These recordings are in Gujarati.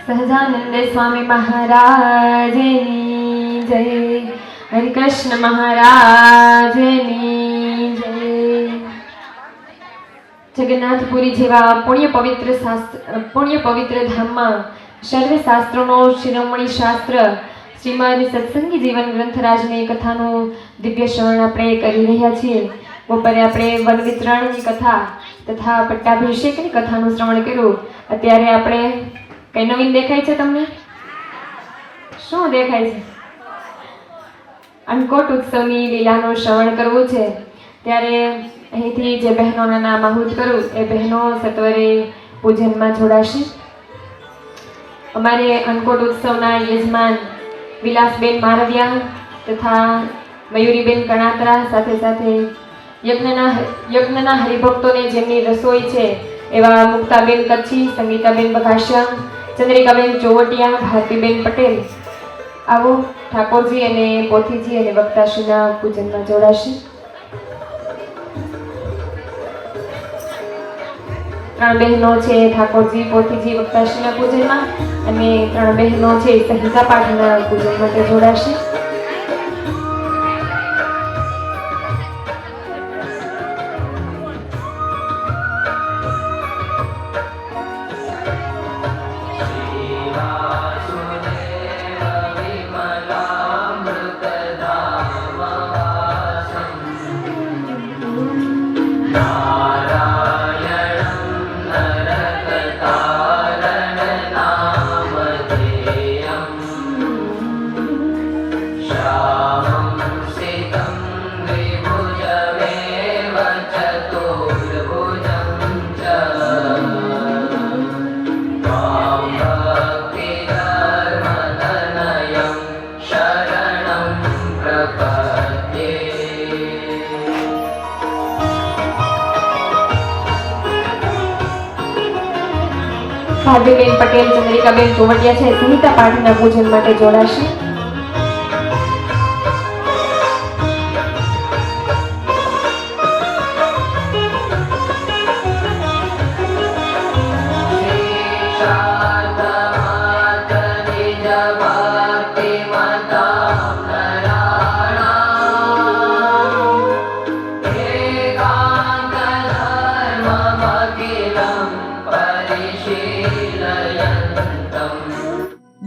સહજાનંદ સ્વામી મહારાજની જય. હરિકૃષ્ણ મહારાજની જય. જગન્નાથપુરી જેવા પુણ્ય પવિત્ર ધામમાં સર્વે શાસ્ત્રોનો શિરોમણી શાસ્ત્ર શ્રીમદ સત્સંગી જીવન ગ્રંથરાજની કથાનું દિવ્ય શ્રવણ આપણે કરી રહ્યા છીએ. બપોરે આપણે વન વિતરણની કથા તથા પટ્ટાભિષેકની કથાનું શ્રવણ કર્યું. અત્યારે આપણે કઈ નવીન દેખાય છે તમને? શું દેખાય છે? અન્નકોટ ઉત્સવની લીલાનું શ્રવણ કરવું છે. ત્યારે અહીંથી જે બહેનોના નામ આહુત કરું એ બહેનો સત્વરે પૂજનમાં જોડાશે. અમારે અન્નકોટ ઉત્સવના યજમાન વિલાસબેન મારવિયા તથા મયુરીબેન કણાતરા, સાથે સાથે યજ્ઞના હરિભક્તોને જેમની રસોઈ છે એવા મુક્તાબેન કચ્છી, સંગીતાબેન બઘાસિયા, ચંદ્રિકાબેન ચોવટિયા, ભારતીબેન પટેલ આવો ઠાકોરજી અને પોથીજી અને વક્તાશ્રીના પૂજનમાં જોડાશે. 3 બહેનો છે ઠાકોરજી, પોથીજી, વક્તાશ્રીના પૂજનમાં, અને 3 બહેનો છે સંહિતા પાઠના પૂજન માટે જોડાશે. ભારતીબેન પટેલ, ચંદ્રિકાબેન ચોવટિયા છે સંહિતા પાઠના પૂજન માટે જોડાશે.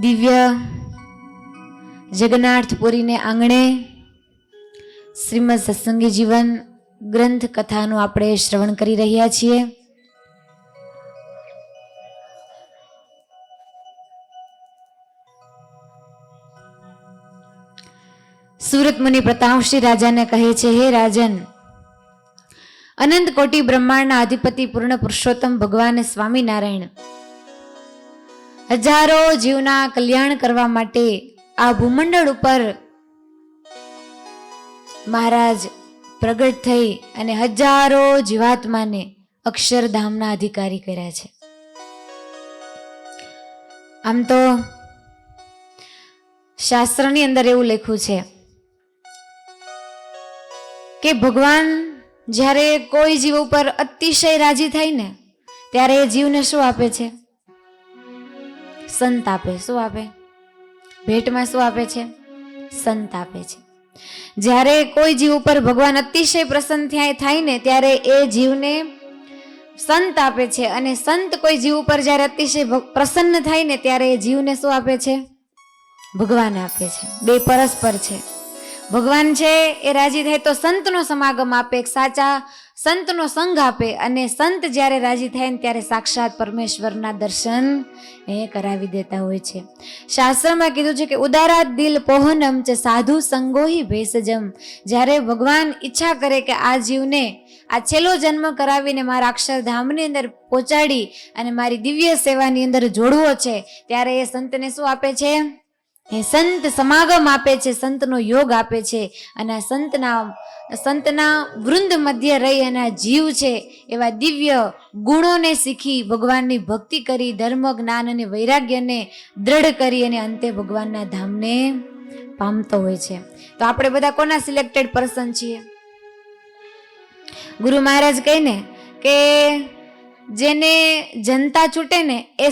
દિવ્ય જગન્નાથપુરીને આંગણે શ્રીમદ સત્સંગી જીવન ગ્રંથ કથાનું આપણે શ્રવણ કરી રહ્યા છીએ. સુરત મુનિ પ્રતાપશ્રી રાજાને કહે છે, હે રાજન, અનંત કોટી બ્રહ્માંડના અધિપતિ પૂર્ણ પુરુષોત્તમ ભગવાન સ્વામિનારાયણ હજારો જીવના કલ્યાણ કરવા માટે આ ભૂમંડળ ઉપર મહારાજ પ્રગટ થઈ અને હજારો જીવાત્માને અક્ષરધામના અધિકારી કર્યા છે. આમ તો શાસ્ત્રની અંદર એવું લખ્યું છે કે ભગવાન જ્યારે કોઈ જીવ ઉપર અતિશય રાજી થાય ને ત્યારે એ જીવને શું આપે છે? સંત આપે. શું આપે? ભેટમાં શું આપે છે? સંત આપે છે. જ્યારે કોઈ જીવ ઉપર ભગવાન અતિશય પ્રસન્ન થાય ને ત્યારે એ જીવને સંત આપે છે, અને સંત કોઈ જીવ ઉપર જ્યારે અતિશય પ્રસન્ન થાય ને ત્યારે એ જીવને શું આપે છે? ભગવાન આપે છે. બે પરસ્પર છે. ભગવાન છે એ રાજી થાય તો સંતનો સમાગમ આપે, સાચા સંતનો સંગ આપે, અને સંત જ્યારે રાજી થાય ને ત્યારે સાક્ષાત પરમેશ્વરના દર્શન એ કરાવી દેતા હોય છે. શાસ્ત્રમાં કીધું છે કે ઉદારાત દિલ પોહનમ ચ સાધુ સંગોહી ભેષજમ. જ્યારે ભગવાન ઈચ્છા કરે કે આ જીવને આ છેલ્લો જન્મ કરાવીને મારા અક્ષરધામની અંદર પહોંચાડી અને મારી દિવ્ય સેવાની અંદર જોડવો છે, ત્યારે એ સંતને શું આપે છે? એ સંત સમાગમ આપે છે, સંતનો યોગ આપે છે. અને આ સંતના વૃંદ મધ્ય રહી અને આ જીવ છે એવા દિવ્ય ગુણોને શીખી ભગવાનની ભક્તિ કરી ધર્મ, જ્ઞાન અને વૈરાગ્યને દ્રઢ કરી અને અંતે ભગવાનના ધામને પામતો હોય છે. તો આપણે બધા કોના સિલેક્ટેડ પર્સન છીએ? ગુરુ મહારાજ કહે ને કે જેને જનતા છૂટે ને એ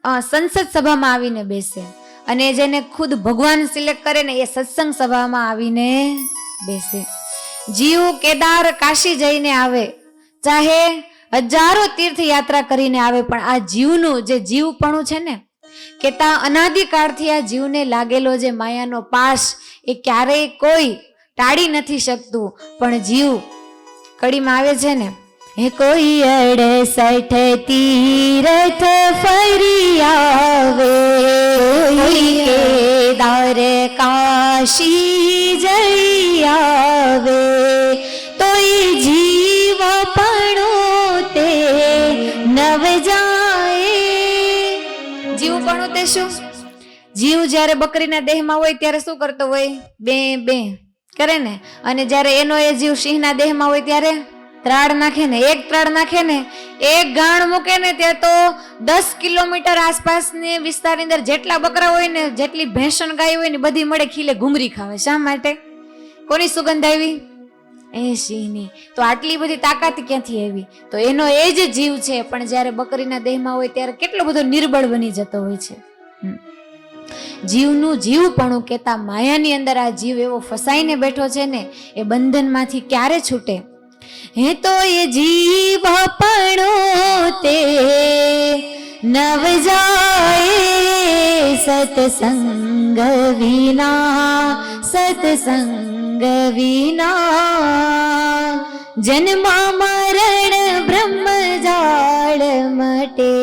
સંસદ સભામાં આવીને બેસે, અને જેને ખુદ ભગવાન સિલેક્ટ કરે ને એ સત્સંગ સભામાં આવીને બેસે. જીવ કેદાર કાશી જઈને આવે, ચાહે હજારો તીર્થ યાત્રા કરીને આવે, પણ આ જીવનું જે જીવપણું છે ને, કેતા અનાદિકાળથી આ જીવને લાગેલો જે માયાનો પાશ એ ક્યારેય કોઈ ટાળી નથી શકતું. પણ જીવ કડીમાં આવે છે ને, હે કોઈ 68 તીરથ ફરી આવે, કેદાર કાશી જઈ આવે, તોય જીવ પણો તે નવ જાય. જીવ પણો તે શું? જીવ જ્યારે બકરીના દેહમાં હોય ત્યારે શું કરતો હોય? બે બે કરે ને. અને જ્યારે એનો એ જીવ સિંહના દેહમાં હોય ત્યારે ત્રાડ નાખે ને. એક ત્રાડ નાખે ને, એક ગાણ મૂકે ને, ત્યાં તો 10 કિલોમીટર આસપાસની વિસ્તારની અંદર જેટલા બકરા હોય ને, જેટલી ભેંસણ ગાય હોય ને, બધી મળે ખીલે ઘૂમરી ખાવે. શા માટે? કોની સુગંધ આવી? એ સિંહની. તો આટલી બધી તાકાત ક્યાંથી આવી? તો એનો એ જ જીવ છે, પણ જ્યારે બકરીના દેહમાં હોય ત્યારે કેટલો બધો નિર્બળ બની જતો હોય છે. જીવનું જીવપણું કેતા માયાની અંદર આ જીવ એવો ફસાઈને બેઠો છે ને, એ બંધનમાંથી ક્યારે છૂટે? હે તો એ જીવ પણો તે નવ જાય, સત્સંગ વિના, સત્સંગ વિના. જન્મ મરણ બ્રહ્મ જાળ મટે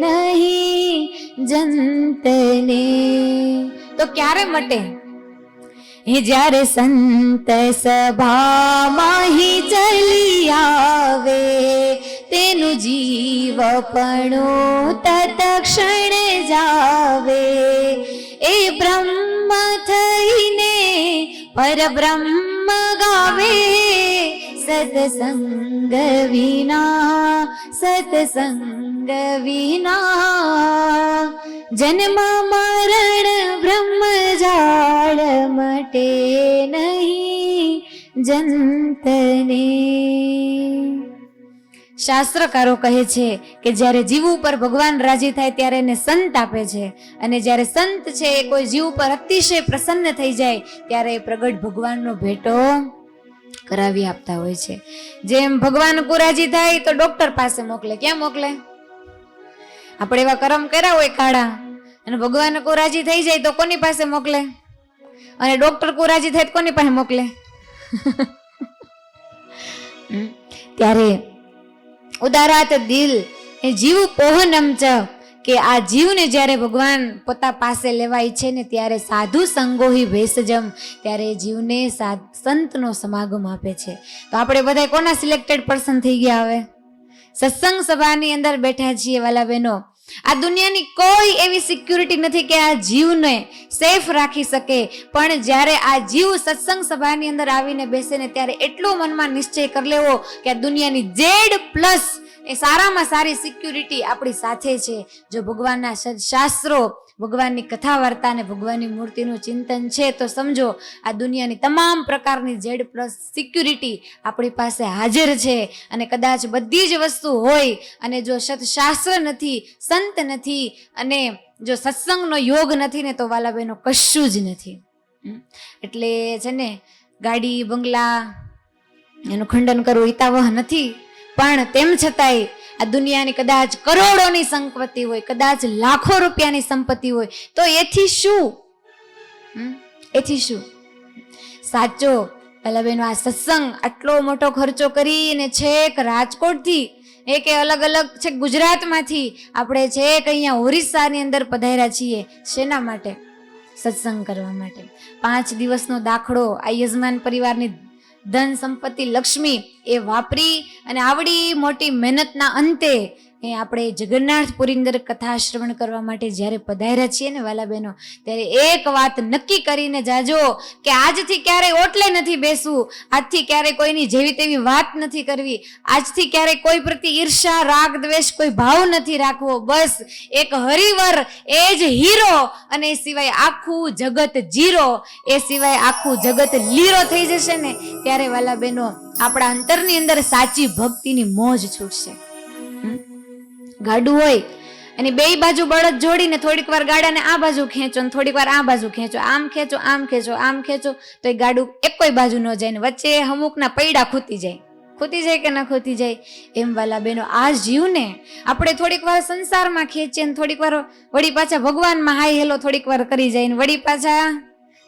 નહીં જંતને. તો ક્યારે મટે? હે જ્યારે સંત સભામાં હી ચલી આવે, તેનું જીવપણું તત્ક્ષણ જાવે. એ બ્રહ્મ થઈને પરબ્રહ્મ ગાવે, સત્સંગ વિના, સત્સંગ વિના. જન્મ મરણ બ્રહ્મ જાળ મટે નહીં જંતને. શાસ્ત્રકારો કહે છે કે જ્યારે જીવ ઉપર ભગવાન રાજી થાય ત્યારે એને સંત આપે છે, અને જ્યારે સંત છે એ કોઈ જીવ પર અતિશય પ્રસન્ન થઈ જાય ત્યારે એ પ્રગટ ભગવાનનો ભેટો કરાવી આપતા હોય છે. જેમ ભગવાન રાજી થાય તો ડોક્ટર પાસે મોકલે. ક્યાં મોકલે? આપણે એવા કર્મ કર્યા હોય કાળા, અને ભગવાન રાજી થઈ જાય તો કોની પાસે મોકલે? અને ડોક્ટર રાજી થાય તો કોની પાસે મોકલે? ત્યારે ઉદારાત દિલ એ જીવ પોહનમ ચ, કે આ જીવને જ્યારે ભગવાન પોતા પાસે લેવા ઈચ્છે ને ત્યારે સાધુ સંગોહી ભેષજમ, ત્યારે એ જીવને સંતનો સમાગમ આપે છે. તો આપણે બધા કોના સિલેક્ટેડ પર્સન થઈ ગયા? હવે સત્સંગ સભાની અંદર બેઠા છીએ વાલા બહેનો. આ દુનિયાની કોઈ એવી સિક્યુરિટી નથી કે આ જીવને સેફ રાખી શકે, પણ જ્યારે આ જીવ સત્સંગ સભાની અંદર આવીને બેસે ને ત્યારે એટલો મનમાં નિશ્ચય કરી લેવો કે આ દુનિયાની Z+ એ સારામાં સારી સિક્યુરિટી આપણી સાથે છે. જો ભગવાનના શાસ્ત્રો, ભગવાનની કથા વાર્તા અને ભગવાનની મૂર્તિનું ચિંતન છે તો સમજો આ દુનિયાની તમામ પ્રકારની Z+ સિક્યુરિટી આપણી પાસે હાજર છે. અને કદાચ બધી જ વસ્તુ હોય અને જો સત્શાસ્ત્ર નથી, સંત નથી, અને જો સત્સંગનો યોગ નથી ને, તો વાલા બહેનો કશું જ નથી. એટલે છે ને, ગાડી બંગલા એનું ખંડન કરવું હિતાવહ નથી, પણ તેમ છતાંય આ દુનિયાની કદાચ કરોડોની સંપત્તિ હોય, કદાચ લાખો રૂપિયાની સંપત્તિ હોય, તો એથી શું? એથી શું? સાચો પેલા બેનો આ સત્સંગ આટલો મોટો ખર્ચો કરીને છેક રાજકોટથી કે અલગ અલગ છે ગુજરાતમાંથી આપણે છેક અહીંયા ઓરિસ્સાની અંદર પધાર્યા છીએ. શેના માટે? સત્સંગ કરવા માટે. 5 દિવસનો દાખલો આ યજમાન પરિવારની ધન સંપત્તિ લક્ષ્મી એ વાપરી અને આવડી મોટી મહેનતના અંતે એ આપણે જગન્નાથપુરી અંદર કથા શ્રવણ કરવા માટે જ્યારે પધાર્યા છીએ ને વાલા બહેનો, ત્યારે એક વાત નક્કી કરીને જાજો કે આજથી ક્યારેય ઓટલે નથી બેસવું, આજથી ક્યારેય કોઈની જેવી તેવી વાત નથી કરવી, આજથી ક્યારેય કોઈ પ્રતિ ઈર્ષા, રાગ, દ્વેષ કોઈ ભાવ નથી રાખવો. બસ એક હરિવર એ જ હીરો, અને એ સિવાય આખું જગત જીરો, એ સિવાય આખું જગત લીરો થઈ જશે ને ત્યારે વાલા બહેનો આપણા અંતરની અંદર સાચી ભક્તિની મોજ છૂટશે. ગાડું હોય એની બેય બાજુ બળદ જોડીને થોડીક વાર ગાડાને આ બાજુ ખેંચો ને થોડીક વાર આ બાજુ ખેંચો, આમ ખેંચો, આમ ખેંચો, આમ ખેંચો, તો એ ગાડું એકોય બાજુ ન જાય ને વચ્ચે અમુકના પૈડા ખૂતી જાય કે ના ખૂતી જાય. એમ વાલા બેનો, આ જીવને આપણે થોડીક વાર સંસારમાં ખેંચીએ ને થોડીક વાર વળી પાછા ભગવાનમાં હાય હેલો થોડીક વાર કરી જાય ને વળી પાછા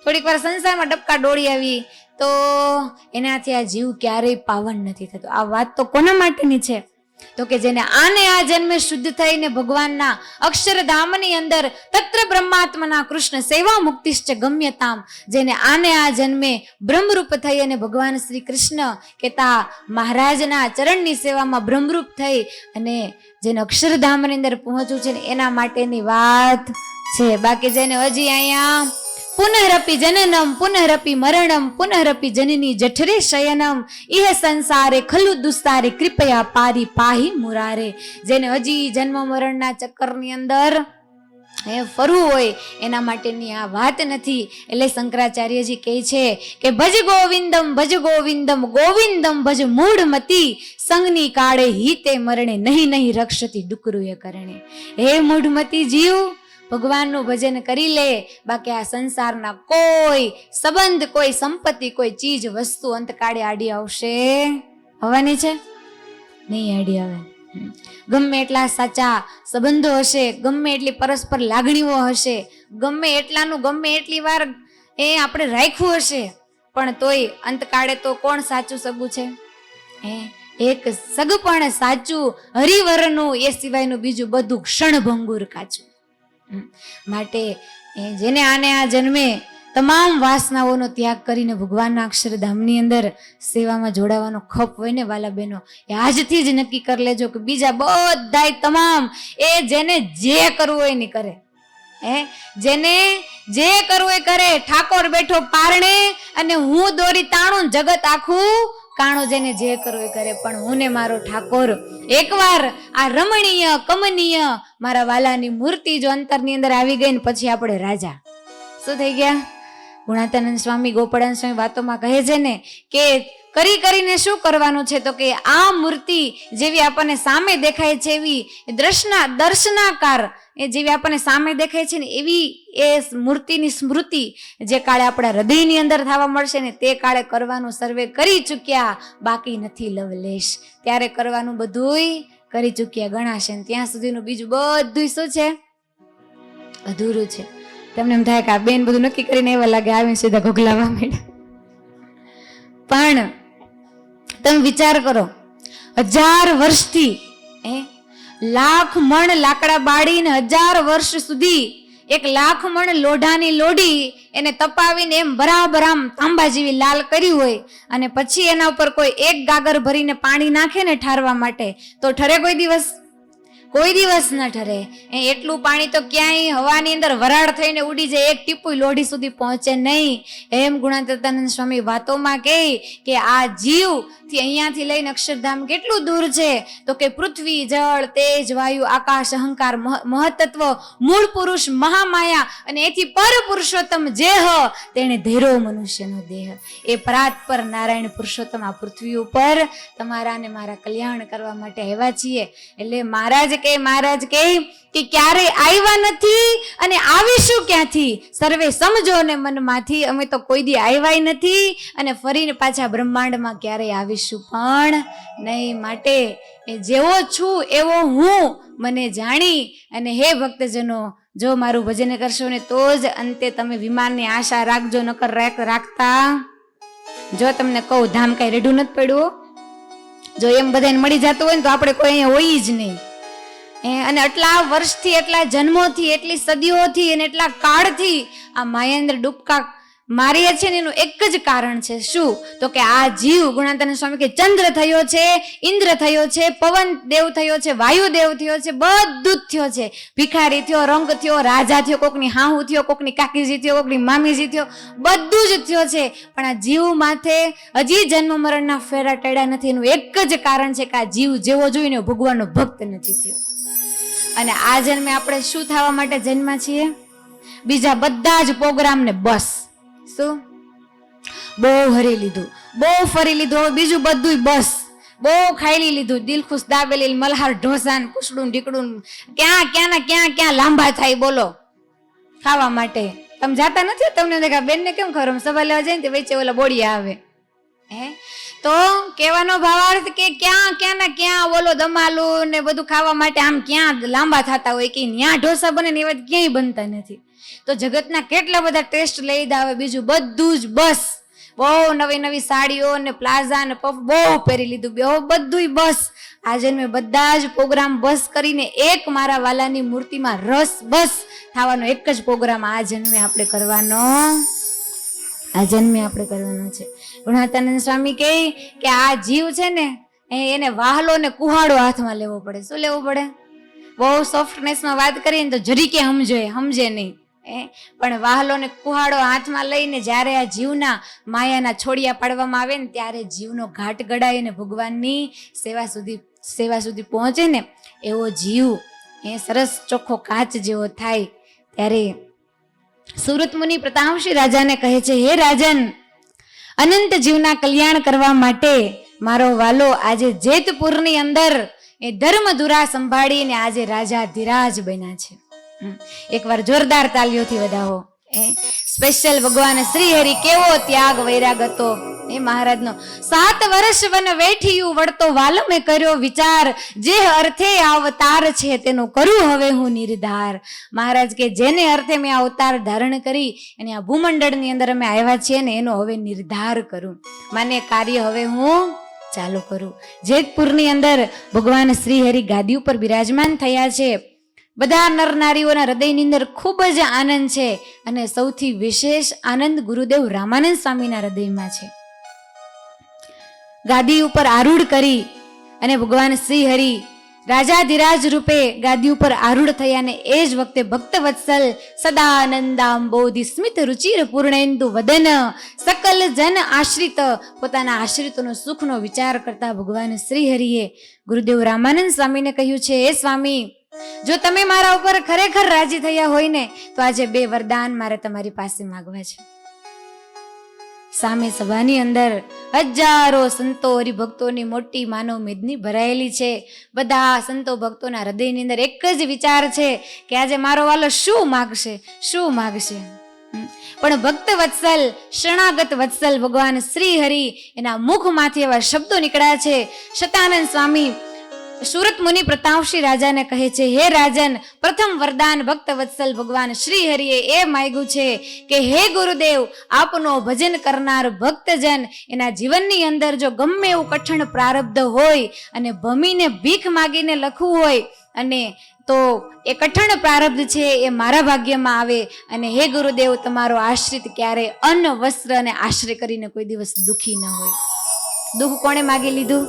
થોડીક વાર સંસારમાં ડબકા ડોળી આવી, તો એનાથી આ જીવ ક્યારેય પાવન નથી થતો. આ વાત તો કોના માટેની છે? તો કે જેને આને આ જન્મે શુદ્ધ થઈને ભગવાનના અક્ષરધામની અંદર તત્ર બ્રહ્માત્મના કૃષ્ણ સેવા મુક્તિશ્ચ ગમ્યતામ, જેને આને આ જન્મે બ્રહ્મરૂપ થઈ અને ભગવાન શ્રી કૃષ્ણ કેતા મહારાજના ચરણની સેવામાં બ્રહ્મરૂપ થઈ અને જેને અક્ષરધામની અંદર પહોંચવું છે ને એના માટેની વાત છે. બાકી જેને હજી અહીંયા પુનરપી જનનમ પુનરપી મરણમ પુનરપી જનની જઠરે શયનમ ઇહ સંસારે ખલુ દુસ્તારે કૃપયા પારી પાહી મુરારે, જેને હજી જન્મ મરણના ચક્કરની અંદર ફરવું હોય એના માટેની આ વાત નથી. એટલે શંકરાચાર્યજી કહે છે કે ભજ ગોવિંદમ ગોવિંદમ ભજ મૂઢમતી સંગની કાળે હિતે મરણે નહીં નહીં રક્ષતી ડુકરુએ કરણે. હે મૂઢમતી જીવ, ભગવાનનું ભજન કરી લે, બાકી આ સંસારના કોઈ સંબંધ, કોઈ સંપત્તિ, કોઈ ચીજ વસ્તુ અંતકાળે આડી આવશે આવવાની છે નહીં, આડી આવે. ગમે એટલા સાચા સંબંધો હશે, ગમે એટલી પરસ્પર લાગણીઓ હશે, ગમે એટલાનું ગમે એટલી વાર એ આપણે રાખ્યું હશે, પણ તોય અંતકાળે તો કોણ સાચું સગું છે? એક સગ પણ સાચું હરિવરનું, એ સિવાયનું બીજું બધું ક્ષણભંગુર કાચું. માટે જેને આને આ જન્મે તમામ વાસનાઓનો ત્યાગ કરીને ભગવાનના અક્ષરધામની અંદર સેવામાં જોડાવાનો ખપ હોય ને વાલા બહેનો, એ આજથી જ નક્કી કરી લેજો કે બીજા બધાય તમામ એ જેને જે કરવું હોય નહીં કરે, જેને જે કરવું એ કરે. ઠાકોર બેઠો પારણે અને હું દોરી તાણું, જગત આખું કાણો, જેને જે કરવું એ કરે, પણ હું ને મારો ઠાકોર એકવાર આ રમણીય કમનીય મારા વાલાની મૂર્તિ જો અંતરની અંદર આવી ગઈ ને પછી આપણે રાજા શું થઈ ગયા? ગુણાતાનંદ સ્વામી, ગોપાળાનંદ સ્વામી વાતોમાં કહે છે ને કે કરીને શું કરવાનું છે? તો કે આ મૂર્તિ જેવી આપણને સામે દેખાય છે એવી દર્શનાકાર જેવી આપણને સામે દેખાય છે ને એવી એ મૂર્તિની સ્મૃતિ જે કાળે આપણા હૃદયની અંદર થવા મળશે ને તે કાળે કરવાનું સર્વે કરી ચૂક્યા, બાકી નથી લવલેશ. ત્યારે કરવાનું બધુંય કરી ચૂક્યા ગણાશે ને ત્યાં સુધીનું બીજું બધું શું છે? અધૂરું છે. તમને એમ થાય કે આ બેન બધું નક્કી કરીને એવા લાગે આવીને સીધા ઘોઘલાવા માંડ્યા. પણ તમે વિચાર કરો, 1000 વર્ષથી લાખ મણ લાકડા બાળીને 1000 વર્ષ સુધી 1 લાખ મણ લોઢાની લોઢી એને તપાવીને એમ બરાબર આમ તાંબા જેવી લાલ કરી હોય અને પછી એના ઉપર કોઈ એક ગાગર ભરીને પાણી નાખે ને ઠારવા માટે, તો ઠરે કોઈ દિવસ? કોઈ દિવસ ન ઠરે. એટલું પાણી તો ક્યાંય હવાની અંદર વરાળ થઈને ઉડી જાય, એક ટીપું લોઢી સુધી પહોંચે નહીં. એમ ગુણાતીતાનંદ સ્વામી વાતોમાં કહે કે આ જીવ થી અહીંયાથી લઈને અક્ષરધામ કેટલું દૂર છે? તો કે પૃથ્વી, જળ, તેજ, વાયુ, આકાશ, અહંકાર, મહતત્વ, મૂળ પુરુષ, મહામાયા અને એથી પર પુરુષોત્તમ જે હ તેને ધૈરો મનુષ્યનો દેહ. એ પરાત્પર નારાયણ પુરુષોત્તમ આ પૃથ્વી ઉપર તમારા ને મારા કલ્યાણ કરવા માટે આવ્યા છીએ. એટલે મહારાજ કહે કે ક્યારે આવ્યા નથી અને આવીશું ક્યાંથી? સર્વે સમજો ને મનમાંથી, અમે તો કોઈ દી આવ્યા નથી અને ફરીને પાછા બ્રહ્માંડમાં ક્યારેય આવીશું પણ નહીં. માટે જેવો છું એવો હું મને જાણી અને હે ભક્તજનો, જો મારું ભજન કરશો ને તો જ અંતે તમે વિમાનની આશા રાખજો, નકર રાખતા. જો તમને કહું, ધામ કઈ રેઢું નથી પડ્યું. જો એમ બધાને મળી જતું હોય ને તો આપણે કોઈ અહીંયા હોય જ નહીં. અને આટલા વર્ષથી, એટલા જન્મોથી, એટલી સદીઓથી અને એટલા કાળથી આ માયેન્દ્ર ડૂબકા મારીએ છે ને એનું એક જ કારણ છે. શું? તો કે આ જીવ, ગુણાતીતાનંદ સ્વામી કે ચંદ્ર થયો છે, ઇન્દ્ર થયો છે, પવન દેવ થયો છે, વાયુ દેવ થયો છે, બધું જ થયો છે. ભિખારી થયો, રંગ થયો, રાજા થયો, કોકની હાહુ થયો, કોકની કાકીજી થયો, કોકની મામીજી થયો, બધું જ થયો છે. પણ આ જીવ માથે હજી જન્મ મરણના ફેરા ટેડા નથી. એનું એક જ કારણ છે કે આ જીવ જેવો જોઈને ભગવાનનો ભક્ત નથી થયો. અને આ જન્મે આપણે શું થવા માટે જન્મા છીએ? બીજા બધા જ પ્રોગ્રામ ને બસ શું બહુ હરી લીધું, બહુ ફરી લીધું, હવે બીજું બધું બસ. બહુ ખાઈ લીધું, દિલ ખુશ દાબેલી, મલ્હાર ઢોસા, કુસડું ઢીકડું, ક્યાં લાંબા થાય બોલો ખાવા માટે. તમે જાતા નથી? તમને બેન ને કેમ ખબર સભા લેવા જાય ને વચ્ચે ઓલા બોડિયા આવે. તો કહેવાનો ભાવાર્થ કે ક્યાં બોલો દમાલુ ને બધું ખાવા માટે આમ ક્યાં લાંબા થતા હોય કે ન્યા ઢોસા બને ને એવા ક્યાંય બનતા નથી. તો જગતના કેટલા બધા ટેસ્ટ લઈ આવે, બીજું બધું જ બસ. બહુ નવી સાડીઓ ને પ્લાઝા ને પફ બહુ પહેરી લીધું, બધું બસ. આજે મેં બધા જ પ્રોગ્રામ બસ કરીને એક મારા વાલાની મૂર્તિમાં રસ બસ થવાનો એક જ પ્રોગ્રામ આ જન્મે આપણે કરવાનો છે. ગુણાતાનંદ સ્વામી કહે કે આ જીવ છે ને એને વાહલો ને કુહાડો હાથમાં લેવો પડે. શું લેવો પડે? બહુ સોફ્ટનેસમાં વાત કરીએ ને તો જરી કે સમજે નહીં. પણ વાહલો ને કુહાડો હાથમાં લઈને જ્યારે આ જીવના માયાના છોડિયા પાડવામાં આવે ને ત્યારે જીવનો ઘાટ ગળાય ને ભગવાનની સેવા સુધી પહોંચે ને એવો જીવ સરસ ચોખ્ખો કાચ જેવો થાય. ત્યારે સુરત મુનિ પ્રતાપસિંહ રાજાને કહે છે, હે રાજન, અનંત જીવના કલ્યાણ કરવા માટે મારો વાલો આજે જેતપુરની અંદર એ ધર્મધુરા સંભાળીને આજે રાજા ધીરાજ બન્યા છે. એકવાર જોરદાર તાલીઓથી વધાવો. સ્પેશિયલ ભગવાન શ્રી હરિ કેવો ત્યાગ વૈરાગ હતો એ મહારાજનો. 7 વર્ષ વન વેઠિયું વળતો વાલો મેં કર્યો વિચાર, જે અર્થે અવતાર છે તેનો કરું હવે હું નિર્ધાર. મહારાજ કે જેને અર્થે મેં અવતાર ધારણ કરી અને આ ભૂમંડળની અંદર અમે આવ્યા છીએ ને એનો હવે નિર્ધાર કરું, માને કાર્ય હવે હું ચાલુ કરું. જેતપુરની અંદર ભગવાન શ્રી હરિ ગાદી ઉપર બિરાજમાન થયા છે. બધા નર નારીઓના હૃદયની અંદર ખૂબ જ આનંદ છે અને સૌથી વિશેષ આનંદ ગુરુદેવ રામાનંદ સ્વામીના હૃદયમાં છે. ગાદી ઉપર આરૂઢ કરી અને ભગવાન શ્રી હરિ રાજાધિરાજ રૂપે ગાદી ઉપર આરૂઢ થયા ને એ જ વખતે ભક્ત વત્સલ સદાનંદામ બોધિ સ્મિત રુચિર પૂર્ણેન્દુ વદન સકલ જન આશ્રિત પોતાના આશ્રિતોનો સુખનો વિચાર કરતા ભગવાન શ્રી હરિએ ગુરુદેવ રામાનંદ સ્વામીને કહ્યું છે, હે સ્વામી, જો તમે મારા ઉપર ખરેખર રાજી થયા હોય ને તો આજે 2 વરદાન મારે તમારી પાસે માંગવા છે. સામે સભાની અંદર હજારો સંતો હરિભક્તોની મોટી માનવ મેદની ભરાયેલી છે. બધા સંતો ભક્તોના હૃદયની અંદર એક જ વિચાર છે કે આજે મારો વાલો શું માગશે. પણ ભક્ત વત્સલ શરણાગત વત્સલ ભગવાન શ્રી હરિ એના મુખમાંથી એવા શબ્દો નીકળ્યા છે. શતાનંદ સ્વામી સુરત મુનિ પ્રતાપસિંહ રાજાને કહે છે, હે રાજન, પ્રથમ વરદાન ભક્ત વત્સલ ભગવાન શ્રી હરિએ એ માંગ્યું છે કે હે ગુરુદેવ, આપનો ભજન કરનાર ભક્તજન એના જીવનની અંદર જો ગમે એવું કઠણ પ્રારબ્ધ હોય અને ભમીને ભીખ માગીને લખવું હોય અને તો એ કઠણ પ્રારબ્ધ છે એ મારા ભાગ્યમાં આવે. અને હે ગુરુદેવ, તમારો આશ્રિત ક્યારે અન્ન વસ્ત્ર અને આશ્રય કરીને કોઈ દિવસ દુઃખી ન હોય. દુઃખ કોણે માગી લીધું?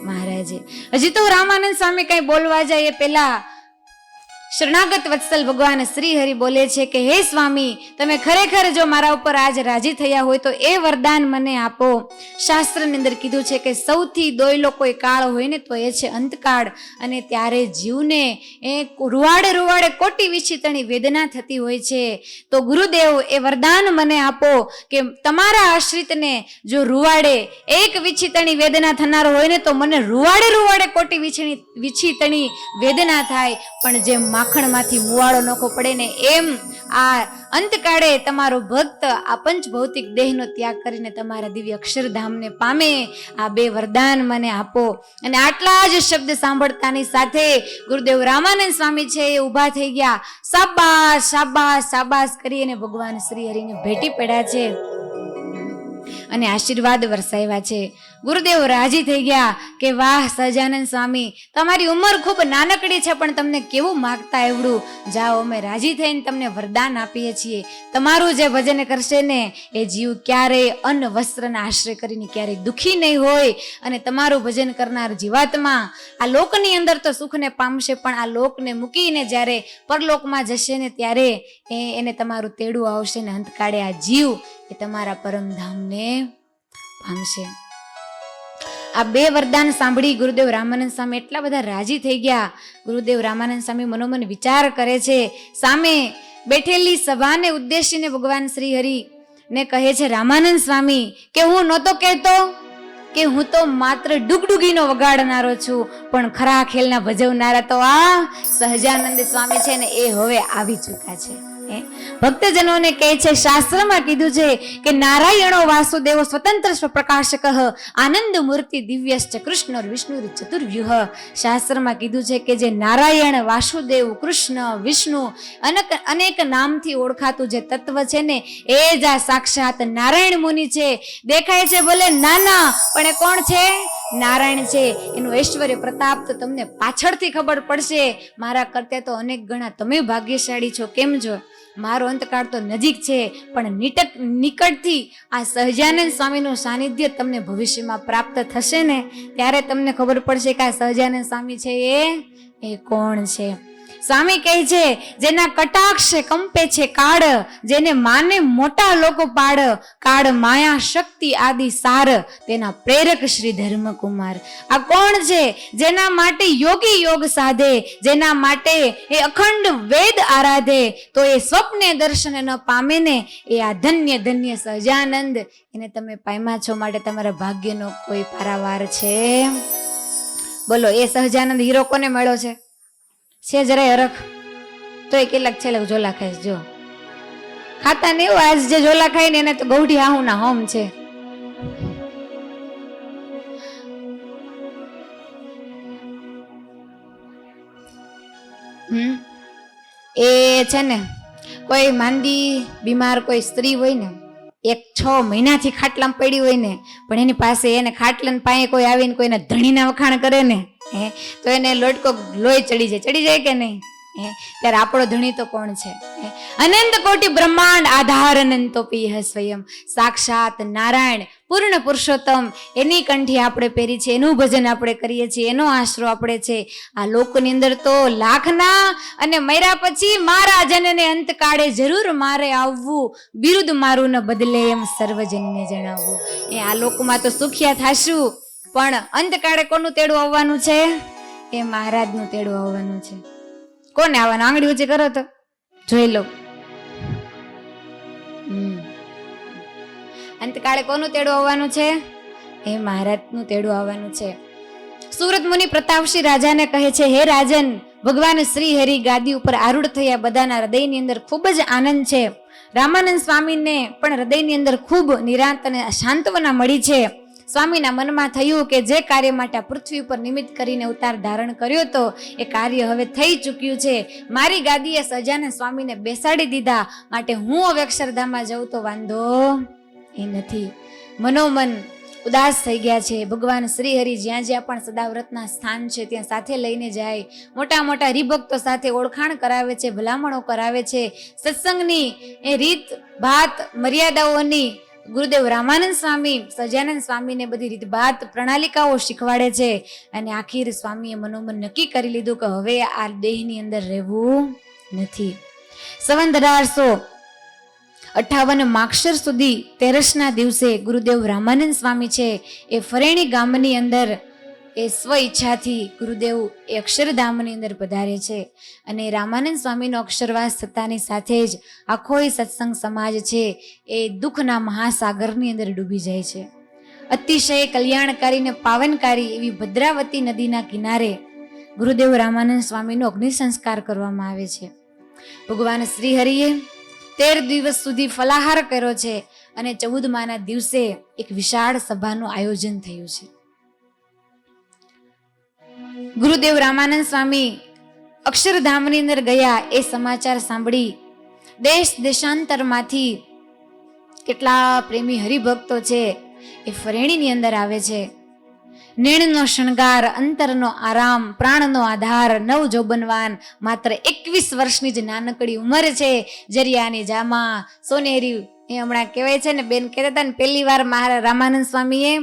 મહારાજે. હજી તો રામાનંદ સ્વામી કઈ બોલવા જાય એ પેલા શરણાગત વત્સલ ભગવાન શ્રી હરિ બોલે છે કે હે સ્વામી, તમે ખરેખર જો મારા ઉપર આજ રાજી થયા હોય તો એ વરદાન મને આપો. શાસ્ત્રની અંદર કીધું છે કે સૌથી દોયલો કોઈ કાળ હોય ને તો એ છે અંતકાળ. અને ત્યારે જીવને એ રૂવાડે કોટી વિછીતણી વેદના થતી હોય છે. તો ગુરુદેવ, એ વરદાન મને આપો કે તમારા આશ્રિતને જો રૂવાડે એક વિછીતણી વેદના થનાર હોય ને તો મને રૂવાડે કોટી વિછીતણી વેદના થાય. પણ જેમ માખણમાંથી મુવાળો નોખો પડે ને એમ આ અંતકાળે તમારો ભક્ત આ પંચ ભૌતિક દેહનો ત્યાગ કરીને તમારા દિવ્ય અક્ષરધામને પામે. આ 2 વરદાન મને આપો. અને આટલા જ શબ્દ સાંભળતાની સાથે ગુરુદેવ રામાનંદ સ્વામી છે એ ઊભા થઈ ગયા. શાબાશ શાબાશ શાબાશ કરીને ભગવાન શ્રી હરિને ભેટી પડ્યા છે અને આશીર્વાદ વરસાવ્યા છે. ગુરુદેવ રાજી થઈ ગયા કે વાહ સહજાનંદ સ્વામી, તમારી ઉંમર ખૂબ નાનકડી છે પણ તમને કેવું માગતા એવડું. જાઓ, અમે રાજી થઈને તમને વરદાન આપીએ છીએ. તમારું જે ભજન કરશે ને એ જીવ ક્યારેય અન્ન વસ્ત્રના આશ્રય કરીને ક્યારેય દુઃખી નહીં હોય. અને તમારું ભજન કરનાર જીવાત્મા આ લોકની અંદર તો સુખને પામશે પણ આ લોકને મૂકીને જ્યારે પરલોકમાં જશે ને ત્યારે એને તમારું તેડું આવશે ને અંતકાળે આ જીવ એ તમારા પરમધામને પામશે. આ 2 વરદાન સાંભળી ગુરુદેવ રામાનંદ સ્વામી એટલા બધા રાજી થઈ ગયા. ગુરુદેવ રામાનંદ સ્વામી મનોમન વિચાર કરે છે. સામે બેઠેલી સભાને ઉદ્દેશીને ભગવાન શ્રી હરિ ને કહે છે, રામાનંદ સ્વામી કે હું નહોતો કહેતો કે હું તો માત્ર ડુગડુગીનો વગાડનારો છું, પણ ખરા ખેલના ભજવનારા તો આ સહજાનંદ સ્વામી છે ને, એ હવે આવી ચૂક્યા છે. ભક્તજનોને કહે છે, શાસ્ત્રમાં કીધું છે કે નારાયણો વાસુદેવ સ્વતંત્ર સ્વપ્રકાશક આનંદ મૂર્તિ દિવ્યશ્ચ કૃષ્ણ વિષ્ણુ ચતુર્વ્યુહ. શાસ્ત્રમાં કીધું છે કે જે નારાયણ, વાસુદેવ, કૃષ્ણ, વિષ્ણુ અનેક નામથી ઓળખાતું જે તત્વ છે ને, એ જ આ સાક્ષાત નારાયણ મુનિ છે. દેખાય છે ભલે નાના, પણ એ કોણ છે? નારાયણ છે. એનું ઐશ્વર્ય પ્રતાપ તો તમને પાછળથી ખબર પડશે. મારા કરતા તો અનેક ગણા તમે ભાગ્યશાળી છો. કેમ છો? મારો અંતકાળ તો નજીક છે, પણ નિકટથી આ સહજાનંદ સ્વામીનું સાનિધ્ય તમને ભવિષ્યમાં પ્રાપ્ત થશે ને, ત્યારે તમને ખબર પડશે કે આ સહજાનંદ સ્વામી છે એ કોણ છે. સ્વામી કહે છે, જેના કટાક્ષે કંપે છે કાળ, જેને માને મોટા લોકો પાડ, કાળ માયા શક્તિ આદિ સાર, તેના પ્રેરક શ્રી ધર્મકુમાર. આ કોણ છે? જેના માટે યોગી યોગ સાધે, જેના માટે એ અખંડ વેદ આરાધે, તો એ સ્વપ્ને દર્શન ન પામે ને, એ આ ધન્ય ધન્ય સહજાનંદ, એને તમે પામ્યા છો, માટે તમારા ભાગ્યનો કોઈ પારાવાર છે? બોલો, એ સહજાનંદ હીરો કોને મળ્યો છે? જરાય હરખ તો એ કેટલાક છે ઝોલા ખાઈશ. જો ખાતા ને એવું, આજ જે ઝોલા ખાય ને એને તો ગૌઢી આહું ના હોમ છે. એ છે ને, કોઈ માંદી બીમાર કોઈ સ્ત્રી હોય ને, 6 મહિનાથી ખાટલામાં પડી હોય ને, પણ એની પાસે એને ખાટલા પાસે કોઈ આવીને કોઈને ધણીના વખાણ કરે ને, તો એને લોટકો લોહી ચડી જાય કે નહીં? ત્યારે આપણો ધણી તો કોણ છે? અનંત કોટી બ્રહ્માંડ આધાર અનંતોપી સ્વયં સાક્ષાત નારાયણ પૂર્ણ પુરુષોત્તમ. એની કંઠી આપણે પહેરી છે, એનું ભજન આપણે કરીએ છીએ, એનો આશરો આપણે છે. આ લોકની અંદર તો લાખના અને મર્યા પછી મારા જનને અંતકાળે જરૂર મારે આવવું, બિરુદ મારું ન બદલે એમ સર્વજનને જણાવવું. એ આ લોકમાં તો સુખિયા થાશું, પણ અંતકાળે કોનું તેડું આવવાનું છે? એ મહારાજનું તેડું આવવાનું છે. કોને આવવાનું? આંગળી ઊંચી કરો તો જોઈ લો. અંતકાળે કોનું તેડું આવવાનું છે? એ મહારાજનું તેડું આવવાનું છે. સુરત મુનિ પ્રતાપસિંહ રાજાને કહે છે, હે રાજન, ભગવાન શ્રી હરિ ગાદી ઉપર આરૂઢ થયા, બધાના હૃદયની અંદર ખૂબ જ આનંદ છે. રામાનંદ સ્વામીને પણ હૃદયની અંદર ખૂબ નિરાંત અને શાંતવના મળી છે. સ્વામીના મનમાં થયું કે જે કાર્ય માટે આ પૃથ્વી ઉપર નિમિત્ત કરીને અવતાર ધારણ કર્યો હતો, એ કાર્ય હવે થઈ ચૂક્યું છે. મારી ગાદીએ સહજાનંદ સ્વામીને બેસાડી દીધા, માટે હું હવે અક્ષરધામમાં જઉં તો વાંધો એ નથી. મનોમન ઉદાસ થઈ ગયા છે. ભગવાન શ્રી હરિ જ્યાં જ્યાં પણ સદાવ્રતના સ્થાન છે ત્યાં સાથે લઈને જાય. મોટા મોટા હરિભક્તો સાથે ઓળખાણ કરાવે છે, ભલામણો કરાવે છે. સત્સંગની એ રીત ભાત મર્યાદાઓની ગુરુદેવ રામાનંદ સ્વામી સહજાનંદ સ્વામીને બધી રીતભાત પ્રણાલિકાઓ શીખવાડે છે. અને આખીર સ્વામીએ મનોમન નક્કી કરી લીધું કે હવે આ દેહની અંદર રહેવું નથી. સંવત 1858 માક્ષર સુધી 13ના દિવસે ગુરુદેવ રામાનંદ સ્વામી છે એ ફરેણી ગામની અંદર એ સ્વ ઈચ્છાથી ગુરુદેવ એ અક્ષરધામની અંદર પધારે છે. અને રામાનંદ સ્વામીનો અક્ષરવાસ થતાની સાથે જ આખો સત્સંગ સમાજ છે એ દુઃખના મહાસાગરની અંદર ડૂબી જાય છે. અતિશય કલ્યાણકારી ને પાવનકારી એવી ભદ્રાવતી નદીના કિનારે ગુરુદેવ રામાનંદ સ્વામીનો અગ્નિ સંસ્કાર કરવામાં આવે છે. ભગવાન શ્રી હરિએ 13 દિવસ સુધી ફલાહાર કર્યો છે અને 14માના દિવસે એક વિશાળ સભાનું આયોજન થયું છે. ગુરુદેવ રામાનંદ સ્વામી અક્ષરધામની અંદર ગયા એ સમાચાર સાંભળી દેશ દેશાંતરમાંથી કેટલા પ્રેમી હરિભક્તો છે એ ફરેણીની અંદર આવે છે. નેણનો શણગાર, અંતરનો આરામ, પ્રાણનો આધાર, નવ જોબનવાન, માત્ર 21 વર્ષની જ નાનકડી ઉંમર છે. જરિયાની જામા, સોનેરી, એ હમણાં કહેવાય છે ને, બેન કહેતા હતા ને, પહેલી વાર રામાનંદ સ્વામીએ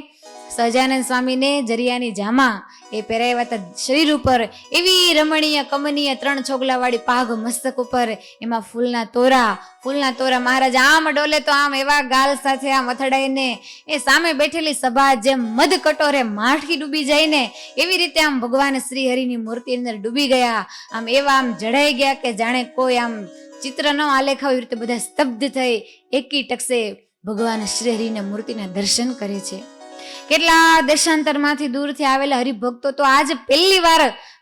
સહજાનંદ સ્વામીને જરિયાની જામા એ પહેરાવ્યા હતા. શરીર ઉપર એવી રમણીય કમનીય 3 છોગલાવાળી પાઘ મસ્તક ઉપર, એમાં ફૂલના તોરા મહારાજ આમ ડોલે તો આમ એવા ગાલ સાથે આમ અથડાઈને એ સામે બેઠેલી સભા જેમ મધ કટોરે માઠી ડૂબી જાય ને એવી રીતે આમ ભગવાન શ્રી હરિની મૂર્તિ અંદર ડૂબી ગયા. આમ એવા આમ જડાઈ ગયા કે જાણે કોઈ આમ ચિત્ર ન આલેખાવ એવી રીતે બધા સ્તબ્ધ થઈ એકી ટકસે ભગવાન શ્રી હરિના મૂર્તિના દર્શન કરે છે. કેટલા દેશાંતરમાંથી દૂરથી આવેલા હરિભક્તો તો આજ પહેલી વાર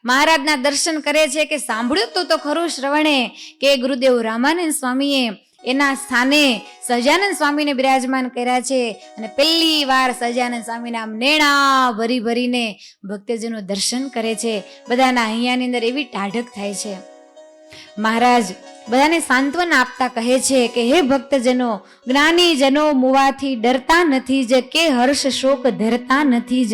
મહારાજના દર્શન કરે છે કે સાંભળ્યું તો ખરું શ્રવણે કે ગુરુદેવ રામાનંદ સ્વામીએ એના સ્થાને સહજાનંદ સ્વામીને બિરાજમાન કર્યા છે અને પહેલી વાર સહજાનંદ સ્વામીના આમ નેણા ભરી ભરીને ભક્તજનો દર્શન કરે છે. બધાના અહીંયાની અંદર એવી ટાઢક થાય છે. મહારાજ બધાને સાંત્વના આપતા કહે છે કે હે ભક્તજનો, જ્ઞાનીજનો મુવાથી ડરતા નથી જ, કે હર્ષ શોક ધરતા નથી જ.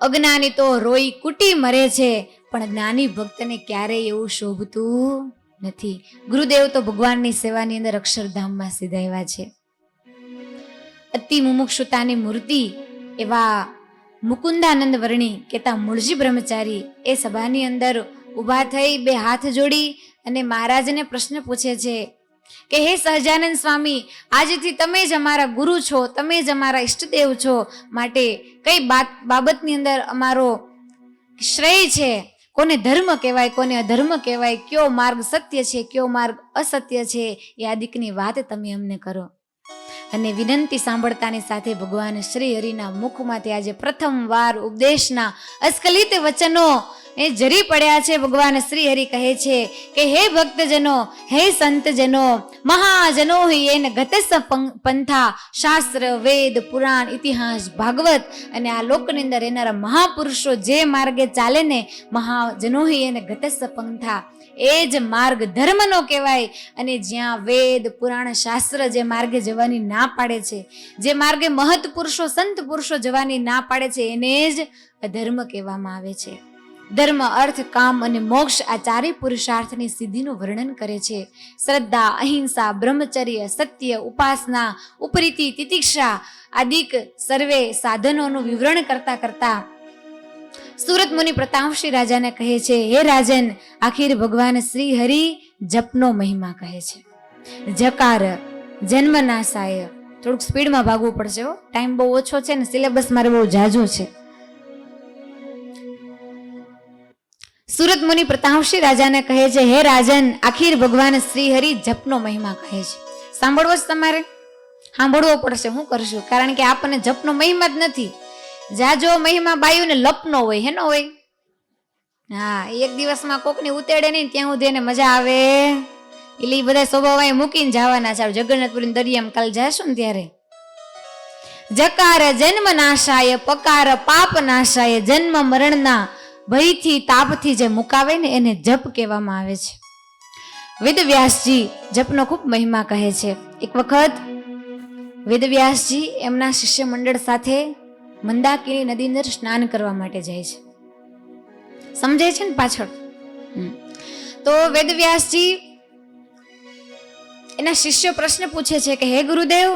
અજ્ઞાની તો રોઈ કૂટી મરે છે, પણ જ્ઞાની ભક્તને ક્યારેય એવું શોભતું નથી. ગુરુદેવ તો ભગવાનની સેવાની અંદર અક્ષરધામમાં સીધાવ્યા છે. અતિ મુમુક્ષુતાની મૂર્તિ એવા મુકુંદાનંદ વર્ણી કેતા મૂળજી બ્રહ્મચારી એ સભાની અંદર ઊભા થઈ બે હાથ જોડી અને મહારાજને પ્રશ્ન પૂછે છે કે હે સહજાનંદ સ્વામી, આજથી તમે જ અમારા ગુરુ છો, તમે જ અમારા ઈષ્ટદેવ છો, માટે કઈ બાબતની અંદર અમારો શ્રેય છે, કોને ધર્મ કહેવાય કોને અધર્મ કહેવાય, કયો માર્ગ સત્ય છે કયો માર્ગ અસત્ય છે, એ આદિકની વાત તમે અમને કરો. અને વિનંતી સાંભળતાની સાથે ભગવાન શ્રી હરિના મુખમાંથી આજે પ્રથમ વાર ઉપદેશના અસ્ખલિત વચનો એ જરી પડ્યા છે. ભગવાન શ્રી હરિ કહે છે કે હે ભક્તજનો, હે સંતજનો, મહાજનો એને ગતસ પંથા, શાસ્ત્ર વેદ પુરાણ ઇતિહાસ ભાગવત અને આ લોકની અંદર રહેનારા મહાપુરુષો જે માર્ગે ચાલે ને, મહાજનો એને ગતસ પંથા, એ જ માર્ગ ધર્મનો કહેવાય. અને જ્યાં વેદ પુરાણ શાસ્ત્ર જે માર્ગે જવાની ના પાડે છે, જે માર્ગે મહત પુરુષો સંત પુરુષો જવાની ના પાડે છે, એને જ અધર્મ કહેવામાં આવે છે. ધર્મ અર્થ કામ અને મોક્ષ આ ચારેય પુરુષાર્થની સિદ્ધિનું વર્ણન કરે છે. શ્રદ્ધા, અહિંસા, બ્રહ્મચર્ય, સત્ય, ઉપાસના, ઉપરીતિ, તિતિક્ષા આદિક સર્વે સાધનોનું વિવરણ કરતા કરતા સુરત મુનિ પ્રતાપસિંહ રાજાને કહે છે હે રાજન, આખિર ભગવાન શ્રી હરિ જપનો મહિમા કહે છે. જકાર જન્મનાશાય. થોડુંક સ્પીડમાં ભાગવું પડશે હો, ટાઈમ બહુ ઓછો છે ને સિલેબસ મારે બહુ ઝાઝો છે. સુરત મુનિ પ્રતાપસિંહ રાજાને કહે છે હે રાજન, આખિર ભગવાન શ્રી હરિ જપનો મહિમા કહે છે. સાંભળવો જ તમારે, સાંભળવો પડશે. શું કરશું? કારણ કે આપણને જપનો મહિમા જ નથી. જાજો મહિમા બાયું ને લપનો હોય, હેનો હોય. હા, એક દિવસમાં કોકની ઉતેડે નહીં ત્યાં સુધી એને મજા આવે. એટલે બધા સ્વભાવ મૂકીને જવાના છે. જગન્નાથપુરી દરિયામાં કાલ જશું ને ત્યારે. જકાર જન્મ નાશાય, પકાર પાપ નાશાય. જન્મ મરણના ભયથી તાપથી જે મુકાવે ને એને જપ કહેવામાં આવે છે. વેદવ્યાસજી જપનો ખૂબ મહિમા કહે છે. એક વખત વેદવ્યાસજી એમના શિષ્ય મંડળ સાથે મંદાકિની નદી અંદર સ્નાન કરવા માટે જાય છે. સમજાય છે ને પાછળ? તો વેદવ્યાસજી એના શિષ્યો પ્રશ્ન પૂછે છે કે હે ગુરુદેવ,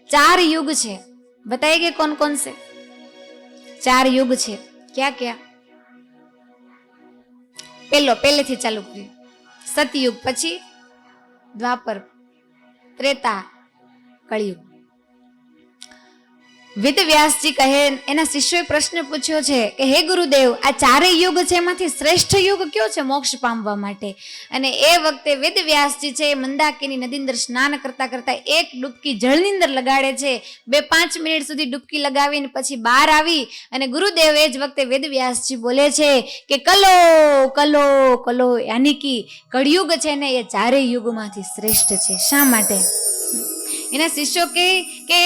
4 યુગ છે, બતાઈએ કોણ કોણ છે? 4 યુગ છે, ક્યાં ક્યાં? પહેલેથી ચાલુ કર્યું. સતયુગ, પછી દ્વાપર, ત્રેતા, કળિયુગ. વેદવ્યાસજી કહે, એના શિષ્યોએ પ્રશ્ન પૂછ્યો છે કે હે ગુરુદેવ, આ 4 યુગ છે એમાંથી શ્રેષ્ઠ યુગ કયો છે મોક્ષ પામવા માટે? અને એ વખતે વેદવ્યાસજી છે મંદાકિની નદી અંદર સ્નાન કરતા કરતા એક ડૂબકી જળની અંદર લગાડે છે. 2-5 મિનિટ સુધી ડૂબકી લગાવીને પછી બહાર આવી અને ગુરુદેવ એ જ વખતે વેદવ્યાસજી બોલે છે કે કલો કલો કલો, યાની કે કળિયુગ છે ને એ 4 યુગમાંથી શ્રેષ્ઠ છે. શા માટે? એના શિષ્યો કે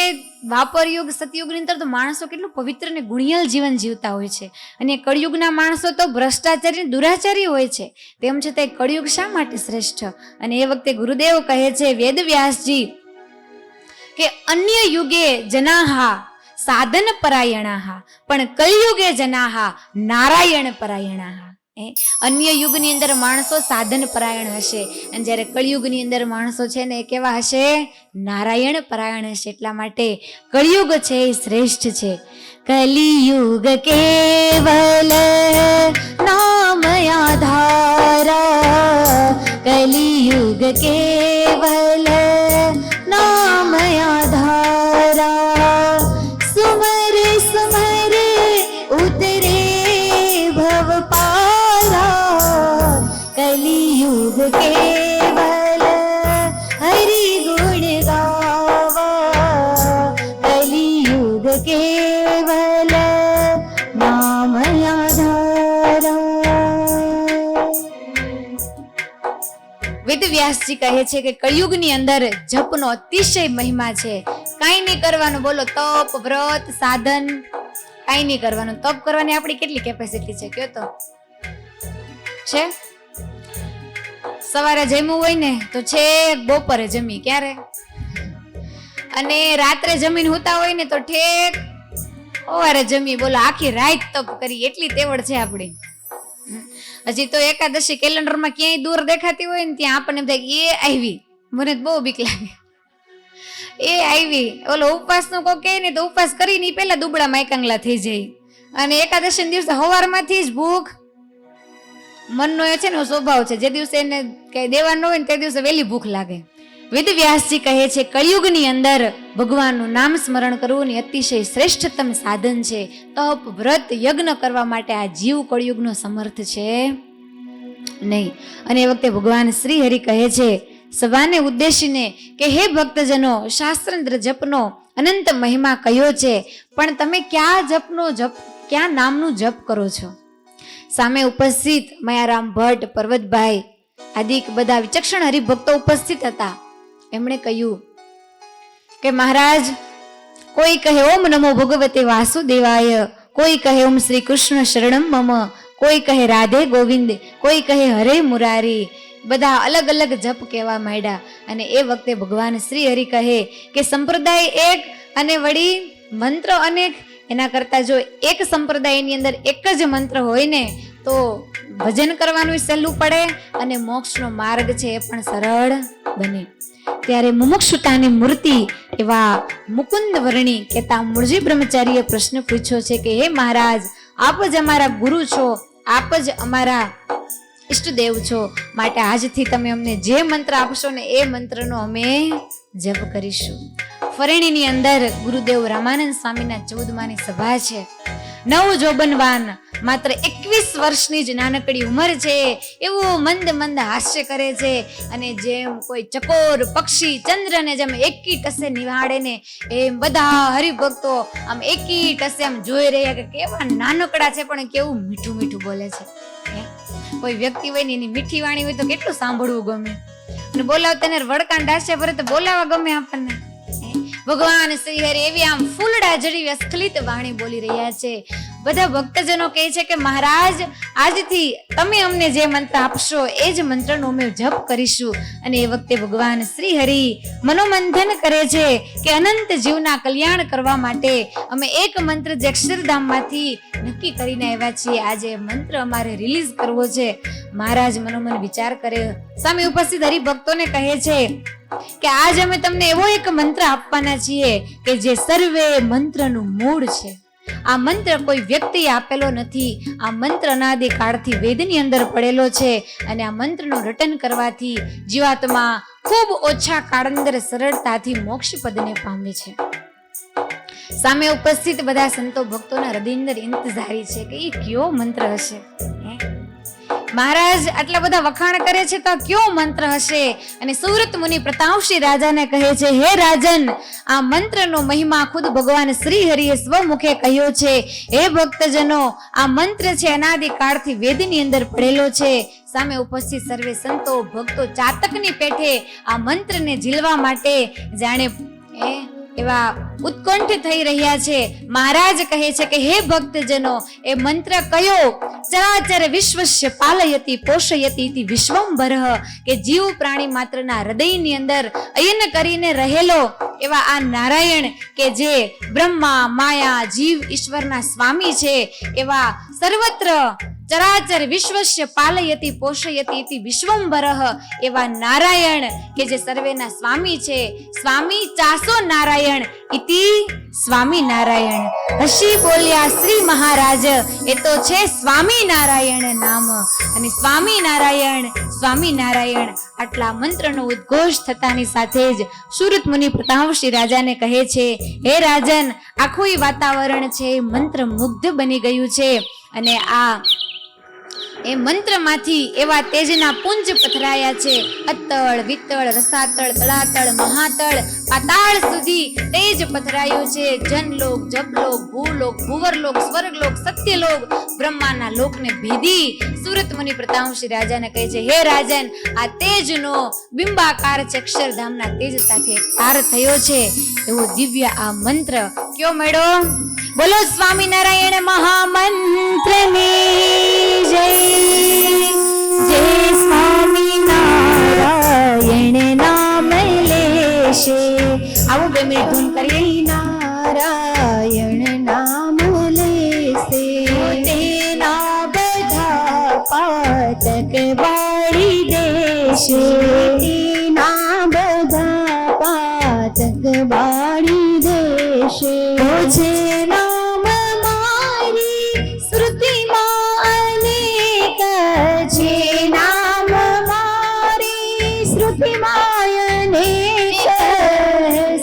દ્વાપર યુગ સતયુગની અંદર તો માણસો કેટલું પવિત્ર ને ગુણિયલ જીવન જીવતા હોય છે, અને કળિયુગના માણસો તો ભ્રષ્ટાચારી દુરાચારી હોય છે. તેમ છતાં કળિયુગ શા માટે શ્રેષ્ઠ? અને એ વખતે ગુરુદેવ કહે છે વેદવ્યાસજી કે અન્ય યુગે જનાહા સાધન પરાયણાહા, પણ કળિયુગે જનાહા નારાયણ પરાયણાહા. અન્ય યુગની અંદર માણસો સાધન પરાયણ હશે, અને જ્યારે કળિયુગની અંદર માણસો છે ને એ કેવા હશે? નારાયણ પરાયણ હશે. એટલા માટે કળિયુગ છે એ શ્રેષ્ઠ છે. કલિયુગ કેવલ નામ આધારા, કલિયુગ કેવલ નામ આધારા. સુમર સુમર ઉતરે ભવ કલિયુગ કેવલ હરિ ગુણ ગાવા, કલિયુગ કેવલ નામ આધારા. વેદવ્યાસજી કહે છે કે કળિયુગની અંદર જપનો અતિશય મહિમા છે. કાંઈ નહીં કરવાનું, બોલો, તપ, વ્રત, સાધન કાંઈ નહીં કરવાનું. તપ કરવાની આપણી કેટલી કેપેસિટી છે કયો તો? છે સવારે જમ્યું હોય ને તો છેક બપોરે જમી, ક્યારે? અને રાત્રે જમીને હોતા હોય ને તો ઠેક સવારે જમી, બોલો, આખી રાત તપ કરી, એટલી તેવડ છે આપણી. હજી તો એકાદશી કેલેન્ડરમાં ક્યાંય દૂર દેખાતી હોય ને ત્યાં આપણને એમ થાય કે એ આવી, મને બહુ બીક લાગે, એ આવી. ઓલો ઉપવાસનો કોઈ કહે ને તો ઉપવાસ કરીને પેલા દુબળા માયકાંગલા થઈ જાય. અને એકાદશી દિવસે સવારમાંથી જ ભૂખ, મનનો એ છે ને સ્વભાવ છે, જે દિવસે એને કઈ દેવાનું હોય ને તે દિવસે વહેલી ભૂખ લાગે. વેદવ્યાસજી કહે છે કળિયુગની અંદર ભગવાનનું નામ સ્મરણ કરવું એ અતિશય શ્રેષ્ઠતમ સાધન છે. તપ, વ્રત, યજ્ઞ કરવા માટે આ જીવ કળિયુગનો સમર્થ છે નહીં. અને એ વખતે ભગવાન શ્રી હરિ કહે છે સભાને ઉદ્દેશીને કે હે ભક્તજનો, શાસ્ત્રાંતર જપનો અનંત મહિમા કયો છે, પણ તમે ક્યાં નામનું જપ કરો છો? સામે ઉપસ્થિત મયારામ ભટ્ટ, પર્વતભાઈ આદિક બધા વિચક્ષણ હરિભક્તો ઉપસ્થિત હતા. એમણે કહ્યું કે મહારાજ, કોઈ કહે ઓમ નમો ભગવતે વાસુદેવાય, કોઈ કહે ઓમ શ્રી કૃષ્ણ શરણમ મમ, કોઈ કહે રાધે ગોવિંદ, કોઈ કહે હરે મુરારી. બધા અલગ અલગ જપ કહેવા માંડ્યા. અને એ વખતે ભગવાન શ્રી હરિ કહે કે સંપ્રદાય એક અને વળી મંત્ર અનેક. એના કરતા જો એક સંપ્રદાયની અંદર એક જ મંત્ર હોય ને તો ભજન કરવાનું સહેલું પડે અને મોક્ષનો માર્ગ છે એ પણ સરળ બને. ત્યારે મુમુક્ષુતાની મૂર્તિ એવા મુકુંદ વર્ણી કહેતા મૂળજી બ્રહ્મચારીએ પ્રશ્ન પૂછ્યો છે કે હે મહારાજ, આપ જ અમારા ગુરુ છો, આપ જ અમારા ઈષ્ટદેવ છો, માટે આજથી તમે અમને જે મંત્ર આપશો ને એ મંત્રનો અમે જપ કરીશું. ફરેણીની અંદર ગુરુદેવ રામાનંદ સ્વામીના 14માની સભા છે. નવ જોબનવાન, માત્ર 21 વર્ષની જ નાનકડી ઉંમર છે, એવું મંદ મંદ હાસ્ય કરે છે. અને જેમ કોઈ ચકોર પક્ષી ચંદ્રને જેમ એકી ટસે નિહાળે ને એમ બધા હરિભક્તો આમ એકી ટસે આમ જોઈ રહ્યા કે કેવા નાનકડા છે પણ કેવું મીઠું મીઠું બોલે છે. કોઈ વ્યક્તિ હોય ને એની મીઠી વાણી હોય તો કેટલું સાંભળવું ગમે, અને બોલાવતા ને વડકાન ડાસ્યા ભરે તો બોલાવા ગમે આપણને. ભગવાન શ્રી હરિ એવી આમ ફૂલડા જડી સ્ખલિત વાણી બોલી રહ્યા છે. બધા ભક્તજનો કહે છે કે મહારાજ, આજથી તમે અમને જે મંત્ર આપશો એ જ મંત્રનો અમે જપ કરીશું. અને એ વખતે ભગવાન શ્રી હરિ મનોમંથન કરે છે કે અનંત જીવના કલ્યાણ કરવા માટે અમે એક મંત્ર જે અક્ષરધામમાંથી નક્કી કરીને આવ્યા છીએ, આજે મંત્ર અમારે રિલીઝ કરવો છે. મહારાજ મનોમન વિચાર કરે, સામે ઉપસ્થિત હરિભક્તોને કહે છે કે આજ અમે તમને એવો એક મંત્ર આપવાના છીએ કે જે સર્વે મંત્રનું મૂળ છે. આ મંત્ર કોઈ વ્યક્તિએ આપેલો નથી. આ મંત્ર અનાદિ કાળથી વેદની અંદર પડેલો છે. અને આ મંત્રનું રટન કરવાથી જીવાત્મા ખૂબ ઓછા કાળાંતર સરળતાથી મોક્ષ પદને પામે છે. સામે ઉપસ્થિત બધા સંતો ભક્તોના હૃદય અંદર ઇંતજારી છે કે એ કયો મંત્ર હશે. મહારાજ આટલા બધા વખાણ કરે છે તો કયો મંત્ર હશે? અને સુરત મુનિ પ્રતાપસિંહ રાજાને કહે છે, હે રાજન, આ મંત્રનો મહિમા ખુદ ભગવાન શ્રી હરિએ સ્વમુખે કહ્યો છે. હે ભક્તજનો, આ મંત્ર છે અનાદિ કાળથી વેદની અંદર પડેલો છે. સામે ઉપસ્થિત સર્વે સંતો ભક્તો ચાતકની પેઠે આ મંત્રને ઝીલવા માટે જાણે એવા ઉત્કંઠ થઈ રહ્યા છે. મહારાજ કહે છે કે હે ભક્તજનો, એ મંત્ર કયો? ચરાચર વિશ્વસ્ય પાલયતિ પોષયતિ ઇતિ વિશ્વંભરઃ, કે જીવ પ્રાણી માત્રના હૃદયની અંદર અયન કરીને રહેલો એવા આ નારાયણ કે જે બ્રહ્મા, માયા, જીવ, ઈશ્વરના સ્વામી છે, એવા સર્વત્ર ચરાચર વિશ્વસ્ય પાલયતિ પોષયતિ ઇતિ વિશ્વંભરઃ, એવા નારાયણ કે જે સર્વેના સ્વામી છે. સ્વામી ચાસો નારાયણ ઇતિ સ્વામી નારાયણ. હસી બોલ્યા શ્રી મહારાજ, એ તો છે સ્વામી નારાયણ નામ. અને સ્વામી નારાયણ આટલા મંત્રનો ઉદ્ઘોષ થતાની સાથે જ સુરત મુનિ પ્રતાપસિંહ રાજાને કહે છે, હે રાજન, આખું વાતાવરણ છે મંત્ર મુગ્ધ બની ગયું છે. અને આ એ મંત્રમાંથી એવા તેજના પુંજ પથરાયા છે. અતળ, વિતળ, રસાતળ, તળાતળ, મહાતળ, પાતાળ સુધી તેજ પથરાયું છે. જનલોક, જગલોક, ભૂલોક, ભુવરલોક, સ્વર્ગલોક, સત્યલોક, બ્રહ્માના લોકને ભેદી સુરત મુનિ પ્રતાપસિંહ રાજાને કહે છે, હે રાજન, આ તેજનો બિંબાકાર છે, અક્ષરધામના તેજ સાથે તાર થયો છે. એવો દિવ્ય આ મંત્ર કયો મેળો? બોલો સ્વામિનારાયણ મહામંત્રની જય. જય સ્વામિનારાયણ નામ લેશે. આવું 2 મિનિટ ધૂન કરીએ. નારાયણ નામ લેશે તેના બધા પાતક વાળી દેશે. તેના બધા પાતક વાળી દેશે. જે નામ મારી શ્રુતિમાં અનેક, જે નામ મારી શ્રુતિમાં અનેક,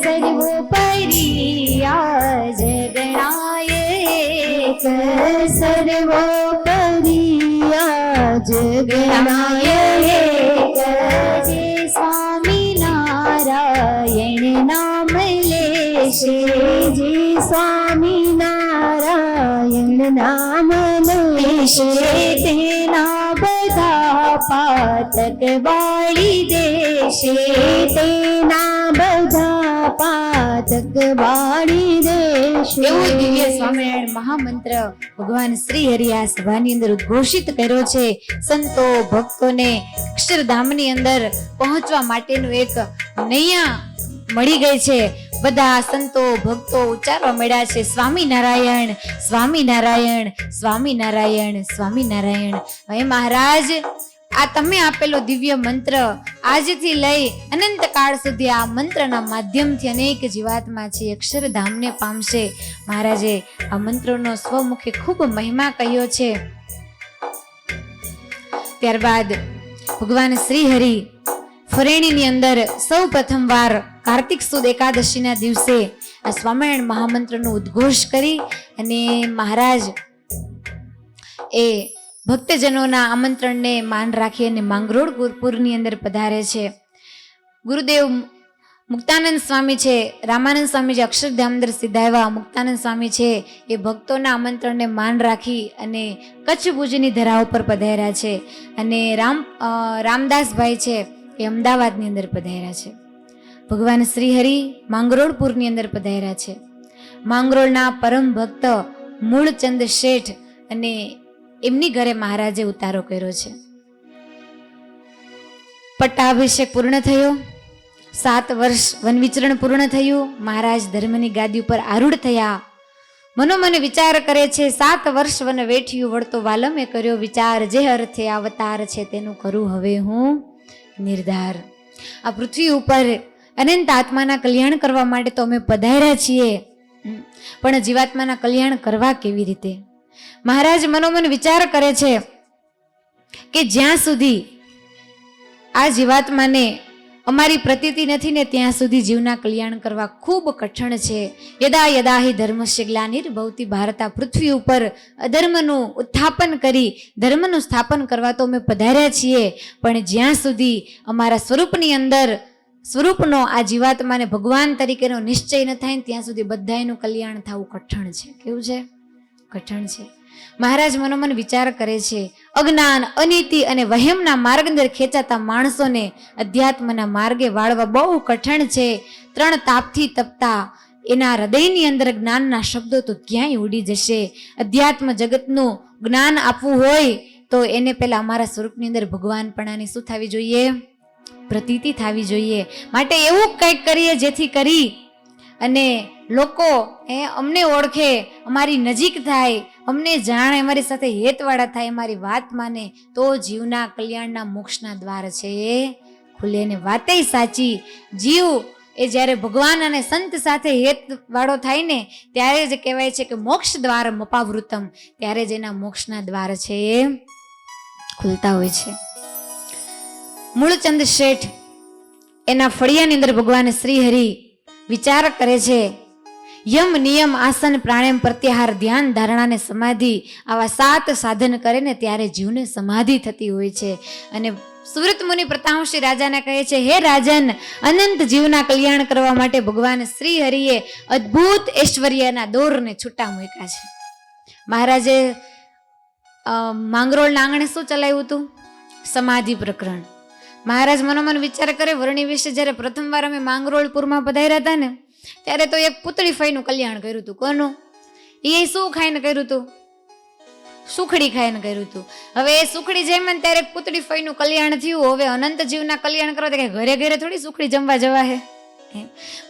સર્વોપરી આ જગણાયક, સર્વોપરી આ જગણાયક. જે સ્વામિનારાયણ નામ લેશે, જે સ્વામિનારાયણ નામ લેશે તેના બધા પાતક વાળી દેશે. તેના બધા પાતક વાળી દેશે. એવું દિવ્ય સ્વામિનારાયણ મહામંત્ર ભગવાન શ્રી હરિ આ સભાની અંદર ઉદ્ઘોષિત કર્યો છે. સંતો ભક્તોને અક્ષરધામની અંદર પહોંચવા માટેનું એક નૈયા મળી ગઈ છે. બધા સંતો ભક્તો ઉચ્ચારવા મળ્યા છે, સ્વામિનારાયણ, સ્વામિનારાયણ, સ્વામિનારાયણ, સ્વામિનારાયણ. હે મહારાજ, આ તમે આપેલો દિવ્ય મંત્ર આજથી લઈ અનંત કાળ સુધી આ મંત્રના માધ્યમથી અનેક જીવાત્મા છે અક્ષરધામને પામશે. મહારાજે આ મંત્રનો સ્વમુખે ખૂબ મહિમા કહ્યો છે. ત્યારબાદ ભગવાન શ્રી હરિ ફરેણીની અંદર સૌ પ્રથમવાર કાર્તિક સુદ એકાદશીના દિવસે આ સ્વામિનારાયણ મહામંત્રનો ઉદ્ઘોષ કરી અને મહારાજ એ ભક્તજનોના આમંત્રણને માન રાખી અને માંગરોળ ગુરુપુરની અંદર પધારે છે. ગુરુદેવ મુક્તાનંદ સ્વામી છે, રામાનંદ સ્વામી જે અક્ષરધામ અંદર સીધાવ્યા, મુક્તાનંદ સ્વામી છે એ ભક્તોના આમંત્રણને માન રાખી અને કચ્છ ભુજની ધરા ઉપર પધાર્યા છે. અને રામદાસભાઈ છે એ અમદાવાદની અંદર પધાર્યા છે. ભગવાન શ્રી હરિ માંગરોળપુરની અંદર પધાર્યા છે. માંગરોળના પરમ ભક્ત મૂળચંદ શેઠ અને એમની ઘરે મહારાજે ઉતારો કર્યો છે. પટ્ટાભિષેક પૂર્ણ થયો, 7 વર્ષ વન વિચરણ પૂર્ણ થયું. મહારાજ ધર્મની ગાદી ઉપર આરૂઢ થયા. મનોમન વિચાર કરે છે, 7 વર્ષ વન વેઠ્યું વળતો વાલમે કર્યો વિચાર, જે અર્થે અવતાર છે તેનું કરું હવે હું નિર્ધાર. આ પૃથ્વી ઉપર અનંત આત્માના કલ્યાણ કરવા માટે તો અમે પધાર્યા છીએ, પણ જીવાત્માના કલ્યાણ કરવા કેવી રીતે? મહારાજ મનોમન વિચાર કરે છે કે જ્યાં સુધી આ જીવાત્માને અમારી પ્રતીતિ નથી ને ત્યાં સુધી જીવના કલ્યાણ કરવા ખૂબ કઠણ છે. યદા યદા હિ ધર્મસ્ય ગ્લાનિર્ભવતિ ભારત, આ પૃથ્વી ઉપર અધર્મનું ઉત્થાપન કરી ધર્મનું સ્થાપન કરવા તો અમે પધાર્યા છીએ, પણ જ્યાં સુધી અમારા સ્વરૂપની અંદર સ્વરૂપનો આ જીવાત્માને ભગવાન તરીકેનો નિશ્ચય ન થાય ત્યાં સુધી બધાયનું કલ્યાણ થવું કઠણ છે. કેવું છે? કઠણ છે. મહારાજ મનોમન વિચાર કરે છે, અજ્ઞાન, અનીતિ અને વહેમના માર્ગ અંદર ખેંચાતા માણસોને અધ્યાત્મના માર્ગે વાળવા બહુ કઠણ છે. 3 તાપથી તપતા એના હૃદયની અંદર જ્ઞાનના શબ્દો તો ક્યાંય ઉડી જશે. અધ્યાત્મ જગતનું જ્ઞાન આપવું હોય તો એને પહેલા અમારા સ્વરૂપની અંદર ભગવાનપણાની શું થવી જોઈએ? પ્રતીતિ થવી જોઈએ. માટે એવું કંઈક કરીએ જેથી કરી અને લોકો અમને ઓળખે, અમારી નજીક થાય, અમને જાણે, અમારી સાથે હેતવાળા થાય, અમારી વાત માને, તો જીવના કલ્યાણના મોક્ષના દ્વાર છે એ ખુલે. ને વાતે સાચી, જીવ એ જ્યારે ભગવાન અને સંત સાથે હેતવાળો થાય ને ત્યારે જ કહેવાય છે કે મોક્ષ દ્વાર મપાવૃતમ, ત્યારે જ એના મોક્ષના દ્વાર છે એ ખુલતા હોય છે. મૂળચંદ શેઠ એના ફળિયાની અંદર ભગવાન શ્રી હરિ વિચાર કરે છે, યમ નિયમ આસન પ્રાણાયામ પ્રત્યાહાર ધ્યાન ધારણા ને સમાધિ આવા 7 સાધન કરે ને ત્યારે જીવને સમાધિ થતી હોય છે. અને સુરત મુનિ પ્રતાપસિંહ રાજાને કહે છે, હે રાજન, અનંત જીવના કલ્યાણ કરવા માટે ભગવાન શ્રી હરિએ અદ્ભુત ઐશ્વર્યના દોરને છૂટા મૂક્યા છે. મહારાજે માંગરોળના આંગણે શું ચલાવ્યું હતું? સમાધિ પ્રકરણ. મહારાજ મનોમન વિચાર કરે, વર્ણી વિશે જ્યારે પ્રથમવાર અમે માંગરોળપુરમાં પધાર્યા હતા ને ત્યારે તો એક પુતળી ફઈનું કલ્યાણ કર્યું હતું. કોનું? એ શું ખાઈને કર્યું હતું? સુખડી ખાઈને કર્યું હતું. હવે એ સુખડી જેમ ત્યારે એક પુતળી ફઈનું કલ્યાણ થયું. હવે અનંત જીવના કલ્યાણ કરવા તો ઘરે ઘરે થોડી સુખડી જમવા જવા હે.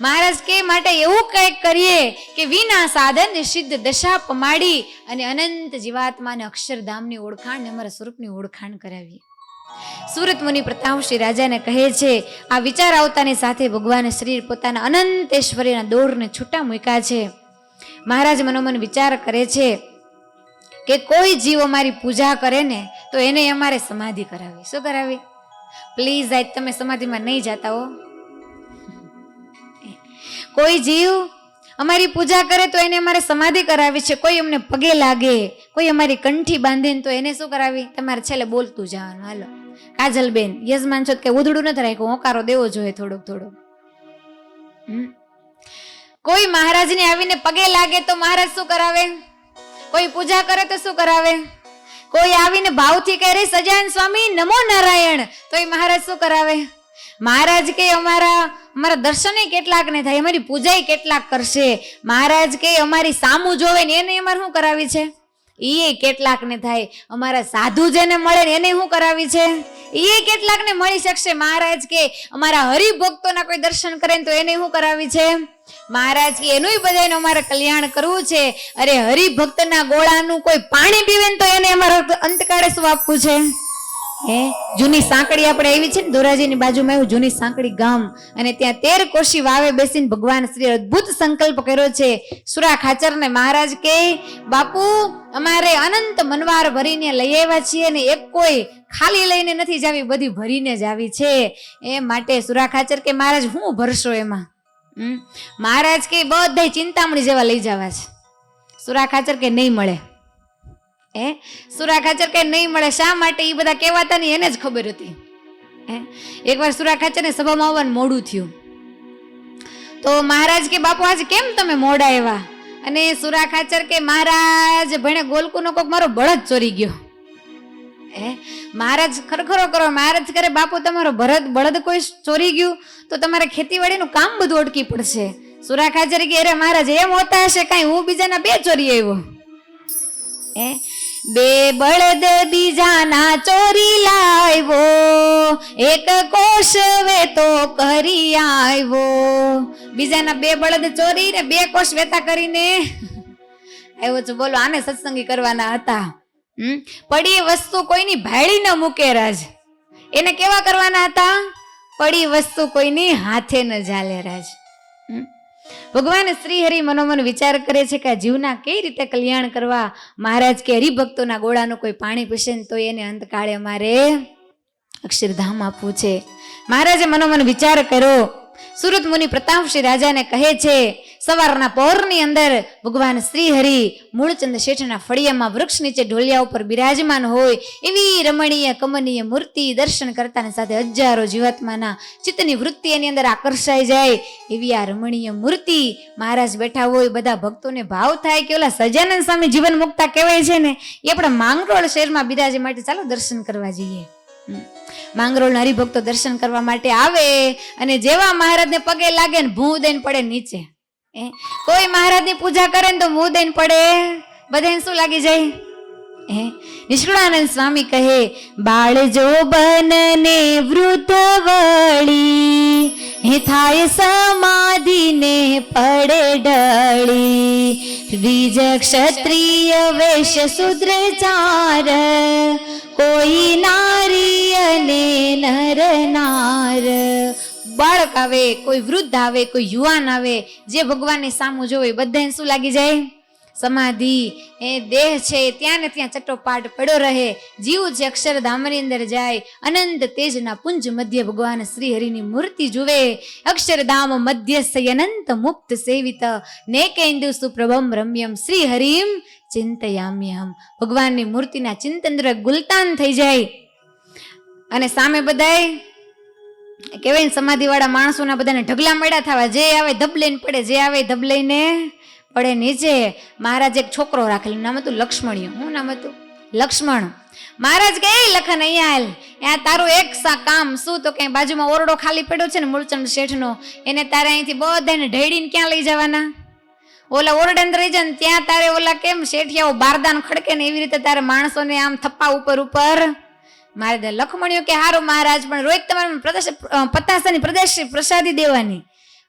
મહારાજ કે માટે એવું કંઈક કરીએ કે વિના સાધન સિદ્ધ દશા પમાડી અને અનંત જીવાત્માને અક્ષરધામની ઓળખાણ ને અમારા સ્વરૂપની ઓળખાણ કરાવીએ. સુરત મુનિ પ્રતાપસિંહ રાજાને કહે છે, આ વિચાર આવતાની સાથે ભગવાન શ્રી પોતાના અનંત ઐશ્વર્યના દોરને છૂટા મૂક્યા છે. મહારાજ મનોમન વિચાર કરે છે કે કોઈ જીવ અમારી પૂજા કરે ને તો એને અમારે સમાધિ કરાવી. શું કરાવી? પ્લીઝ આજ તમે સમાધિમાં નહીં જાતા હો. કોઈ જીવ અમારી પૂજા કરે તો એને અમારે સમાધિ કરાવી છે. કોઈ અમને પગે લાગે, કોઈ અમારી કંઠી બાંધીને તો એને શું કરાવી? તમારે છેલ્લે બોલતું જવાનું. હાલો કાજલબેન, યજમાન છો કે ઉધડું નથી રાખ્યું, હોકારો દેવો જોઈએ થોડોક થોડો. કોઈ મહારાજને આવીને પગે લાગે તો મહારાજ શું કરાવે? કોઈ પૂજા કરે તો શું કરાવે? કોઈ આવીને ભાવથી કહે, રે સજાન સ્વામી નમો નારાયણ, તો એ મહારાજ શું કરાવે? મહારાજ કે અમારા દર્શન કેટલાક ને થાય, અમારી પૂજા કેટલાક કરશે. મહારાજ કે અમારી સામું જોવે ને એને અમારે શું કરાવી છે? એ કેટલાક ને થાય. અમારા સાધુ જેને મળે ને એને શું કરાવી છે? એ કેટલાક ને મળી શકશે. મહારાજ કે અમારા હરિભક્તોના કોઈ દર્શન કરે ને તો એને શું કરાવી છે? મહારાજ કે એનું બધાને અમારે કલ્યાણ કરવું છે. અરે હરિભક્તના ગોળાનું કોઈ પાણી પીવે ને તો એને અમારે અંતકાળે શું આપવું છે? જૂની સાંકળી આપણે આવી છે ને ધોરાજીની બાજુમાં આવ્યું જૂની સાંકળી ગામ, અને ત્યાં 13 કોશી વાવે બેસીને ભગવાન શ્રી અદ્ભુત સંકલ્પ કર્યો છે. સુરા ખાચર ને મહારાજ કે, બાપુ અમારે અનંત મનવાર ભરીને લઈ આવ્યા છીએ ને એક કોઈ ખાલી લઈને નથી જાવી, બધી ભરીને જ આવી છે. એ માટે સુરા ખાચર કે મહારાજ હું ભરશો એમાં? મહારાજ કે બધા ચિંતામણી જેવા લઈ જવા છે. સુરા ખાચર કે નહીં મળે. સુરા ખાચર કે નહીં મળે. શા માટે? એ બધા કહેવાતા નહીં, એને જ ખબર હતી. એકવાર સુરા ખાચર ને સભામાં આવવાનું મોડું થયું તો મહારાજ કે બાપુ આજે કેમ તમે મોડા આવ્યા? અને સુરા ખાચર કે મહારાજ ભણે ગોલકુનો કોક મારો બળદ ચોરી ગયો. મહારાજ ખરખરો કરો. મહારાજ કરે બાપુ તમારો બળદ કોઈ ચોરી ગયું તો તમારે ખેતીવાડીનું કામ બધું અટકી પડશે. સુરા ખાચર કે અરે મહારાજ એમ હોતા હશે, કઈ હું બીજાના 2 ચોરી આવ્યો. 2 બળદ બીજાના ચોરી લાવ્યો, એક કોશ વેતો કરી આવ્યો. બીજાના 2 બળદ ચોરી ને 2 કોશ વેતા કરીને આવ્યો છું. બોલો, આને સત્સંગી કરવાના હતા. પડી વસ્તુ કોઈની ભાળી ન મૂકે રાજ. એને કેવા કરવાના હતા? પડી વસ્તુ કોઈની હાથે ન ઝાલે રાજ. ભગવાન શ્રી હરિ મનોમન વિચાર કરે છે કે આ જીવના કઈ રીતે કલ્યાણ કરવા. મહારાજ કે હરિભક્તોના ગોળાનું કોઈ પાણી પીશે ને તો એને અંતકાળે અમારે અક્ષરધામ આપવું છે. મહારાજે મનોમન વિચાર કર્યો. સુરત મુનિ પ્રતાપસિંહ રાજાને કહે છે, સવારના પહોરની અંદર ભગવાન શ્રી હરિ મૂળચંદ શેઠના ફળિયામાં વૃક્ષ નીચે ઢોલિયા ઉપર બિરાજમાન હોય એવી રમણીય કમનીય મૂર્તિ દર્શન કરતાની સાથે હજારો જીવાત્માના ચિત્તની વૃત્તિ એની અંદર આકર્ષાઈ જાય એવી આ રમણીય મૂર્તિ મહારાજ બેઠા હોય. બધા ભક્તોને ભાવ થાય કે ઓલા સજાનંદ સ્વામી જીવન મુક્તા કહેવાય છે ને, એ આપણે માંગરોળ શહેરમાં બિરાજે માટે ચાલો દર્શન કરવા જઈએ. માંગરોળના હરિભક્તો દર્શન કરવા માટે આવે અને જેવા મહારાજને પગે લાગે ને ભૂ દઈને પડે નીચે. કોઈ મહારાજની પૂજા કરે ને તો મું દઈને પડે, બધાને શું લાગી જાય? નિષ્કુળાનંદ સ્વામી કહે, બાળ જો બનને વૃદ્ધ વળી, હે થાય સમાધિ ને પડે ઢળી, દ્વિજ ક્ષત્રિય વેશ શુદ્ર ચાર, કોઈ નારી અને નર નાર. બાળક આવે, કોઈ વૃદ્ધ આવે, કોઈ યુવાન આવે, જે ભગવાનની સામું જોવે બધાને શું લાગી જાય? સમાધિ એ દેહ છે ત્યાં ને ત્યાં ચટ્ટોપાટ પડ્યો રહે. જીવ છે અક્ષરધામની અંદર જાય, અનંત તેજના પુંજ મધ્ય ભગવાન શ્રી હરિની મૂર્તિ જુએ. અક્ષરધામ મધ્ય અનંત મુક્ત સેવિત નેકેન્દુ સુપ્રભમ રમ્યમ શ્રી હરિમ ચિંતયામ્યહમ. ભગવાનની મૂર્તિના ચિંતન ગુલતાન થઈ જાય. અને સામે બધાય કહેવાય ને સમાધિ વાળા માણસોના બધાને ઢગલા મળ્યા થવા, જે આવે ધબ લઈને પડે, જે આવે ધબ લઈને પડે નીચે. મહારાજ એક છોકરો રાખેલો, નામ હતું લક્ષ્મણિયો. શું નામ હતું? લક્ષ્મણ. મહારાજ કે લખન અહીંયા હાલ, ત્યાં તારું એક કામ શું? તો કે બાજુમાં ઓરડો ખાલી પડ્યો છે ને મૂળચંદ શેઠનો, એને તારે અહીંથી બધાને ઢેડીને ક્યાં લઈ જવાના? ઓલા ઓરડા અંદર રહી જાય ને ત્યાં તારે ઓલા કેમ શેઠિયાઓ બારદાન ખડકે ને એવી રીતે તારે માણસોને આમ થપ્પા ઉપર ઉપર મારે. લખમણિયો કે હારું મહારાજ, પણ રોજ તમારે પતાસાની પ્રસાદી દેવાની.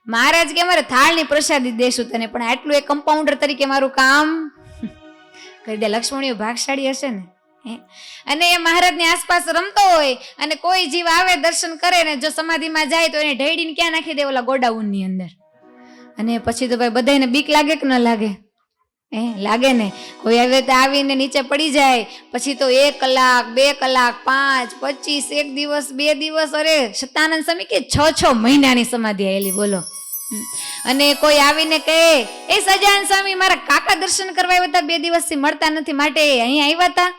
મહારાજ કે અમારે થાળની પ્રસાદી દેશું તને, પણ આટલું એક કમ્પાઉન્ડર તરીકે મારું કામ કરી દે. લક્ષ્મણિયો ભાગશાળી હશે ને. અને એ મહારાજની આસપાસ રમતો હોય અને કોઈ જીવ આવે દર્શન કરે ને જો સમાધિમાં જાય તો એને ઢેડીને ક્યાં નાખી દે? ઓલા ગોડાઉનની અંદર. અને પછી તો ભાઈ બધાને બીક લાગે કે ન લાગે? લાગે ને. કોઈ આવે તો આવીને નીચે પડી જાય, પછી તો 1 કલાક 2 કલાક 5 25 1 દિવસ 2 દિવસ, અરે સતાનંદ સ્વામી કે 6 મહિનાની સમાધિ આવેલી, બોલો. અને કોઈ આવીને કહે એ સજાનંદ સ્વામી મારા કાકા દર્શન કરવા આવ્યા હતા, 2 દિવસથી મળતા નથી માટે અહીં આવ્યા હતા.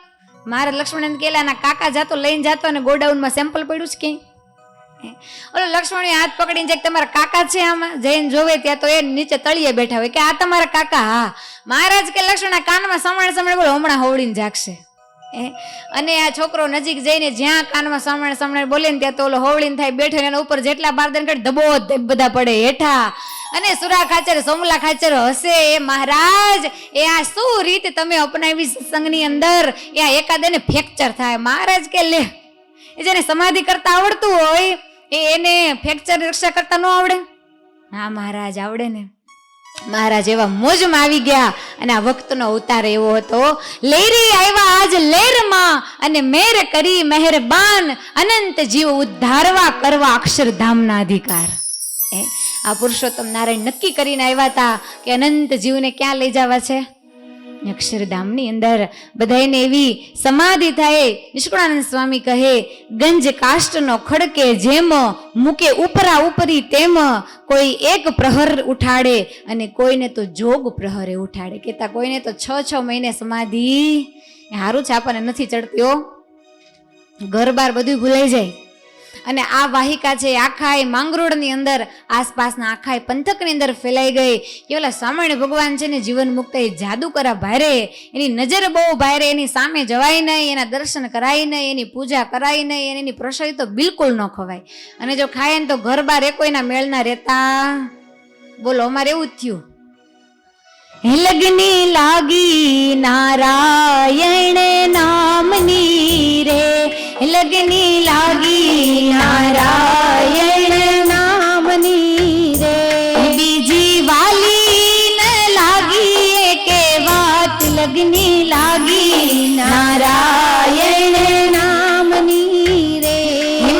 મારા લક્ષ્મણ કેલાના કાકા જાતો લઈને જાતો અને ગોડાઉનમાં સેમ્પલ પડ્યું છે ક્યાંય. ઓલો લક્ષ્મણ હાથ પકડીને જાય તમારા કાકા છે આમાં, જઈને જોવે ત્યાં તો એ નીચે તળિયે બેઠા હોય કે આ તમારા કાકા? હા. મહારાજ કે લક્ષ્મણ કાનમાં સમણ બોલો, હમણાં હોવડીને જાગશે. અને આ છોકરો નજીક જઈને જ્યાં કાનમાં સમણ બોલે ને ત્યાં તો ઓલો હોવળીને થાય બેઠો, એના ઉપર જેટલા બારદાન કરે ધબો બધા પડે હેઠા. અને સુરા ખાચર સોમલા ખાચર હશે એ મહારાજ, એ આ શું રીત તમે અપનાવી સત્સંગની અંદર? એ આ એકાદને ફ્રેક્ચર થાય. મહારાજ કે લે, એ જેને સમાધિ કરતા આવડતું હોય એને ફ્રેક્ચર રક્ષા કરતા ન આવડે? હા મહારાજ આવડે ને. મહારાજ એવા મોજમાં આવી ગયા અને આ વખતનો અવતાર એવો હતો. લેરી આવ્યા આજ લેરમાં અને મેર કરી મહેરબાન, અનંત જીવ ઉદ્ધારવા કરવા અક્ષરધામના અધિકાર. આ પુરુષોત્તમ નારાયણ નક્કી કરીને આવ્યા હતા કે અનંત જીવને ક્યાં લઈ જવા છે? અક્ષરધામની અંદર. બધાને એવી સમાધિ થાય. નિષ્કુળાનંદ સ્વામી કહે ગંજ કાષ્ટનો ખડકે જેમ, મૂકે ઉપરા ઉપરી તેમ, કોઈ એક પ્રહર ઉઠાડે અને કોઈને તો જોગ પ્રહરે ઉઠાડે. કેતા કોઈને તો 6 મહિને સમાધિ. હારું છે આપણને નથી ચડતી, ઘર બાર બધું ભૂલાઈ જાય. અને આ વાહિકા છે આખા માંગરોળની અંદર, આસપાસના આખા પંથકની અંદર ફેલાઈ ગઈ. કે ઓલા સામાન્ય ભગવાન છે ને જીવન મુક્ત, એ જાદુ કરા ભારે, એની નજર બહુ ભારે, એની સામે જવાય નહીં, એના દર્શન કરાય નહીં, એની પૂજા કરાય નહીં, એની પ્રસાદી તો બિલકુલ ન ખવાય. અને જો ખાય ને તો ઘર બાર એ કોઈના મેળના રહેતા. બોલો અમારે એવું જ થયું. લગની લાગી નારાયણ નામની રે, લગની લાગી નારાયણ નામની રે, બીજી વાલી ન લાગી કે વાત, લગની લાગી નારાયણ નામની રે.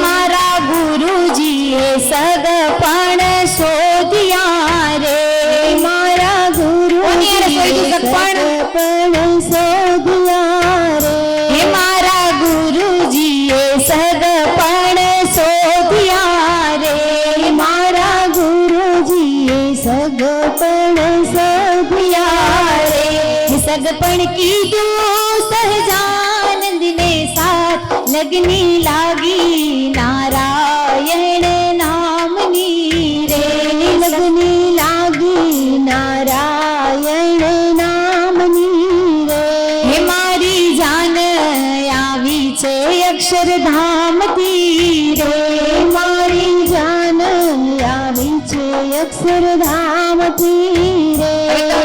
મારા ગુરુજીએ સગપણ શોધ્યા રે, મારા ગુરુજીએ સગપણ શોધ્યા રે, મારા ગુરુજીએ સગપણ શોધ્યા રે, મારા ગુરુજીએ સગપણ શોધ્યા રે. સગપણ કીધું સહજાનંદને સાથ, લગની લાગી નારાયણ નામની રે, લગની લાગી નારાયણ નામની રે. હે મારી જાન આવી છે અક્ષરધામથી રે, મારી જાન આવી છે અક્ષરધામથી રે.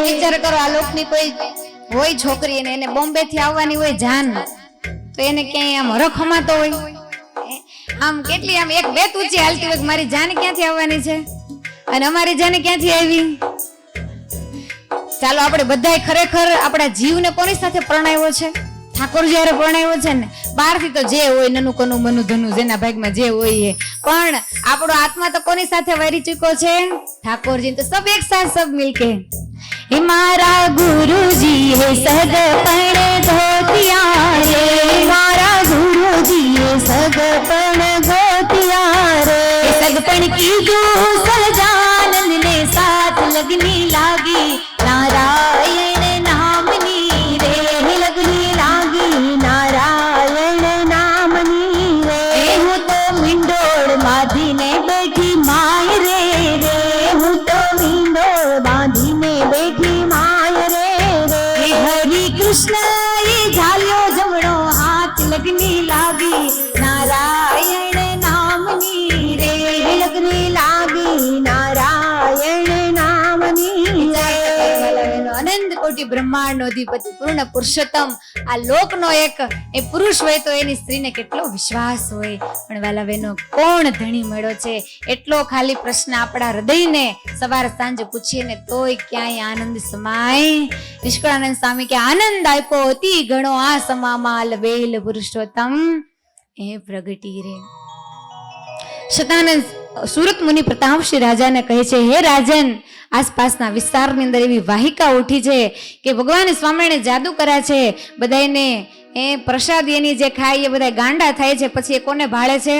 વિચાર કરો, આ લોકની કોઈ હોય છોકરી અને એને બોમ્બે થી આવવાની હોય જાન, તો એને ક્યાંય આમ હરખ હમાતો હોય, આમ કેટલી આમ એક બેત ઊંચી હાલતી હોય કે મારી જાન ક્યાંથી આવવાની છે અને અમારી જાન ક્યાંથી આવી. ચાલો આપણે બધાય ખરેખર આપણા જીવને કોની સાથે પરણાવ્યો છે? ઠાકોર જયારે પરણાવ્યો છે ને, બહારથી તો જે હોય નનું કનું મનુ ધનુ જેના ભાગમાં જે હોય એ, પણ આપણો આત્મા તો કોની સાથે વારી ચૂક્યો છે? ઠાકોરજી. તો સબ એક સાથ સબ મિલકે, હે મારા ગુરુજી ગુરુજીએ સગપણ ગોતિયા રે, મારા ગુરુજીએ સગપણ ગોતિયા રે. સગપણ કીધું સહજાનંદ ને સાથ લગની લાગી નારાયણ નામની રે, લગની લાગી નારાયણ નામની રે. હું તો મીંડોળ બાંધીને બેઠી માય રે, હું તો મીંડોળ બાંધીને બેઠી માય રે. હરિ કૃષ્ણ એ ઝાલ્યો જમણો હાથ લગની લાગી નારાયણ નામની રે, લગની લાગી નારાયણ નામની રે. અનંત કોટી બ્રહ્માંડનો અધિપતિ પૂર્ણ પુરુષોત્તમ આ લોકનો એક એ પુરુષ હોય તો એની સ્ત્રીને કેટલો વિશ્વાસ હોય. પણ વાલા બહેનો, કોણ ધણી મળ્યો છે એટલો ખાલી પ્રશ્ન આપણા હૃદયને સવાર સાંજ પૂછીએ ને તોય ક્યાંય આનંદ સમાય. નિષ્કળાનંદ સ્વામી કે આનંદ આપ્યો અતિ ઘણો આ સમામાં લવેલ પુરુષોત્તમ એ પ્રગટી રે. શતાનંદ સુરત મુનિ પ્રતાપસિંહ રાજાને કહે છે, હે રાજન, આસપાસના વિસ્તારની અંદર એવી વાહિકા ઉઠી છે કે ભગવાન સ્વામિનારાયણે જાદુ કર્યા છે. બધાને એ પ્રસાદ એની જે ખાય એ બધા ગાંડા થાય છે. પછી એ કોને ભાળે છે?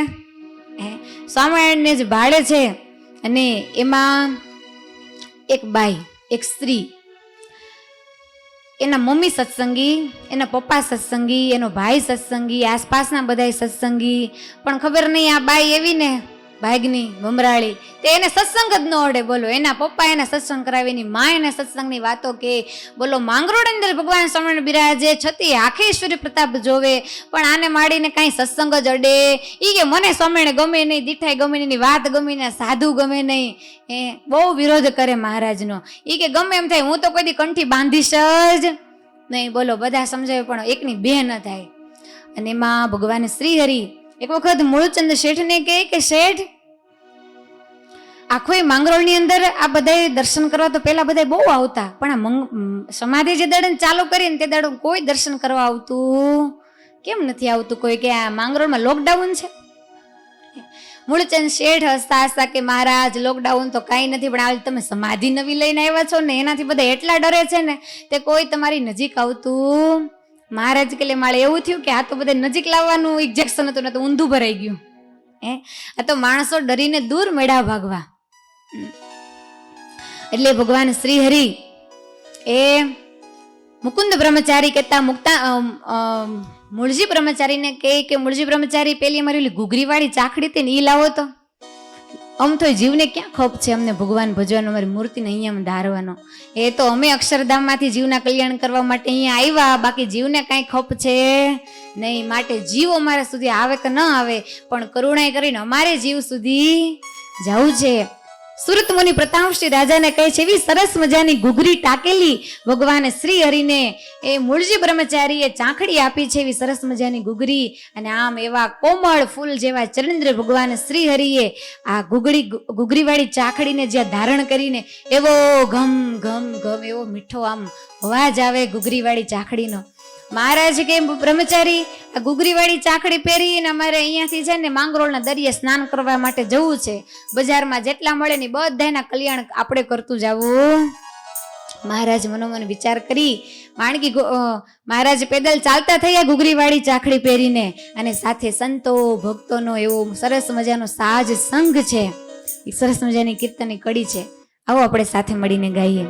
સ્વામિનારાયણને જ ભાળે છે. અને એમાં એક બાઈ, એક સ્ત્રી, એના મમ્મી સત્સંગી, એના પપ્પા સત્સંગી, એનો ભાઈ સત્સંગી, આસપાસના બધા સત્સંગી. પણ ખબર નહીં આ બાઈ એવી ને ભાગની ભમરાળી, તે એને સત્સંગ જ ન અડે. બોલો, એના પપ્પા એને સત્સંગ કરાવે, એની મા એને સત્સંગની વાતો કે. બોલો, માંગરોળ અંદર ભગવાન સ્વામિનારાયણ બિરાજે, છતી આખે ઈશ્વરી પ્રતાપ જોવે, પણ આને માડીને કાંઈ સત્સંગ જ અડે. ઈ કે મને સ્વામિનારાયણ ગમે નહીં, દીઠાઈ ગમે નહીં, વાત ગમે નહીં, સાધુ ગમે નહીં. એ બહુ વિરોધ કરે મહારાજનો. ઈ કે ગમે એમ થાય, હું તો કોઈ દી કંઠી બાંધીશ જ નહીં. બોલો, બધા સમજાવે પણ એકની બે ન થાય. અને એમાં ભગવાન શ્રી હરિ એક વખત મૂળચંદ શેઠને કહે કે શેઠ, આખો માંગરોળની અંદર આ બધા દર્શન કરવા તો પેલા બધા બહુ આવતા, પણ આ સમાધિ જે દાડે ચાલુ કરીને તે દાડે કોઈ દર્શન કરવા આવતું કેમ નથી આવતું કોઈ? કે આ માંગરોળમાં લોકડાઉન છે? મૂળચંદ શેઠ હસતા હસતા કે મહારાજ, લોકડાઉન તો કાંઈ નથી, પણ આ તમે સમાધિ નવી લઈને આવ્યા છો ને એનાથી બધા એટલા ડરે છે ને તે કોઈ તમારી નજીક આવતું. મહારાજ કે મારે એવું થયું કે આ તો બધા નજીક લાવવાનું ઇન્જેક્શન હતું ને તો ઊંધું ભરાઈ ગયું. આ તો માણસો ડરીને દૂર મેળા ભાગવા. એટલે ભગવાન શ્રી હરિ એ મુકુંદ બ્રહ્મચારી કહેતા મૂળજી બ્રહ્મચારીને કહે કે મૂળજી બ્રહ્મચારી પેલી અમારી ઘૂઘરી વાળી ચાખડી હતી ને ઈ લાવો તો. આમ તો જીવને ક્યાં ખપ છે અમને ભગવાન ભજવાનો, અમારી મૂર્તિને અહીંયા ધારવાનો. એ તો અમે અક્ષરધામમાંથી જીવના કલ્યાણ કરવા માટે અહીંયા આવ્યા, બાકી જીવને કાંઈ ખપ છે નહીં. માટે જીવ અમારા સુધી આવે કે ન આવે, પણ કરુણા કરીને અમારે જીવ સુધી જવું છે. સુરત મુનિ પ્રતાપસિંહ રાજાને કહે છે, એવી સરસ મજાની ઘૂઘરી ટાકેલી ભગવાન શ્રી હરિને એ મૂળજી બ્રહ્મચારીએ ચાખડી આપી છે, એવી સરસ મજાની ઘૂઘરી. અને આમ એવા કોમળ ફૂલ જેવા ચરિન્દ્ર ભગવાન શ્રી હરિએ આ ઘૂઘરીવાળી ચાખડીને જ્યાં ધારણ કરીને એવો ઘમ ઘમ ઘમ એવો મીઠો આમ અવાજ આવે ઘૂઘરીવાળી ચાખડીનો. મહારાજ કે બ્રહ્મચારી, આ ઘૂઘરીવાળી ચાખડી પહેરીને અમારે અહીંયાથી છે ને માંગરોળના દરિયે સ્નાન કરવા માટે જવું છે. બજારમાં જેટલા મળે ને બધાના કલ્યાણ આપણે કરતું જવું. મહારાજ મનોમન વિચાર કરી માણકી મહારાજ પેદલ ચાલતા થયા ઘૂઘરીવાળી ચાખડી પહેરીને, અને સાથે સંતો ભક્તોનો એવો સરસ મજાનો સાજ સંઘ છે, એક સરસ મજાની કીર્તનની કડી છે. આવો આપણે સાથે મળીને ગાઈએ.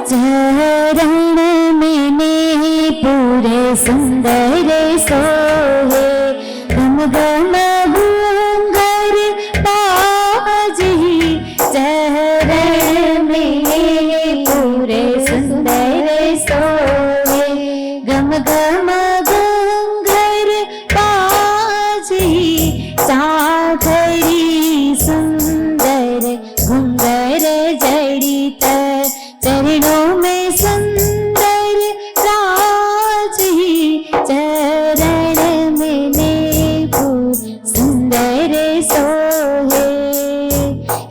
चरण में पूरे सुंदर सोहे, गम गम घूंघर बाजी. चरण में पूरे सुंदर सोहे, गम गम घूंघर बाजी. चाखड़ी सुंदर घूंघर जड़ित, चरणों में सुंदर राजी. चरण में नेपुर सुंदर सोहे.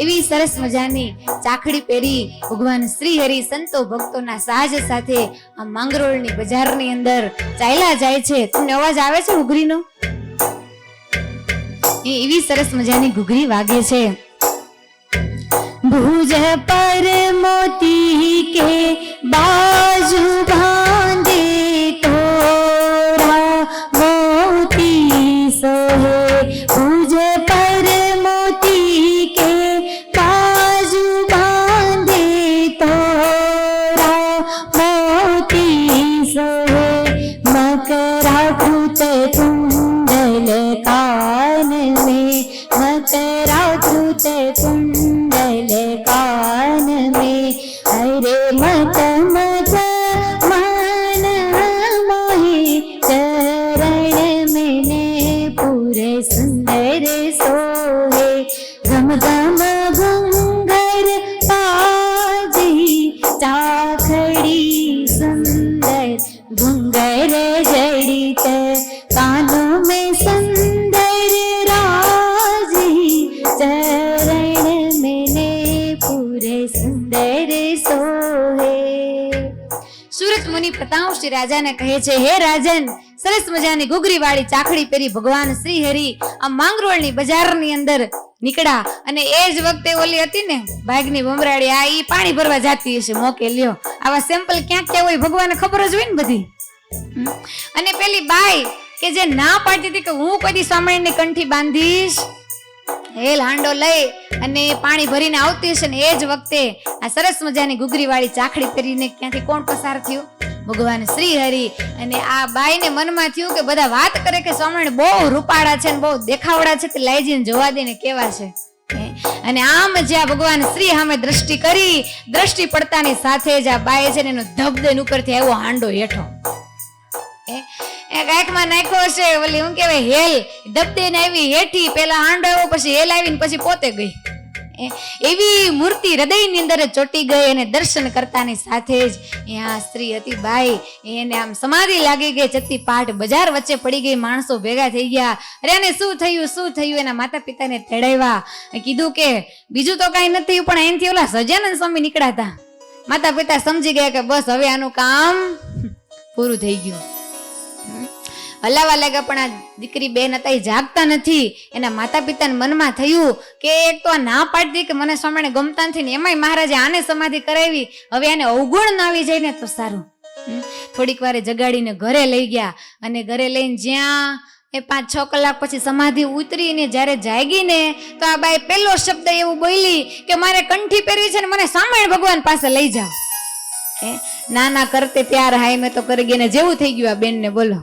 એવી સરસ મજાની ચાખડી પહેરી ભગવાન શ્રી હરિ સંતો ભક્તોના સાજ સાથે આ માંગરોળની બજારની અંદર ચાલ્યા જાય છે. તમને અવાજ આવે છે ઘૂઘરીનો? એવી સરસ મજાની ઘૂઘરી વાગે છે. भुज पर मोती के बाजू बांधे तोरा मोती सोहे भुज पर मोती के बाजू बांधे तोरा मोती सोहे मकराकृत कुंडल कान में मकराकृत कुंडल कान में अरे मत मत मन मोहि चरण में पूरे सुंदर सोहे गम गम घुंघर पाजी चाखड़ी सुंदर घुंघर जड़ित कानों में सुंदर राजी चरण में पूरे सुंदर सोहे. સુરત મુનિ પ્રતાપ શ્રી રાજાને કહે છે, હે રાજન, સરસ મજાની ઘૂઘરી વાળી ચાખડી પહેરી ભગવાન શ્રી હરિ આ માંગરોળની બજારની અંદર નીકળ્યા અને એ જ વખતે ઓલી હતી ને ભાગની બમરાડી આ ઈ પાણી ભરવા જાતી હશે મોકે લ્યો. આવા સેમ્પલ ક્યાં ક્યાં હોય ભગવાનને ખબર જ હોય ને બધી. અને પેલી બાઈ કે જે ના પાડતી હતી કે હું કોઈ સાંભળીને કંઠી બાંધીશ, હેલ હાંડો લઈ અને પાણી ભરીને આવતી હશે ને એ જ વખતે આ સરસ મજાની ઘૂઘરી વાળી ચાખડી પહેરીને ક્યાંથી કોણ પસાર થયું? ભગવાન શ્રી હરિ. અને આ બાઈને મનમાં થયું કે બધા વાત કરે કે સ્વામિનારાયણ બહુ રૂપાળા છે ને બહુ દેખાવડા છે, તે લઈ જઈને જોવા દે ને કેવા છે. અને આમ જ્યાં ભગવાન શ્રી સામે દ્રષ્ટિ કરી, દ્રષ્ટિ પડતાની સાથે જ આ બાએ છે ને એનો ધબધન ઉપરથી આવ્યો હાંડો હેઠો ગાયકમાં નાખ્યો હશે. ઓલી હું કેવાય હેલ ધબધે ને આવી હેઠી, પેલા હાંડો આવ્યો પછી હેલ આવીને પછી પોતે ગઈ. એવી મૂર્તિ હૃદયની અંદર ચોટી ગઈ અને દર્શન કરતાની સાથે જ અહીંયા સ્ત્રી હતી બાઈ, એને આમ સમાધિ લાગી ગઈ. ચત્તી પાઠ બજાર વચ્ચે પડી ગઈ, માણસો ભેગા થઈ ગયા. અરે આને શું થયું શું થયું? એના માતા પિતાને તેડાવ્યા, કીધું કે બીજું તો કઈ નથી થયું, પણ અહીંથી ઓલા સજાનંદ સ્વામી નીકળ્યા હતા. માતા પિતા સમજી ગયા કે બસ હવે આનું કામ પૂરું થઈ ગયું. હલાવા લાગ્યા, પણ આ દીકરી બેન હતા એ જાગતા નથી. એના માતા પિતાને મનમાં થયું કે એક તો આ ના પાડતી કે મને સ્વામીને ગમતા નથી ને એમાંય મહારાજે આને સમાધિ કરાવી, હવે આને અવગુણ ના આવી જાય ને તો સારું. થોડીક વારે જગાડીને ઘરે લઈ ગયા અને ઘરે લઈને જ્યાં એ 5-6 કલાક પછી સમાધિ ઉતરીને જ્યારે જાગી ને તો આ બાઈ પહેલો શબ્દ એવું બોલી કે મારે કંઠી પહેરવી છે ને મને સામાયણ ભગવાન પાસે લઈ જાઓ. ના ના કરતે પ્યાર હાય મેં તો કરી ગઈ ને જેવું થઈ ગયું આ બેન ને. બોલો,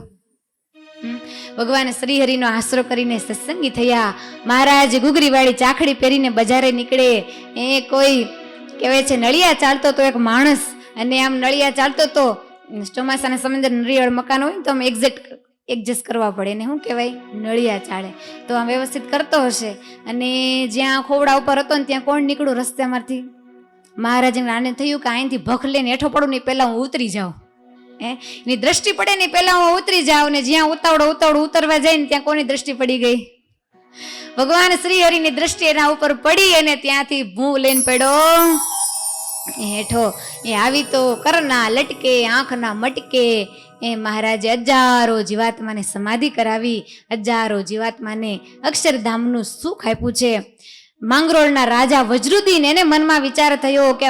ભગવાન શ્રી હરિનો આશરો કરીને સત્સંગી થયા. મહારાજ ઘૂઘરી વાળી ચાખડી પહેરીને બજારે નીકળે. એ કોઈ કહેવાય છે નળિયા ચાલતો તો એક માણસ, અને આમ નળિયા ચાલતો તો ચોમાસાના સમંદર નળિયાળ મકાન હોય તો આમ એડજસ્ટ કરવા પડે ને શું કહેવાય નળિયા ચાળે તો આમ વ્યવસ્થિત કરતો હશે. અને જ્યાં ખોવડા ઉપર હતો ને ત્યાં કોણ નીકળું રસ્તામાંથી? મહારાજને આને થયું કે અહીંથી ભખ લઈને હેઠો પડું ને પહેલા હું ઉતરી જાઉં, એની દ્રષ્ટિ પડે ને પેલા હું ઉતરી જાઉં. ને જ્યાં ઉતાવળો ઉતરવા જાય ને ત્યાં કોની દ્રષ્ટિ પડી ગઈ? ભગવાન શ્રી હરિની દ્રષ્ટિ એના ઉપર પડી અને ત્યાંથી ભૂ લઈને પડ્યો હેઠો. એ આવી તો કરના લટકે આંખના મટકે. એ મહારાજે હજારો જીવાત્માને સમાધિ કરાવી, હજારો જીવાત્માને અક્ષરધામનું સુખ આપ્યું છે. માંગરોળના રાજા વજરુદ્દીન, એને મનમાં વિચાર થયો કે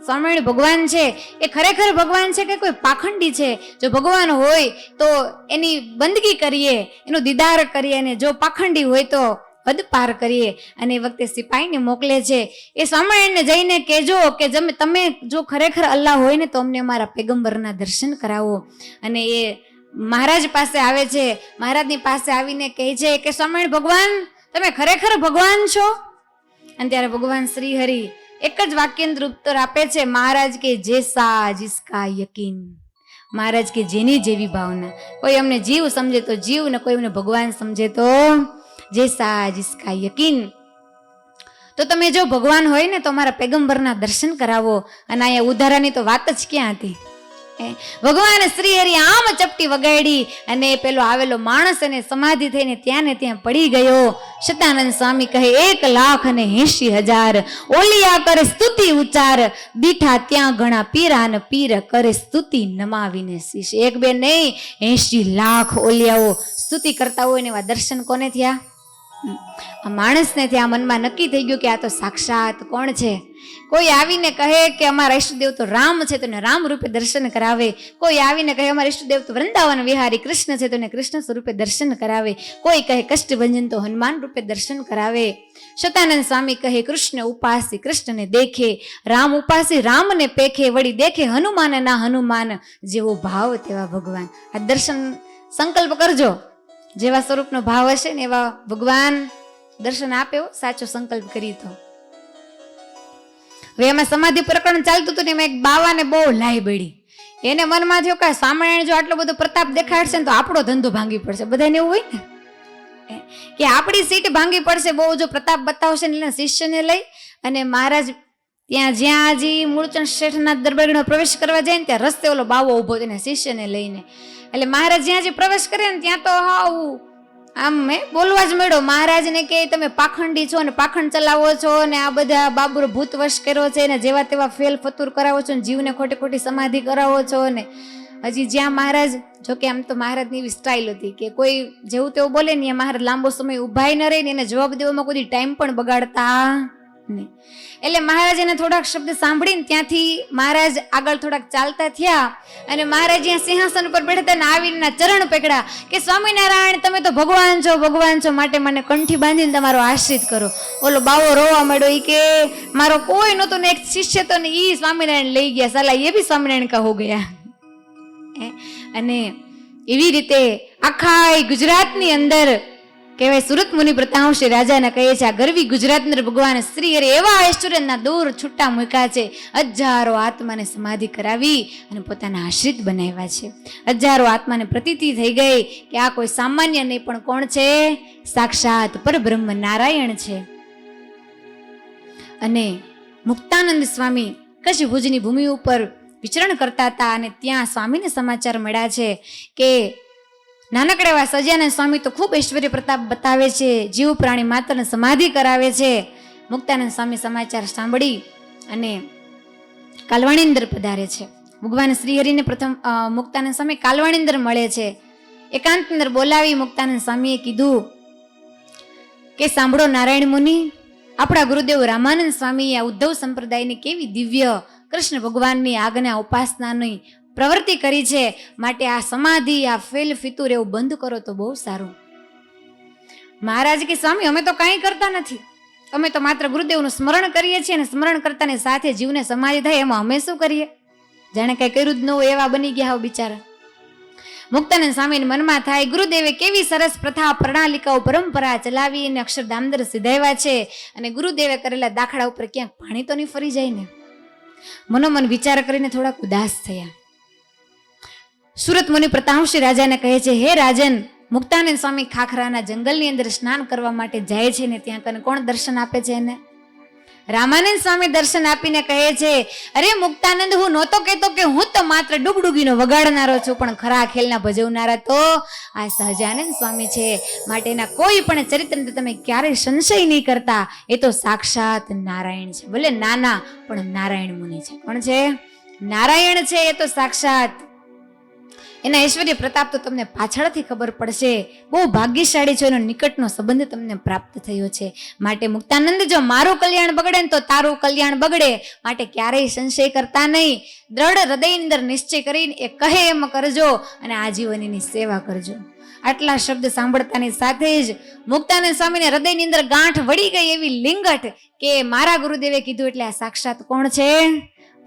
સ્વામિનારાયણ ભગવાન છે એ ખરેખર ભગવાન છે કે કોઈ પાખંડી છે? જો ભગવાન હોય તો એની બંદગી કરીએ, એનો દીદાર કરીએ, અને જો પાખંડી હોય તો હદ પાર કરીએ. અને એ વખતે સિપાહીને મોકલે છે, એ સ્વામિનારાયણને જઈને કહેજો કે તમે જો ખરેખર અલ્લાહ હોય ને તો અમને અમારા પેગમ્બરના દર્શન કરાવો. અને એ મહારાજ પાસે આવે છે. મહારાજની પાસે આવીને કહે છે કે સ્વામિનારાયણ ભગવાન તમે ખરેખર ભગવાન છો? અને ત્યારે ભગવાન શ્રી હરિ એક જ વાક્યાંતર ઉત્તર આપે છે, મહારાજ કે જૈસા જિસકા યકીન. મહારાજ કે જેની જેવી ભાવના. કોઈ અમને જીવ સમજે તો જીવ ને કોઈ અમને ભગવાન સમજે તો જૈસા જિસકા યકીન. તો તમે જો ભગવાન હોય ને તો મારા પેગમ્બરના દર્શન કરાવો. અને અહીંયા ઉધારાની તો વાત જ ક્યાં હતી? ભગવાન શ્રી હરિ આમ ચપટી વગાડી અને પેલો આવેલો માણસ એને સમાધિ થઈને ત્યાં ને ત્યાં પડી ગયો. સતાનંદ સ્વામી કહે 1,80,000 ઓલિયા કરે સ્તુતિ ઉચ્ચાર, દીઠા ત્યાં ઘણા પીરા ને પીર કરે સ્તુતિ નમાવીને શીશ. એક બે નહીં 80 લાખ ઓલિયાઓ સ્તુતિ કરતા હોય ને એવા દર્શન કોને થયા? આ માણસને ત્યાં મનમાં નક્કી થઈ ગયું કે આ તો સાક્ષાત કોણ છે. કોઈ આવીને કહે કે અમારા ઈષ્ટદેવ તો રામ છે, તો એને રામ રૂપે દર્શન કરાવે. કોઈ આવીને કહે અમારા ઈષ્ટદેવ તો વૃંદાવન વિહારી કૃષ્ણ છે, તો એને કૃષ્ણ સ્વરૂપે દર્શન કરાવે. કોઈ કહે કષ્ટભંજન તો હનુમાન રૂપે દર્શન કરાવે. શતાનંદ સ્વામી કહે કૃષ્ણ ઉપાસી કૃષ્ણને દેખે, રામ ઉપાસી રામને પેખે, વળી દેખે હનુમાન ના હનુમાન, જેવો ભાવ તેવા ભગવાન. આ દર્શન સંકલ્પ કરજો, જેવા સ્વરૂપનો ભાવ હશે ને એવા ભગવાન દર્શન આપે. સાચો સંકલ્પ કરી તો. હવે એમાં સમાધિ પ્રકરણ ચાલતું હતું ને એમાં એક બાવાને બહુ લાઈ બળી. એને મનમાં થયો કે સ્વામિનારાયણ જો આટલો બધો પ્રતાપ દેખાડશે ને તો આપણો ધંધો ભાંગી પડશે. બધાને એવું હોય ને કે આપણી સીટ ભાંગી પડશે, બહુ જો પ્રતાપ બતાવશે ને. શિષ્યને લઈ અને મહારાજ ત્યાં જ્યાં હજી મૂળચંદ શેઠના દરબારમાં પ્રવેશ કરવા જાય ને ત્યાં રસ્તે ઓલો બાવો ઉભો થઈને શિષ્યને લઈને, એટલે મહારાજ જ્યાં જે પ્રવેશ કરે ને ત્યાં તો હાવ આમ મેં બોલવા જ મળ્યો. મહારાજને કે તમે પાખંડી છો ને પાખંડ ચલાવો છો ને આ બધા બાબુરો ભૂત વશ કર્યો છે ને જેવા તેવા ફેલ ફતુર કરાવો છો ને જીવને ખોટી ખોટી સમાધિ કરાવો છો ને. હજી જ્યાં મહારાજ, જોકે આમ તો મહારાજની એવી સ્ટાઇલ હતી કે કોઈ જેવું તેવું બોલે ને મહારાજ લાંબો સમય ઉભાઈ ન રહી ને એને જવાબ દેવામાં કોઈ ટાઈમ પણ બગાડતા નહીં. એટલે મહારાજ એને થોડાક શબ્દ સાંભળીને ત્યાંથી મહારાજ આગળ થોડાક ચાલતા થયા અને મહારાજ અહીંયા સિંહાસન ઉપર બેઠા હતા ને આવીને ચરણ પકડ્યા કે સ્વામિનારાયણ તમે તો ભગવાન છો, માટે મને કંઠી બાંધીને તમારો આશ્રિત કરો. ઓલો બાવો રોવા માંડ્યો. ઈ કે મારો કોઈ નહોતો ને એક શિષ્ય તો ને ઈ સ્વામિનારાયણ લઈ ગયા, સાલા એ બી સ્વામિનારાયણ કા હો ગયા. અને એવી રીતે આખા ગુજરાતની અંદર કહેવાય સુરત મુનિ પ્રતાપસિંહ રાજાને કહે છે આ ગરવી ગુજરાતની અંદર ભગવાન શ્રી હરિ એવા ઐશ્વર્યના દૂર છૂટા મૂક્યા છે. હજારો આત્માને સમાધિ કરાવી અને પોતાના આશ્રિત બનાવ્યા છે. હજારો આત્માને પ્રતીતિ થઈ ગઈ કે આ કોઈ સામાન્ય નહીં પણ કોણ છે? સાક્ષાત પરબ્રહ્મ નારાયણ છે. અને મુક્તાનંદ સ્વામી કચ્છ ભુજની ભૂમિ ઉપર વિચરણ કરતા હતા અને ત્યાં સ્વામીને સમાચાર મળ્યા છે કે નાનકડા એવા સજાનંદ સ્વામી તો ખૂબ ઐશ્વર્ય પ્રતાપ બતાવે છે, જીવ પ્રાણી માત્રને સમાધિ કરાવે છે. મુક્તાનંદ સ્વામી સમાચાર સાંભળી અને કાલવાણી અંદર પધારે છે. ભગવાન શ્રી હરિને પ્રથમ મુક્તાનંદ સ્વામી કાલવાણી અંદર મળે છે. એકાંત અંદર બોલાવી મુક્તાનંદ સ્વામીએ કીધું કે સાંભળો નારાયણ મુનિ, આપણા ગુરુદેવ રામાનંદ સ્વામી આ ઉદ્ધવ સંપ્રદાયની કેવી દિવ્ય કૃષ્ણ ભગવાનની આજ્ઞા ઉપાસનાની પ્રવૃત્તિ કરી છે, માટે આ સમાધિ આ ફેલ ફિતુર એવું બંધ કરો તો બહુ સારું. મહારાજ કે સ્વામી અમે તો કાંઈ કરતા નથી, અમે તો માત્ર ગુરુદેવનું સ્મરણ કરીએ છીએ અને સ્મરણ કરતાની સાથે જીવને સમાધિ થાય એમાં અમે શું કરીએ? જાણે કઈ કર્યું જ ન હોય એવા બની ગયા હો બિચારા. મુક્તાનંદ સ્વામીને મનમાં થાય ગુરુદેવે કેવી સરસ પ્રથા પ્રણાલિકાઓ પરંપરા ચલાવી અને અક્ષરધામદર સિધાવ્યા છે અને ગુરુદેવે કરેલા દાખલા ઉપર ક્યાંક પાણી તો નહીં ફરી જાય ને. મનોમન વિચાર કરીને થોડાક ઉદાસ થયા. સુરત મુનિ પ્રતાપસિંહ રાજાને કહે છે હે રાજન, મુક્તાનંદ સ્વામી ખાખરાના જંગલની અંદર સ્નાન કરવા માટે જાય છે ને ત્યાં કને કોણ દર્શન આપે છે એને? રામાનંદ સ્વામી દર્શન આપીને કહે છે અરે મુક્તાનંદ, હું નહોતો કહેતો કે હું તો માત્ર ડૂબડૂગીનો વગાડનારો છું, પણ ખરા ખેલના ભજવનારા તો આ સહજાનંદ સ્વામી છે, માટે એના કોઈ પણ ચરિત્ર તમે ક્યારેય સંશય નહીં કરતા. એ તો સાક્ષાત નારાયણ છે, ભલે નાના પણ નારાયણ મુનિ છે. કોણ છે? નારાયણ છે. એ તો સાક્ષાત એના ઐશ્વર્ય પ્રતાપ તો તમને પાછળથી ખબર પડશે. બહુ ભાગ્યશાળી છો, એનો નિકટનો સંબંધ તમને પ્રાપ્ત થયો છે. માટે મુક્તાનંદ, જો મારું કલ્યાણ બગડે ને તો તારું કલ્યાણ બગડે, માટે ક્યારેય સંશય કરતા નહીં. દ્રઢ હૃદયની અંદર નિશ્ચય કરીને એ કહે એમ કરજો અને આજીવન એની સેવા કરજો. આટલા શબ્દ સાંભળતાની સાથે જ મુક્તાનંદ સ્વામીને હૃદયની અંદર ગાંઠ વળી ગઈ એવી લિંગટ કે મારા ગુરુદેવે કીધું એટલે આ સાક્ષાત કોણ છે?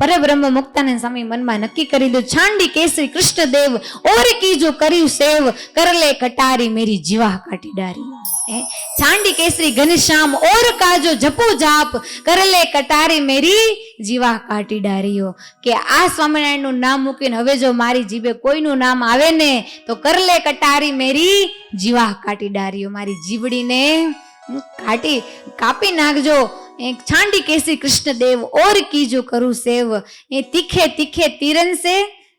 પરબ્રહ્મ. મુક્તાનંદ સ્વામી મનમાં નક્કી કરી દીધું, છાંડી કેસરી કૃષ્ણદેવ ઓર કીજો કર્યું સેવ, કરલે કટારી મેરી જીવા કાટી ડારી. છાંડી કેસરી ઘનશ્યામ ઓર કાજો જપો જાપ, કરલે કટારી મેરી જીવા કાટી ડારીઓ. કે આ સ્વામિનારાયણનું નામ મૂકીને હવે જો મારી જીભે કોઈનું નામ આવે ને તો કરલે કટારી મેરી જીવા કાટી ડારીઓ, મારી જીવડીને કાપી નાખજો. છાંડી કેસી કૃષ્ણદેવ ઓર કીજો કરું સેવ, એ તીખે તીખે તીરન સે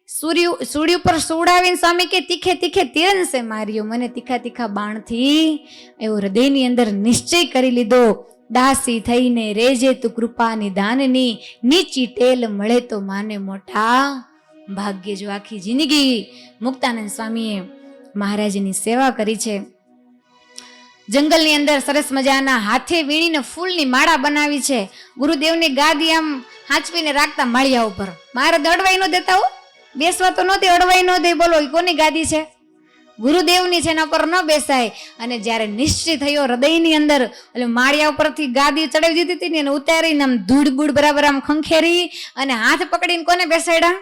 સૂર્ય ઉપર સુવડાવીને સ્વામી કે તીખે તીખે તીરન સે માર્યો, મને તીખા તીખા બાણથી એવો હૃદયની અંદર નિશ્ચય કરી લીધો. દાસી થઈને રેજે તું કૃપા નિદાનની, નીચી ટેલ મળે તો માને મોટા ભાગ્ય. જો આખી જિંદગી મુક્તાનંદ સ્વામીએ મહારાજની સેવા કરી છે. જંગલની અંદર સરસ મજાના હાથે વીણીને ફૂલની માળા બનાવી છે. ગુરુદેવની ગાદી આમ હાંચવીને રાખતા માળિયા ઉપર. મહારાજ અડવાઈ ન દેતા હો, બેસવા તો નહોતી, અડવાઈ ન દે. બોલો કોની ગાદી છે? ગુરુદેવની છે, એના પર ન બેસાય. અને જ્યારે નિશ્ચય થયો હૃદયની અંદર, એટલે માળિયા ઉપરથી ગાદી ચડાવી દીધી હતી ને એને ઉતારીને આમ ધૂળ બૂળ બરાબર આમ ખંખેરી અને હાથ પકડીને કોને બેસાડ્યા?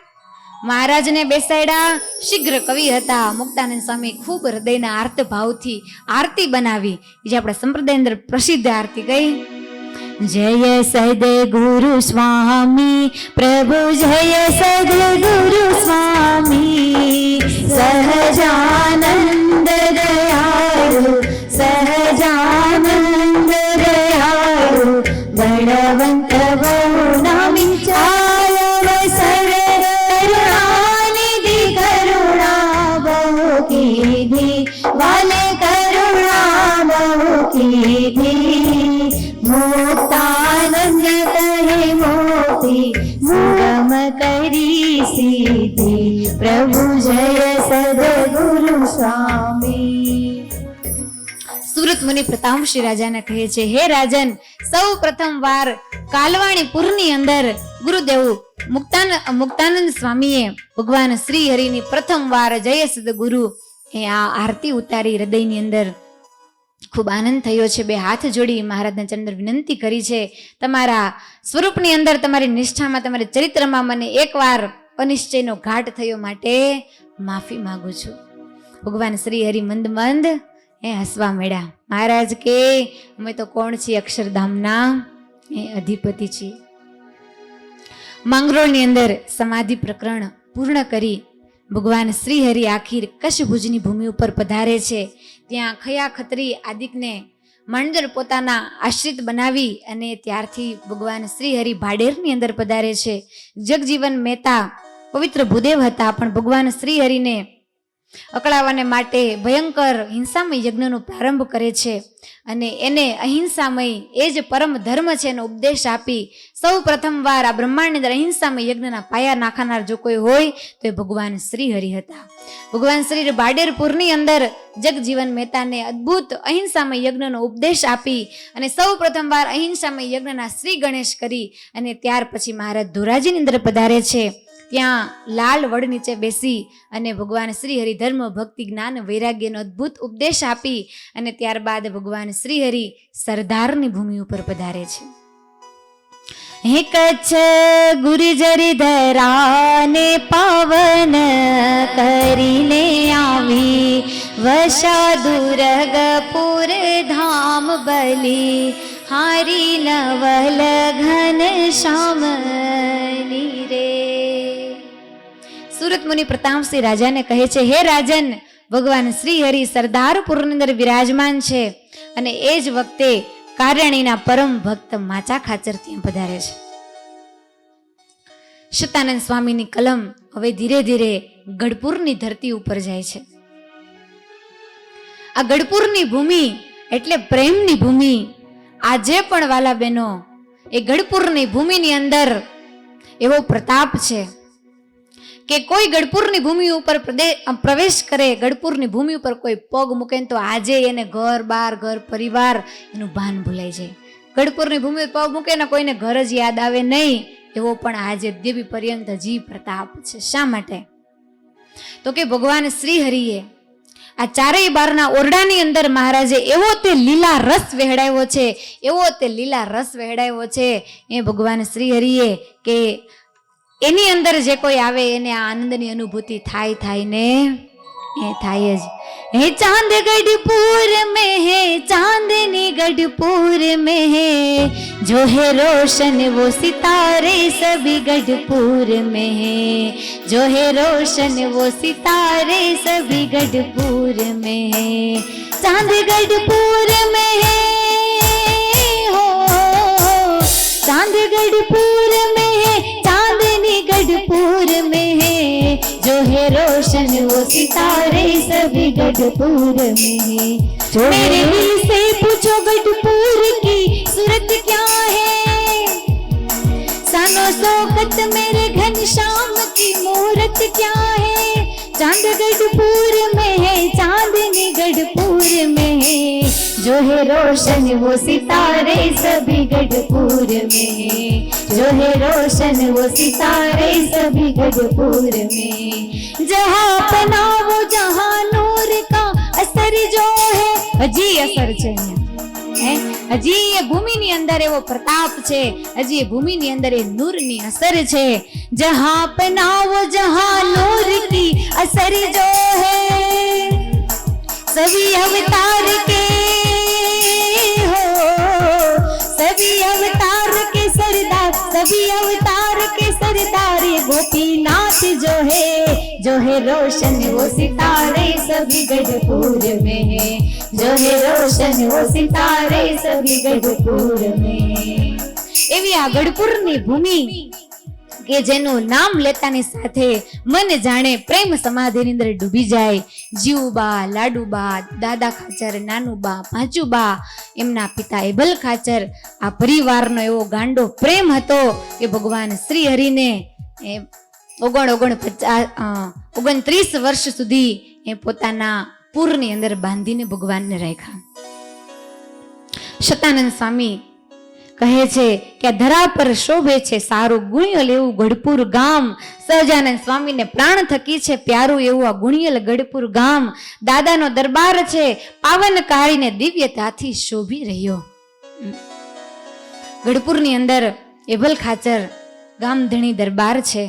મહારાજને બેસાડ્યા. શીઘ્ર કવિ હતા મુક્તાનંદ સ્વામી, ખૂબ હૃદયના આર્ત ભાવથી આરતી બનાવી. જે આપણા સંપ્રદાય અંદર પ્રસિદ્ધ આરતી કઈ, જય સદગુરુ સ્વામી પ્રભુ, જય સદગુરુ સ્વામી, સહજાનંદ દયાળુ, સહજાનંદ દયાળુ, બળવંત બહુ નામી ચાલવ સર, કરુણાનિધિ કરુણા બહુ કીધી, વાલે કરુણા બહુ કીધી, મુક્તાનંદ કહે મોતી સુગમ કરી સીધી, પ્રભુ જય સદગુરુ સ્વામી. સુરત મુનિ પ્રતાપસિંહ રાજાને કહે છે, હે રાજન, સૌ પ્રથમ વાર કાલવાણીપુરની અંદર ગુરુદેવ મુક્તાનંદ સ્વામીએ ભગવાન શ્રી હરિની પ્રથમ વાર જય સદગુરુ એ આ આરતી ઉતારી. હૃદયની અંદર ખૂબ આનંદ થયો છે. બે હાથ જોડી મહારાજના ચંદ્ર વિનંતી કરી છે, તમારા સ્વરૂપની અંદર, તમારી નિષ્ઠામાં, તમારા ચરિત્રમાં મને એકવાર અનિશ્ચયનો ઘાટ થયો માટે માફી માંગુ છું. ભગવાન શ્રી હરિ મંદ મંદ એ હસવા મળ્યા. મહારાજ કે અમે તો કોણ છીએ? અક્ષરધામના એ અધિપતિ છીએ. માંગરોળની અંદર સમાધિ પ્રકરણ પૂર્ણ કરી ભગવાન શ્રી હરિ આખીર કચ્છભુજની ભૂમિ ઉપર પધારે છે. ત્યાં ખયા ખત્રી આદિકને મંડળ પોતાના આશ્રિત બનાવી અને ત્યારથી ભગવાન શ્રી હરિ ભાડેરની અંદર પધારે છે. જગજીવન મહેતા પવિત્ર ભૂદેવ હતા, પણ ભગવાન શ્રી હરિને અકળાવવાને માટે ભયંકર હિંસામય યજ્ઞનો પ્રારંભ કરે છે અને એને અહિંસામય એ જ પરમ ધર્મ છે એનો ઉપદેશ આપી સૌ પ્રથમવાર આ બ્રહ્માંડની અંદર અહિંસામય યજ્ઞના પાયા નાખનાર જો કોઈ હોય તો એ ભગવાન શ્રી હરિ હતા. ભગવાન શ્રી બાડેરપુરની અંદર જગજીવન મહેતાને અદ્ભુત અહિંસામય યજ્ઞનો ઉપદેશ આપી અને સૌ પ્રથમવાર અહિંસામય યજ્ઞના શ્રી ગણેશ કરી અને ત્યાર પછી મહારાજ ધોરાજીની અંદર પધારે છે. ત્યાં લાલ વડ નીચે બેસી અને ભગવાન શ્રી હરિ ધર્મ ભક્તિ જ્ઞાન વૈરાગ્યનો અદ્ભુત ઉપદેશ આપી અને ત્યારબાદ ભગવાન શ્રી હરિ સરદારની ભૂમિ ઉપર પધારે છે. હે કચ્છ ગુર્જર ધરાને પાવન કરીને આવી વસા દુર્ગપુર ધામ બલી હારી નવલ ઘન શ્યામની રે. સુરત મુનિ પ્રતાપસિંહ રાજાને કહે છે, હે રાજન, ભગવાન શ્રી હરિ સરદારપુરની અંદર વિરાજમાન છે અને એ જ વખતે કારણીના પરમ ભક્ત માચા ખાચર ત્યાં પધારે છે. શતાનંદ સ્વામીની કલમ હવે ધીરે ધીરે ગઢપુરની ધરતી ઉપર જાય છે. આ ગઢપુરની ભૂમિ એટલે પ્રેમની ભૂમિ. આજે પણ વાલા બહેનો એ ગઢપુરની ભૂમિની અંદર એવો પ્રતાપ છે કે કોઈ ગઢપુરની ભૂમિ ઉપર પ્રવેશ કરે, ગઢપુરની ભૂમિ ઉપર કોઈ પગ મૂકે તો આજે એને ઘર બાર ઘર પરિવાર એનું ભાન ભૂલાઈ જાય. ગઢપુરની ભૂમિ ઉપર પગ મૂકે ને કોઈને ઘર જ યાદ આવે નહીં, એવો પણ આજે દેવી પર્યંત હજી પ્રતાપ છે. શા માટે? તો કે ભગવાન શ્રી હરિએ આ ચારેય બારના ઓરડાની અંદર મહારાજે એવો તે લીલા રસ વહેડાવ્યો છે, એવો તે લીલા રસ વહેડાવ્યો છે એ ભગવાન શ્રી હરિએ કે એની અંદર જે કોઈ આવે એને આ આનંદની અનુભૂતિ થાય ને એ થાય જ. હે ચાંદ ગઢપુર में है चांदनी गढ़पुर में है जो है रोशन वो सितारे सभी गढ़पुर में है जो है रोशन वो सितारे सभी गढ़पुर में है चांद गढ़पुर में है हो चांद गढ़पुर में है चांदनी गढ़पुर में है जो है रोशन वो सितारे सभी गढ़पुर में है. मेरे दिल से पूछो गढ़पुर की सूरत क्या है, सानो शौकत मेरे घनश्याम की मूरत क्या है. चांद गढ़पुर में है चांदनी गढ़पुर में है जो है रोशन वो सितारे सभी गढ़पुर में, जो है रोशन वो सितारे सभी गढ़पुर में। जहाँ अपना वो जहाँ नूर का असर जो है, हजी असर છે હજી એ ભૂમિની અંદર એવો પ્રતાપ છે, હજી એ ભૂમિની અંદર એ નૂરની અસર છે। જહાં अपना वो जहाँ नूर की असर जो है, सभी अवतार के हो, सभी अवतार के सरदार, सभी अवतार के सरदार ये गोपीनाथ जो है रोशन वो सितारे सभी गढ़पुर में है, जो है रोशन वो सितारे सभी गढ़पुर में। એવી આ ગઢપુરની ભૂમિ કે જેનું નામ લેતાની સાથે મન જાણે પ્રેમ સમાધિની અંદર ડૂબી જાય। જીવુબા, લાડુબા, દાદા ખાચર, નાનુબા, પાંચુબા, એમના પિતા એબલ ખાચર, આ પરિવારનો એવો ગાંડો પ્રેમ હતો કે ભગવાન શ્રી હરિને 29 વર્ષ સુધી એ પોતાના પૂરની અંદર બાંધીને ભગવાનને રાખ્યા। શતાનંદ સ્વામી કહે છે કે આ ધરા પર શોભે છે સારું ગુણિયલ એવું ગઢપુર ગામ। સહજાનંદ સ્વામીને પ્રાણ થકી છે પ્યારું એવું આ ગુણિયલ ગઢપુર ગામ। દાદાનો દરબાર છે પાવન કાળીને દિવ્યતાથી શોભી રહ્યો। ગઢપુરની અંદર એભલ ખાચર ગામધણી દરબાર છે।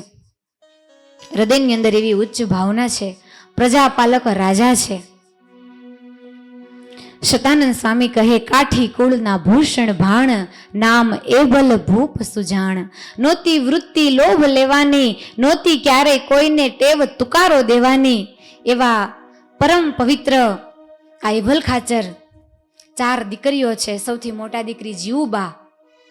હૃદયની અંદર એવી ઉચ્ચ ભાવના છે, પ્રજાપાલક રાજા છે। શતાનંદ સ્વામી કહે કાઠી કુળના ભૂષણ ભાણ, નામ એબલ ભૂપ સુજાણ। નોતી વૃત્તિ લોભ લેવાની, નોતી ક્યારે કોઈને ટેવ તુકારો દેવાની। એવા પરમ પવિત્ર આ એબલ ખાચર 4 દીકરીઓ છે। સૌથી મોટા દીકરી જીવુબા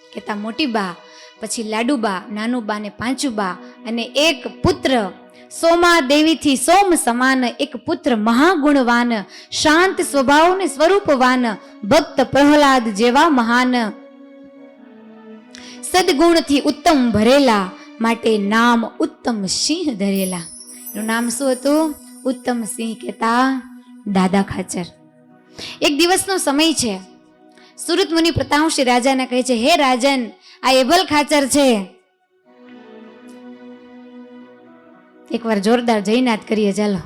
કેતા મોટી બા, પછી લાડુબા, નાનુબા ને પાંચુબા, અને એક પુત્ર સોમા દેવીથી સોમ સમાન, એક પુત્ર મહાગુણવાન, શાંત સ્વભાવ ને સ્વરૂપવાન, ભક્ત પ્રહલાદ જેવા મહાન, સદગુણથી ઉત્તમ ભરેલા, માટે નામ ઉત્તમ સિંહ ધરેલા। એનું નામ શું હતું? ઉત્તમ સિંહ કેતા દાદા ખાચર। એક દિવસનો સમય છે। સુરત મુનિ પ્રતાપસિંહ રાજાને કહે છે, હે રાજન, આ એબલ ખાચર છે। એકવાર જોરદાર જયનાથ કરીએ, ચાલો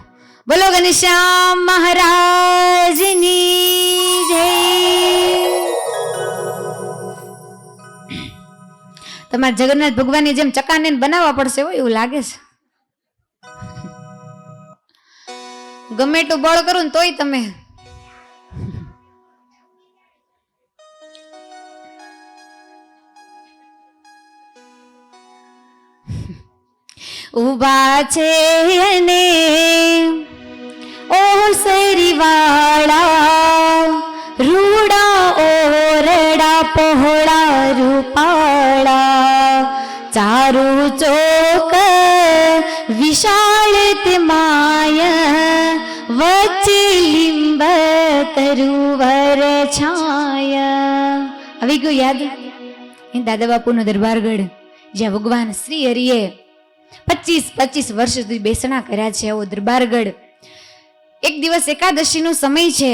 બોલો ઘનશ્યામ મહારાજની જય। તમારે જગન્નાથ ભગવાનની જેમ ચકાને બનાવવા પડશે એવું લાગે છે। ગમે એટલું બળ કરું ને તોય તમે ઉભા છે અને ઓસરી વાળા, રૂડા ઓરડા પહોળા રૂપાળા, ચારું ચોક વિશાળ તે માય, વચ્ચે લીંબ તરુવર છાય। આવી ગયું યાદ? એ દાદા બાપુનો દરબારગઢ, જ્યાં ભગવાન શ્રી હરિએ 25 વર્ષ સુધી બેસણા કર્યા છે, એવો દરબારગઢ। એક દિવસ એકાદશીનો સમય છે,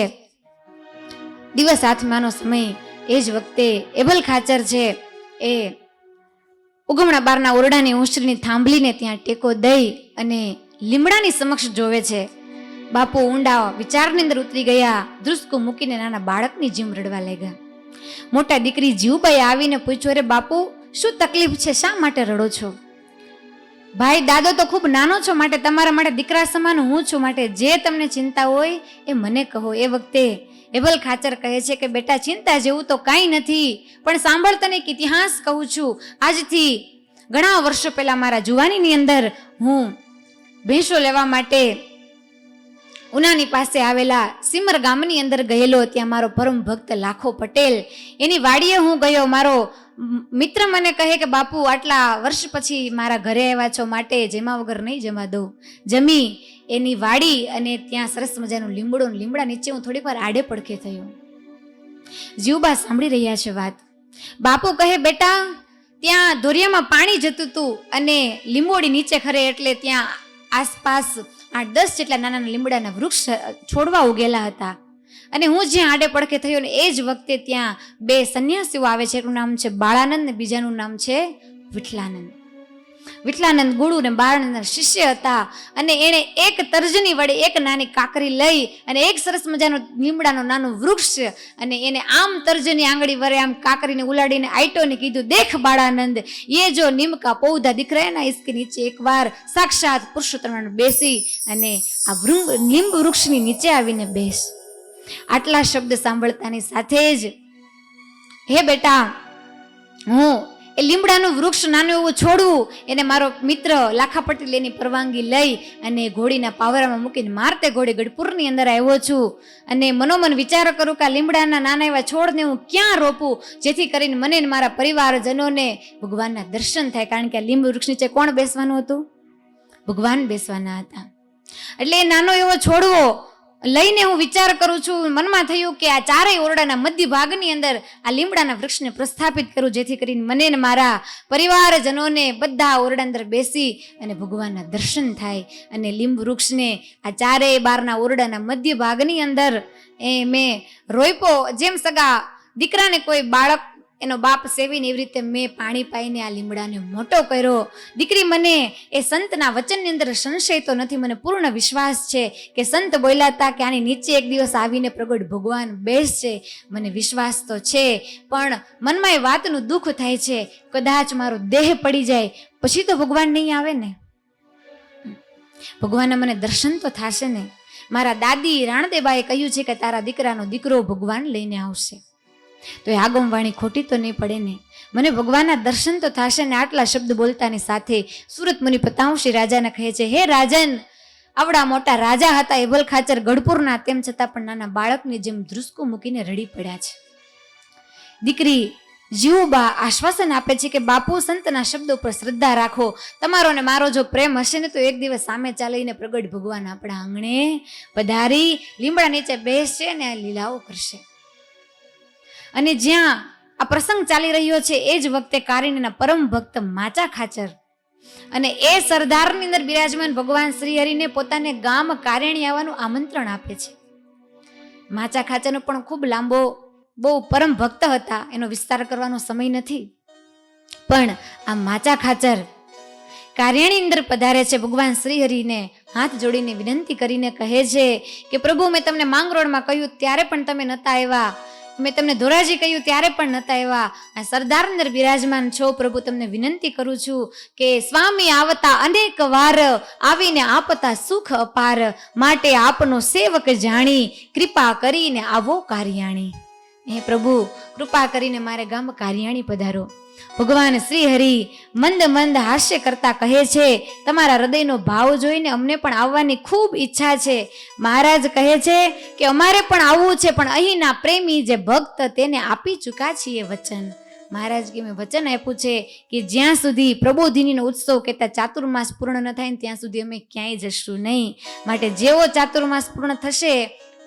દિવસ આત્માનો સમય। એ જ વખતે એબલ ખાચર છે એ ઉગમણા બારના ઓરડાની ઊંચડીની થાંભલીને ત્યાં ટેકો દઈ અને લીમડાની સમક્ષ જોવે છે। બાપુ ઊંડા વિચારની અંદર ઉતરી ગયા, ધ્રુસકું મૂકીને નાના બાળકની જેમ રડવા લાગ્યા। મોટા દીકરી જીવબાઈ આવીને પૂછ્યું, અરે બાપુ શું તકલીફ છે, શા માટે રડો છો? ભાઈ દાદો તો ખૂબ નાનો છો, માટે તમારા માટે દીકરા સમાન હું છું, માટે જે તમને ચિંતા હોય એ મને કહો। એ વખતે એબલ ખાચર કહે છે કે બેટા, ચિંતા જેવું તો કાંઈ નથી, પણ સાંભળ તને એક ઇતિહાસ કહું છું। આજથી ઘણા વર્ષો પહેલા મારા જુવાનીની અંદર હું ભેંસો લેવા માટે ઉનાની પાસે આવેલા સિમર ગામની અંદર ગયેલો। ત્યાં મારો પરમ ભક્ત લાખો પટેલ એની વાડીએ હું ગયો। મારો મિત્ર મને કહે કે બાપુ આટલા વર્ષ પછી મારા ઘરે આવ્યા છો, માટે જેમા વગર નહીં જમા દઉં। જમી એની વાડી અને ત્યાં સરસ મજાનું લીમડું, લીમડા નીચે હું થોડીક વાર આડે પડખે થયો। જીવબા સાંભળી રહ્યા છે વાત। બાપુ કહે બેટા, ત્યાં ધોરિયામાં પાણી જતું હતું અને લીંબોડી નીચે ખરે એટલે ત્યાં આસપાસ 8-10 જેટલા નાના લીમડાના વૃક્ષ છોડવા ઉગેલા હતા। અને હું જ્યાં આડે પડખે થયો ને એ જ વખતે ત્યાં બે સંન્યાસીઓ આવે છે. એકનું નામ છે બાળાનંદ ને બીજાનું નામ છે વિઠલાનંદ. વિઠલાનંદ ગુરુ ને બાળાનંદ શિષ્ય હતા અને એણે એક તર્જની વડે એક નાની કાકરી લઈ અને એક સરસ મજાનો લીમડાનો નાનું વૃક્ષ અને એને આમ તર્જની આંગળી વડે આમ કાકરીને ઉલાડીને આઈટો ને કીધું, દેખ બાળાનંદ, ये जो नीम का पौधा दिख रहा है ना, इसके नीचे एक बार साक्षात पुरुषोत्तम બેસી અને આ લીંબ વૃક્ષની નીચે આવીને બેસ. આટલા શબ્દ સાંભળતાની સાથે જ, હે બેટા, હું એ લીમડાનું વૃક્ષ નાનું એવું છોડવું એને મારો મિત્ર લાખા પટેલ એની પરવાનગી લઈ અને ઘોડીના પાવરામાં મૂકીને મારતે ઘોડે ગઢપુરની અંદર આવ્યો છું અને મનોમન વિચાર કરું કે આ લીમડાના નાના એવા છોડને હું ક્યાં રોપું જેથી કરીને મને ને મારા પરિવારજનોને ભગવાનના દર્શન થાય. કારણ કે આ લીંબ વૃક્ષ નીચે કોણ બેસવાનું હતું? ભગવાન બેસવાના હતા. એટલે એ નાનો એવો છોડવો લઈને હું વિચાર કરું છું. મનમાં થયું કે આ ચારેય ઓરડાના મધ્ય ભાગની અંદર આ લીમડાના વૃક્ષને પ્રસ્થાપિત કરું જેથી કરીને મને ને મારા પરિવારજનોને બધા ઓરડા અંદર બેસી અને ભગવાનના દર્શન થાય. અને લીંબ વૃક્ષને આ ચારેય બારના ઓરડાના મધ્ય ભાગની અંદર એ મેં રોપ્યો. જેમ સગા દીકરાને કોઈ બાળક એનો બાપ સેવીને એવી રીતે મેં પાણી પાઈને આ લીમડાને મોટો કર્યો. દીકરી, મને એ સંતના વચનની અંદર સંશય તો નથી, મને પૂર્ણ વિશ્વાસ છે કે સંત બોલ્યા હતા કે આની નીચે એક દિવસ આવીને પ્રગટ ભગવાન બેસશે. મને વિશ્વાસ તો છે, પણ મનમાં એ વાતનું દુઃખ થાય છે, કદાચ મારો દેહ પડી જાય પછી તો ભગવાન નહીં આવે ને. ભગવાનના મને દર્શન તો થશે ને. મારા દાદી રાણદેબાએ કહ્યું છે કે તારા દીકરાનો દીકરો ભગવાન લઈને આવશે. તો એ આગમવાણી ખોટી તો નહીં પડે ને. મને ભગવાનના દર્શન તો થશે ને. આટલા શબ્દ બોલતાની સાથે સુરત મુનિ પતાવશ્રી રાજાને કહે છે, હે રાજન, આવડા મોટા રાજા હતા એબલ ખાચર ગઢપુરના, તેમ છતાં પણ નાના બાળકની જેમ ધ્રુસકું મૂકીને રડી પડ્યા છે. દીકરી જીવુબા આશ્વાસન આપે છે કે બાપુ, સંતના શબ્દો પર શ્રદ્ધા રાખો. તમારો ને મારો જો પ્રેમ હશે ને તો એક દિવસ સામે ચાલીને પ્રગટ ભગવાન આપણા આંગણે પધારી લીમડા નીચે બેસશે ને આ લીલાઓ કરશે. અને જ્યાં આ પ્રસંગ ચાલી રહ્યો છે એ જ વખતે કારિણીના પરમ ભક્ત માચા ખાચર અને એ સરદારની અંદર બિરાજમાન ભગવાન શ્રી હરિને પોતાને ગામ કારિણી આવવાનું આમંત્રણ આપે છે. માચા ખાચરનો પણ ખૂબ લાંબો બહુ પરમ ભક્ત હતા, એનો વિસ્તાર કરવાનો સમય નથી. પણ આ માચા ખાચર કારિણી અંદર પધારે છે. ભગવાન શ્રી હરિને હાથ જોડીને વિનંતી કરીને કહે છે કે પ્રભુ, મેં તમને માંગરોળમાં કહ્યું ત્યારે પણ તમે નતા આવ્યા, મેં તમને ધોરાજી કહ્યું ત્યારે પણ નતા આવ્યા. આ સરદાર અંદર બિરાજમાન છો પ્રભુ, તમને વિનંતી કરું છું કે સ્વામી આવતા અનેક વાર આવીને આપતા સુખ અપાર, માટે આપનો સેવક જાણી કૃપા કરીને આવો કારિયાણી. હે પ્રભુ, કૃપા કરીને મારે ગામ કારિયાણી પધારો. ભગવાન શ્રી હરિ મંદ મંદ હાસ્ય કરતા કહે છે, તમારા હૃદયનો ભાવ જોઈને અમને પણ આવવાની ખૂબ ઈચ્છા છે. મહારાજ કહે છે કે અમારે પણ આવવું છે, પણ અહીંના પ્રેમી જે ભક્ત તેને આપી ચૂક્યા છીએ વચન. મહારાજ કે મેં વચન આપ્યું છે કે જ્યાં સુધી પ્રબોધિનીનો ઉત્સવ કહેતા ચાતુર્માસ પૂર્ણ ન થાય ને ત્યાં સુધી અમે ક્યાંય જશું નહીં. માટે જેવો ચાતુર્માસ પૂર્ણ થશે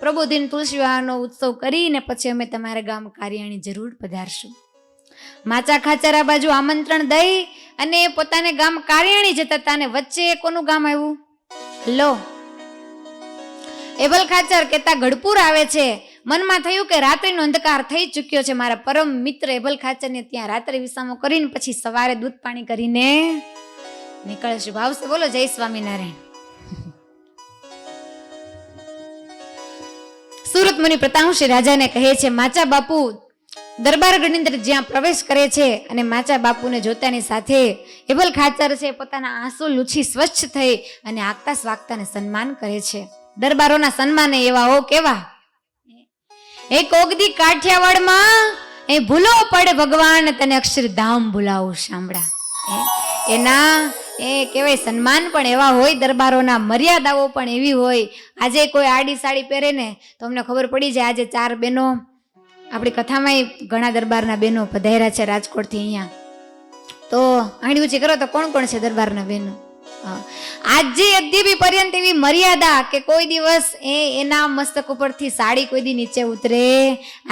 પ્રબોધિની તુલસી વિવાહનો ઉત્સવ કરીને પછી અમે તમારા ગામ કારિયાણી જરૂર પધારશું. માચા ખાચર આ બાજુ આમંત્રણ દઈ અને પોતાને ગામ કારિયાણી જતા હતા અને વચ્ચે કોનું ગામ આવ્યું? લો, એબલ ખાચર કેતા ગઢપુર આવે છે. મનમાં થયું કે રાત્રિનો અંધકાર થઈ ચૂક્યો છે, મારા પરમ મિત્ર એબલ ખાચરને ત્યાં રાત્રે વિસામો કરીને પછી સવારે દૂધ પાણી કરીને નીકળશે. ભાવશે? બોલો જય સ્વામિનારાયણ. સુરત મુનિ પ્રતાપસિંહ રાજાને કહે છે, માચા બાપુ દરબારગઢની અંદર જ્યાં પ્રવેશ કરે છે અને માચા બાપુને જોતાની સાથે એબલ ખાચર છે પોતાના આંસુ લૂછી સ્વચ્છ થઈ અને આગતા સ્વાગતાને સન્માન કરે છે. દરબારોના સન્માને એવા હો કેવા. એ કોગદી કાઠિયાવાડમાં એ ભૂલો પડે ભગવાન તને અક્ષરધામ ભૂલાવું સાંભળા. એના એ કહેવાય સન્માન પણ એવા હોય, દરબારોના મર્યાદાઓ પણ એવી હોય. આજે કોઈ આડી સાડી પહેરે ને તો અમને ખબર પડી જાય. આજે 4 બહેનો આપણી કથામાં ઘણા દરબારના બહેનો પધાર્યા છે રાજકોટથી અહીંયા. તો આણી ઊંચી કરો તો કોણ કોણ છે દરબારના બહેનો? આજે અદ્યબી પર્યંત એવી મર્યાદા કે કોઈ દિવસ એના મસ્તક ઉપરથી સાડી કોઈ દી નીચે ઉતરે.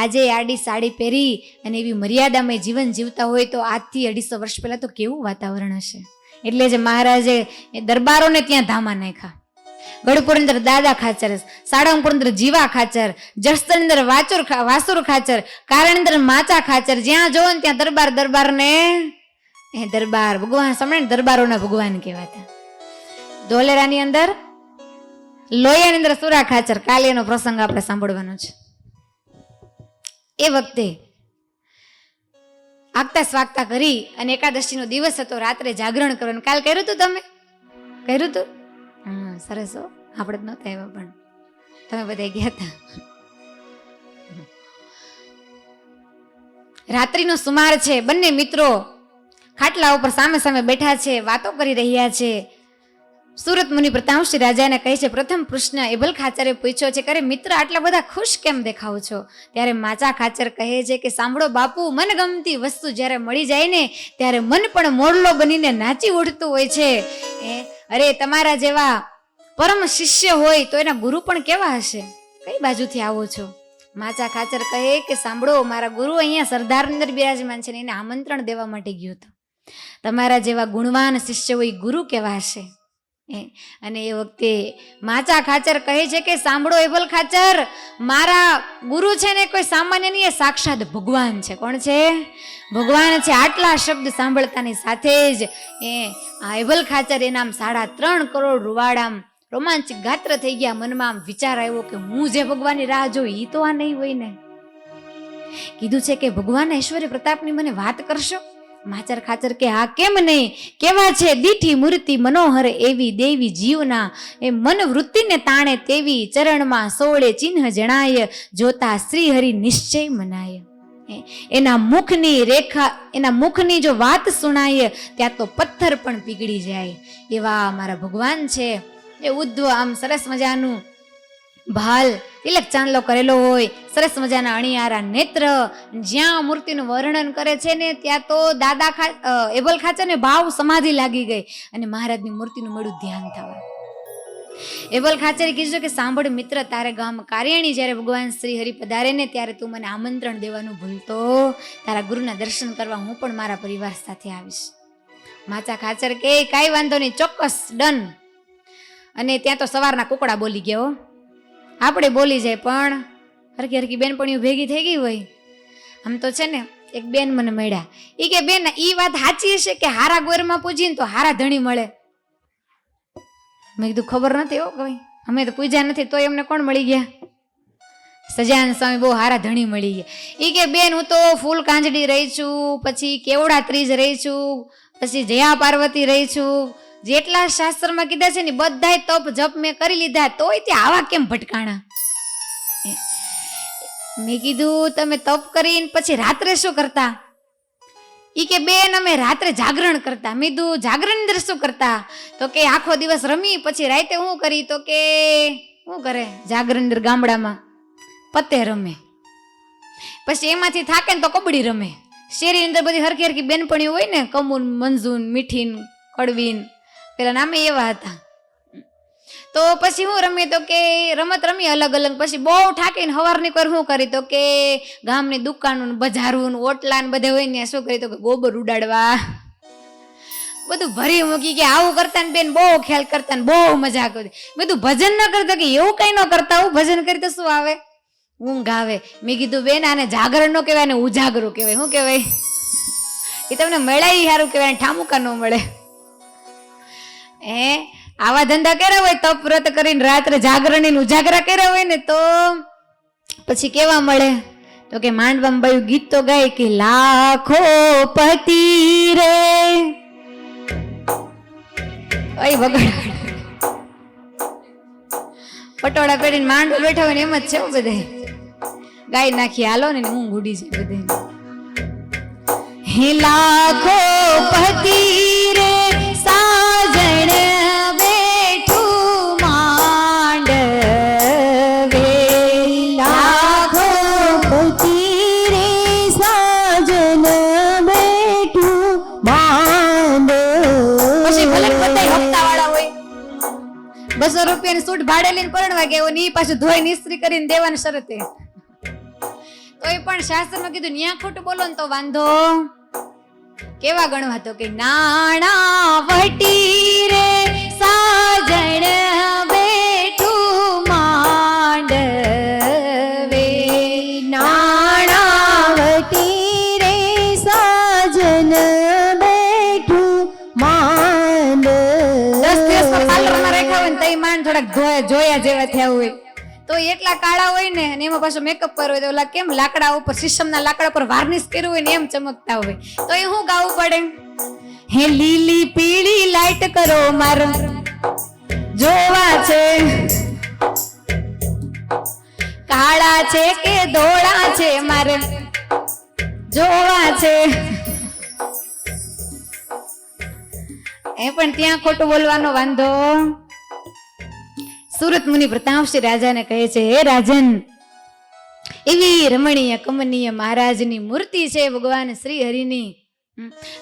આજે આડી સાડી પહેરી અને એવી મર્યાદામાં જીવન જીવતા હોય તો આજથી 250 વર્ષ પહેલા તો કેવું વાતાવરણ હશે. એટલે જ મહારાજે એ દરબારોને ત્યાં ધામા નાખ્યા. ગઢપુર અંદર દાદા ખાચર, સાળંગપુર અંદર જીવા ખાચર, જસદણ અંદર વાસુર ખાચર, કારણ અંદર માચા ખાચર. જ્યાં જોવો ને ત્યાં દરબાર, દરબાર ને એ દરબાર ભગવાન સમણે દરબારોના ભગવાન કહેવાતા. ધોલેરાની અંદર લોહિયાની અંદર સુરા ખાચર. કાલે એનો પ્રસંગ આપણે સાંભળવાનો છે. એ વખતે આગતા સ્વાગતા કરી અને એકાદશીનો દિવસ હતો, રાત્રે જાગરણ કરવાનું. કાલ કર્યું હતું તમે? કર્યું હતું? હા, સરસ હો. આપણે જ નહોતા આવ્યા પણ તમે બધા ગયા હતા. રાત્રિનો સુમાર છે, બંને મિત્રો ખાટલા ઉપર સામે સામે બેઠા છે, વાતો કરી રહ્યા છે. સુરત મુનિ પ્રતાપસિંહ રાજાને કહે છે, પ્રથમ પ્રશ્ન એબલ ખાચરે પૂછ્યો છે, કરે મિત્ર આટલા બધા ખુશ કેમ દેખાવ છો? ત્યારે માચા ખાચર કહે છે કે સાંભળો બાપુ, મનગમતી વસ્તુ જ્યારે મળી જાય ને ત્યારે મન પણ મોરલો બનીને નાચી ઉઠતું હોય છે. અરે તમારા જેવા પરમ શિષ્ય હોય તો એના ગુરુ પણ કેવા હશે? કઈ બાજુથી આવો છો? માચા ખાચર કહે કે સાંભળો, મારા ગુરુ અહીંયા સરદાર અંદર બિરાજમાન છે ને એને આમંત્રણ દેવા માટે ગયો હતો. તમારા જેવા ગુણવાન શિષ્ય હોય ગુરુ કેવા હશે? અને એ વખતે માચા ખાચર કહે છે કે સાંભળો એબલ ખાચર, મારા ગુરુ છે ને કોઈ સામાન્ય નહીં, એ સાક્ષાત ભગવાન છે. કોણ છે? ભગવાન છે. આટલા શબ્દ સાંભળતાની સાથે જ આ એબલ ખાચર એના 3.5 કરોડ રૂવાડામ રોમાંચિક ગાત્ર થઈ ગયા. મનમાં આમ વિચાર આવ્યો કે હું જે ભગવાનની રાહ જોઉં એ તો આ નહીં હોય ને. કીધું છે કે ભગવાન ઐશ્વર્ય પ્રતાપની મને વાત કરશો? માચર ખાચર કે હા, કેમ નહીં, કેવા છે દીઠી મૂર્તિ મનોહર એવી દેવી જીવના, એ મન વૃત્તિને તાણે તેવી ચરણમાં 16 ચિહ્ન જણાય, જોતા શ્રી હરિ નિશ્ચય મનાય. એના મુખની રેખા, એના મુખની જો વાત સુણાય ત્યાં તો પથ્થર પણ પીગળી જાય. એવા મારા ભગવાન છે. એ ઉદ્ધવ આમ સરસ મજાનું ભાલ તિલક ચાંદલો કરેલો હોય, સરસ મજાના અણિયારા નેત્ર, જ્યાં મૂર્તિનું વર્ણન કરે છે ને ત્યાં તો દાદા એબલ ખાચર ને ભાવ સમાધિ લાગી ગઈ અને મહારાજની મૂર્તિનું મળ્યું ધ્યાન થવા. એબલ ખાચરે કીધું કે સાંભળ મિત્ર, તારે ગામ કાર્યાણી જ્યારે ભગવાન શ્રી હરિ પધારે ને ત્યારે તું મને આમંત્રણ દેવાનું ભૂલતો. તારા ગુરુના દર્શન કરવા હું પણ મારા પરિવાર સાથે આવીશ. માચા ખાચર કે કાંઈ વાંધો નહીં, ચોક્કસ, ડન. અને ત્યાં તો સવારના કુકડા બોલી ગયો. આપણે બોલી જાય પણ હરકી હરકી બેનપણીઓ ભેગી થઈ ગઈ હોય. આમ તો છે ને એક બેન મને મળ્યા, એ કે બેન ઈ વાત સાચી હશે કે હારા ગોરમાં પૂજીને તો હારા ધણી મળે? મેં કીધું ખબર નથી હો, કઈ અમે તો પૂજા નથી તો એમને કોણ મળી ગયા? સજાન સ્વામી બહુ હારા ધણી મળી ગયા. એ કે બેન હું તો ફૂલ કાંજડી રહી છું, પછી કેવડા ત્રીજ રહી છું, પછી જયા પાર્વતી રહી છું, જેટલા શાસ્ત્રમાં કીધા છે ને બધાય તપ જપ મેં કરી લીધા, તોય તે આવા કેમ ભટકાણા? મેં કીધું તમે તપ કરીને પછી રાત્રે શું કરતા? ઈ કે બેન અમે રાત્રે જાગરણ કરતા. મેં કીધું જાગરણ અંદર શું કરતા? તો કે આખો દિવસ રમી પછી રાતે શું કરી? તો કે શું કરે? જાગરણ અંદર ગામડામાં પત્તે રમે, પછી એમાંથી થાકે ને તો કબડ્ડી રમે. શેરી અંદર બધી હરખી હરખી બેનપણીઓ હોય ને, કમુન, મંજુન, મીઠીન, કડવીન, પેલા નામે એવા હતા. તો પછી હું રમી? તો કે રમત રમી અલગ અલગ. પછી બહુ ઠાકીને હવારની પર શું કરી? તો કે ગામની દુકાનો, બજારું, ઓટલા ને બધે હોય ને શું કરી? તો કે ગોબર ઉડાડવા, બધું ભરી મૂકી. કે આવું કરતા ને બેન બહુ ખ્યાલ કરતા ને બહુ મજા કરતી. બધું ભજન ન કરતા? કે એવું કઈ ન કરતા, હું ભજન કરી તો શું આવે? ઊંઘ આવે. મેં કીધું બેન આને જાગરણ નો કહેવાય ને ઉજાગરો કહેવાય. શું કહેવાય? એ તમને મળાય સારું કહેવાય, ઠામુકા ન મળે. આવા ધંધા કર્યા હોય, તપ વ્રત કરીને રાત્રે જાગરણ ઉજાગરા કર્યા હોય ને તો પછી કેવા મળે? તો કે માંડવામાં બાયું ગીત તો ગાય કે લાખો પતિ રે વગડ પટોળા પહેરીને માંડવ બેઠા હોય ને એમ જ છે બધે ગાય નાખી હાલો ને ઊંઘ ઉડી જાય બધે. હે લાખો પતિ રે સાજણ બેઠું માંડવે, લાખો પતિ રે સાજણ બેઠું માંડવે. પછી ભલે બધા હપ્તા વાળા હોય, 200 રૂપિયાની સૂટ ભાડે લઈને પરણવા ગયો ને ઈ પાછું ધોઈ નિસ્ત્રી કરીને દેવાની શરતે. તો એ પણ શાસ્ત્રમાં કીધું ન્યા ખોટું બોલો ને તો વાંધો. કેવા ગણવા? તો કે નાણા વટી રે સાજણ બે તોય માન થોડાક જોયા જેવા થયા હોય, તો એટલા કાળા હોય ને, અને એમાં પાછો મેકઅપ કર્યો હોય તો ઓલા કેમ લાકડા ઉપર, શીશમના લાકડા પર વાર્નિશ કર્યું હોય ને એમ ચમકતા હોય, તો એ શું ગાવું પડે? હે લીલી પીળી લાઈટ કરો મારો જોવા છે, કાળા છે કે ધોળા છે મારે જોવા છે. એ પણ ત્યાં ખોટું બોલવાનો વાંધો. સુરત મુનિ પ્રતાપસિંહ રાજાને કહે છે, હે રાજન, એવી રમણીય કમનીય મહારાજની મૂર્તિ છે ભગવાન શ્રી હરિની,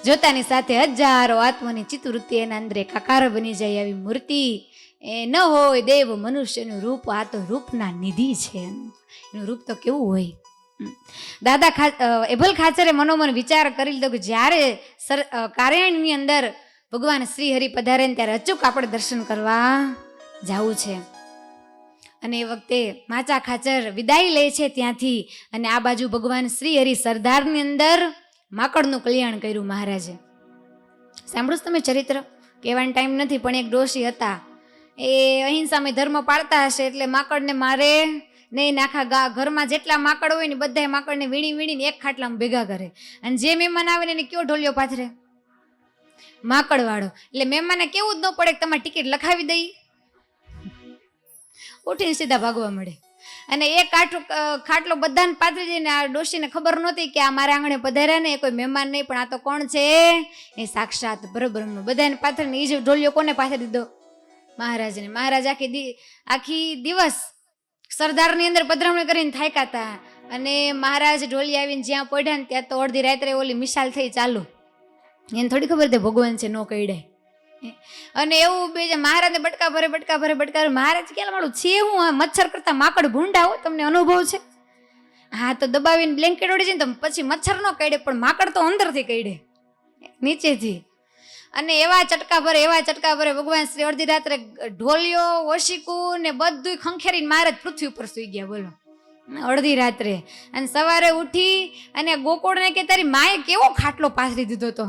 જોતાની સાથે હજારો આત્માની ચિત્તવૃત્તિ એના અંદર એકાકાર બની જાય એવી મૂર્તિ એ ન હોય દેવ મનુષ્યનું રૂપ. આ તો રૂપના નિધિ છે, એનું રૂપ તો કેવું હોય. દાદા એભલ ખાચરે મનોમન વિચાર કરી લીધો કે જ્યારે કાર્યાણીની અંદર ભગવાન શ્રી હરિ પધારે ને ત્યારે અચૂક આપણે દર્શન કરવા જવું છે. અને એ વખતે માચા ખાચર વિદાય લે છે ત્યાંથી, અને આ બાજુ ભગવાન શ્રી હરિ સરદારની અંદર માકડનું કલ્યાણ કર્યું મહારાજે. સાંભળું તમે ચરિત્ર? કહેવાનો ટાઈમ નથી, પણ એક ડોશી હતા, એ અહિંસામય ધર્મ પાળતા હશે એટલે માકડને મારે નહીં, આખા ઘરમાં જેટલા માકડ હોય ને બધા માકડને વીણી વીણીને એક ખાટલામાં ભેગા કરે, અને જે મહેમાન આવે ને એને કયો ઢોલિયો પાથરે? માકડ વાળો. એટલે મહેમાને કેવું જ ન પડે કે તમારે ટિકિટ લખાવી દઈ, ઉઠીને સીધા ભાગવા મળે. અને એ ખાટલો બધાને પાથરી દઈને આ ડોશીને ખબર નહોતી કે આ મારા આંગણે પધાર્યા ને એ કોઈ મહેમાન નહીં, પણ આ તો કોણ છે? એ સાક્ષાત બરોબરનો. બધાને પાથરીને એ જે ઢોલિયો કોને પાથરી દીધો? મહારાજને. મહારાજ આખી દિવસ સરદારની અંદર પધરામણી કરીને થાક્યા હતા, અને મહારાજ ઢોલી આવીને જ્યાં પડ્યા ને ત્યાં તો અડધી રાત્રે ઓલી મિસાલ થઈ ચાલુ. એને થોડી ખબર હતી ભગવાન છે, નો કઈડે. અને એવું બે મહારાજને બટકા ભરે. મહારાજ ક્યાં મારું છે હું મચ્છર કરતા માકડ ભૂંડા હો, તમને અનુભવ છે? હા, તો દબાવીને બ્લેન્કેટ ઓડી જાય ને તો પછી મચ્છર નો કઈડે, પણ માકડ તો અંદરથી કઈડે, નીચેથી. અને એવા ચટકા ભરે ભગવાન શ્રી અડધી રાત્રે ઢોલિયો ઓશિકું ને બધું ખંખેરીને મહારાજ પૃથ્વી ઉપર સુઈ ગયા, બોલો, અડધી રાત્રે. અને સવારે ઉઠી અને ગોકુળને કે તારી માએ કેવો ખાટલો પાથરી દીધો તો,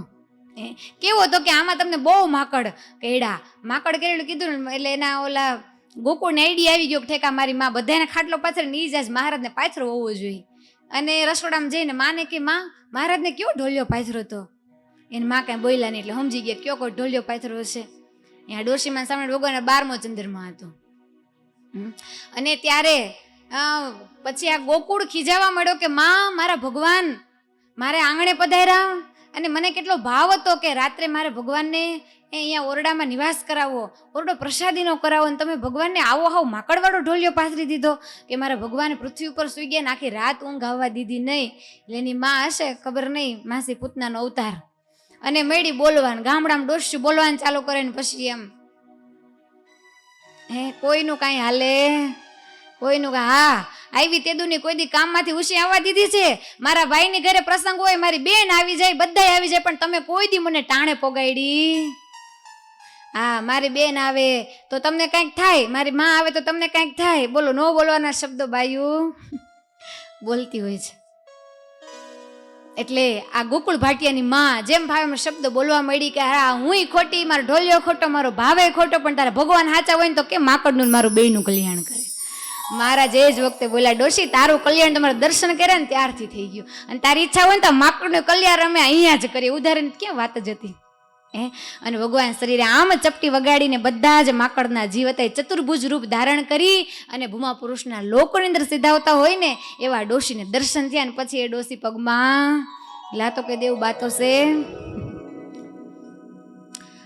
કેવો હતો કે આમાં તમને બહુ માકડ કેડા. માકડ કેળું કીધું એટલે એના ઓલા ગોકુળને આઈડિયા આવી ગયો કે ઠેકા મારી માં બધાને ખાટલો પાથરે ને ઈ જ મહારાજને પાથરો હોવો જોઈએ. અને રસોડામાં જઈને માને કે માં મહારાજને કેવો ઢોલિયો પાથરો હતો? એને માં કાંઈ બોલ્યા નહીં એટલે સમજી ગયા કયો કોઈ ઢોલિયો પાથરો હશે. અહીંયા ડોશીમાં સામે ભગવાન 12મો ચંદ્રમાં હતો. અને ત્યારે પછી આ ગોકુળ ખીજાવા મળ્યો કે માં મારા ભગવાન મારે આંગણે પધાર્યા, અને મને કેટલો ભાવ હતો કે રાત્રે મારે ભગવાનને અહીંયા ઓરડામાં નિવાસ કરાવો, ઓરડો પ્રસાદીનો કરાવો, અને તમે ભગવાનને આવો હાવ માકડવાળો ઢોલિયો પાથરી દીધો કે મારા ભગવાન પૃથ્વી ઉપર સૂઈ ગયા ને આખી રાત ઊંઘ આવવા દીધી નહીં. એટલે એની માં હશે ખબર નહીં, માસી પૂતનાનો અવતાર. અને મેળી બોલવાનું, ગામડામાં ડોસ્યું બોલવાનું ચાલુ કરે ને પછી એમ કોઈનું કાંઈ હાલે, કોઈનું હા આવી તેદુની કોઈ દી કામમાંથી ઉછી આવવા દીધી છે? મારા ભાઈની ઘરે પ્રસંગ હોય, મારી બેન આવી જાય, બધા આવી જાય, પણ તમે કોઈ દી મને ટાણે પોગાડી? હા, મારી બેન આવે તો તમને કંઈક થાય, મારી માં આવે તો તમને કંઈક થાય. બોલો, નો બોલવાના શબ્દો બાયું બોલતી હોય છે. એટલે આ ગોકુળ ભાટિયાની માં જેમ ભાવે એમ શબ્દ બોલવા મળી કે હા હુંય ખોટી, મારો ઢોલિયો ખોટો, મારો ભાવે ખોટો, પણ તારા ભગવાન સાચા હોય ને તો કેમ માકડનું મારું બેયનું કલ્યાણ કરે? મહારાજ એ જ વખતે બોલ્યા, ડોશી તારું કલ્યાણ તમારે દર્શન કર્યા ને ત્યારથી થઈ ગયું, અને તારી ઈચ્છા હોય ને તો માકડનું કલ્યાણ અમે અહીંયા જ કરીએ. ઉદાહરણ ક્યાં વાત જ હતી. અને ભગવાન શરીરે આમ ચપટી વગાડીને બધા જ માકડના જીવ હતા ચતુર્ભુજ રૂપ ધારણ કરી અને ભૂમા પુરુષના લોકોની અંદર સિધાવતા હોય ને એવા ડોશીને દર્શન થયા. અને પછી એ ડોશી પગમાં લાતો કે દેવ બાતો છે.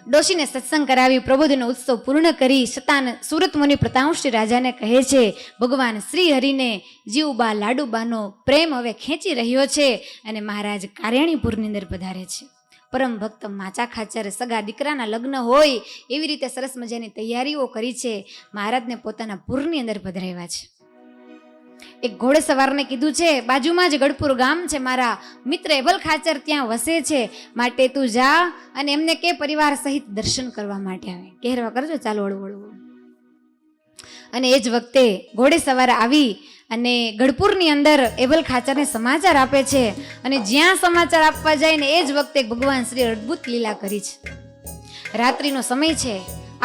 ડોશીને સત્સંગ કરાવી પ્રબોધનો ઉત્સવ પૂર્ણ કરી સતાન સુરત મુનિ પ્રતાપસિંહ રાજાને કહે છે, ભગવાન શ્રી હરિને જીવબા લાડુબાનો પ્રેમ હવે ખેંચી રહ્યો છે અને મહારાજ કાર્યાણીપુરની અંદર પધારે છે. પરમ ભક્ત માચા ખાચર સગા દીકરાના લગ્ન હોય એવી રીતે સરસ મજાની તૈયારીઓ કરી છે. મહારાજને પોતાના પુરની અંદર પધરાવ્યા છે. એક ઘોડે સવારને કીધું છે, બાજુમાં જ ગઢપુર ગામ છે, મારા મિત્ર એભલ ખાચર ત્યાં વસે છે, માટે તું જા અને એમને કે પરિવાર સહિત દર્શન કરવા માટે આવે. કહેરવા કરજો, ચાલો હળવું. અને એ જ વખતે ઘોડે સવાર આવી અને ગઢપુરની અંદર એભલ ખાચરને સમાચાર આપે છે. અને જ્યાં સમાચાર આપવા જાય ને એ જ વખતે ભગવાન શ્રી અદ્ભુત લીલા કરી છે. રાત્રિનો સમય છે,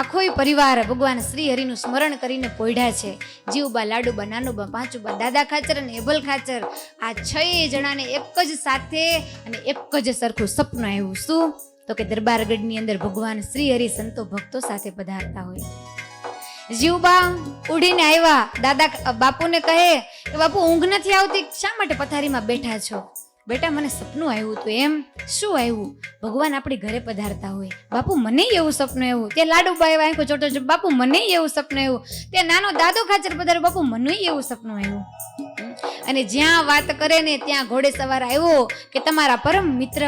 આખોય પરિવાર ભગવાન શ્રી હરિનું સ્મરણ કરીને પોઢ્યા છે. જીવબા, લાડુબા, નાનુબા, પાંચુબા, દાદા ખાચર અને એબલ ખાચર, આ 6 જણાને એક જ સાથે અને એક જ સરખું સપનું આવ્યું. શું? તો કે દરબારગઢની અંદર ભગવાન શ્રી હરિ સંતો ભક્તો સાથે પધારતા હોય. જીવબા ઉડીને આવ્યા, દાદા બાપુને કહે કે બાપુ ઊંઘ નથી આવતી, શા માટે પથારીમાં બેઠા છો? બેટા મને સપનું આવ્યું હતું. એમ? શું આવ્યું? ભગવાન આપણી ઘરે પધારતા હોય. બાપુ મને એવું સપનું આવ્યું. તે લાડુબા એવા આંખો ચોટો, બાપુ મને એવું સપનું આવ્યું. તે નાનો દાદો ખાચર પધાર્યો, બાપુ મને એવું સપનું આવ્યું. અને જ્યાં વાત કરે ને ત્યાં ઘોડે સવાર આવ્યો કે તમારા પરમ મિત્ર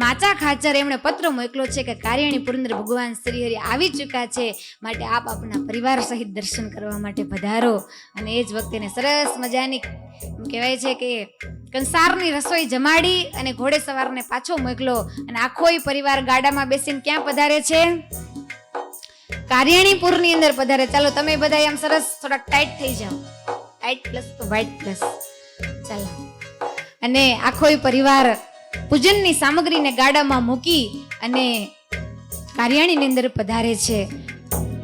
માચા ખાચર એમણે પત્ર મોકલ્યો છે કે કાર્યાણી પુરંદર ભગવાન શ્રી હરિ આવી ચૂક્યા છે, માટે આપ આપના પરિવાર સહિત દર્શન કરવા માટે પધારો. અને એ જ વખતે એને સરસ મજાની કહેવાય છે કે કંસારની રસોઈ જમાડી અને ઘોડે સવારને પાછો મોકલો. અને આખોય પરિવાર ગાડામાં બેસીને ક્યાં પધારે છે? કાર્યાણીપુરની અંદર પધારે. ચાલો તમે બધા આમ સરસ થોડાક ટાઈટ થઈ જાઓ. ટાઈટ પ્લસ તો વ્હાઈટ પ્લસ. ચાલો. અને આખોય પરિવાર પૂજનની સામગ્રીને ગાડામાં મૂકી અને કાર્યાણીની અંદર પધારે છે.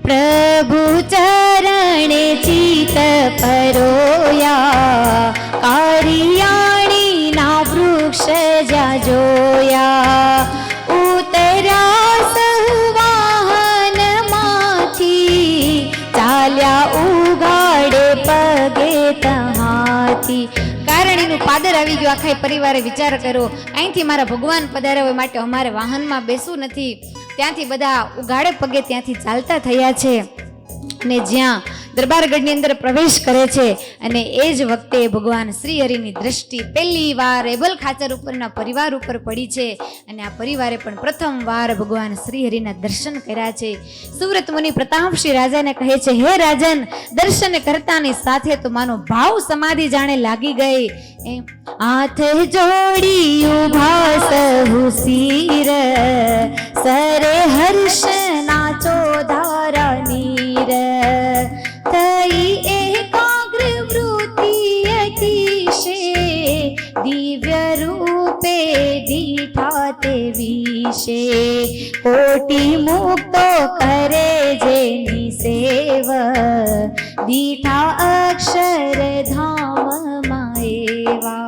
પ્રભુ ચરણે ચિત પરોયા, કાર્યાણીના વૃક્ષ જ્યાં જોયા, ઉતર્યા સહવાહનમાંથી, ચાલ્યા ઉગાડે પગે તહાથી. કારણીનું પાદર આવી ગયું. આખા પરિવારે વિચાર કર્યો અહીંથી મારા ભગવાન પધાર્યા હોય માટે અમારે વાહનમાં બેસવું નથી. ત્યાંથી બધા ઉગાડે પગે ત્યાંથી ચાલતા થયા છે અને જ્યાં દરબારગઢની અંદર પ્રવેશ કરે છે. અને એ જ વખતે ભગવાન શ્રી હરિની દ્રષ્ટિ પહેલી વાર એબલ ખાચર ઉપરના પરિવાર ઉપર પડી છે. અને આ પરિવારે પણ પ્રથમ વાર ભગવાન શ્રી હરિના દર્શન કર્યા છે. સુવ્રત મુનિ પ્રતાપસિંહ રાજાને કહે છે, હે રાજન, દર્શન કરતાની સાથે તો માનો ભાવ સમાધિ જાણે લાગી ગઈ. હાથ જોડી ઉભા સહુ શિર, સરે હર્ષ નાચો ધારા નીર, થઈ એકાગ્ર વૃત્તિ અતિશે, દિવ્ય રૂપે દીઠા તે વિશે, કોટી મુક્તો કરે જેની સેવ, દીઠા અક્ષર ધામમાં એવા.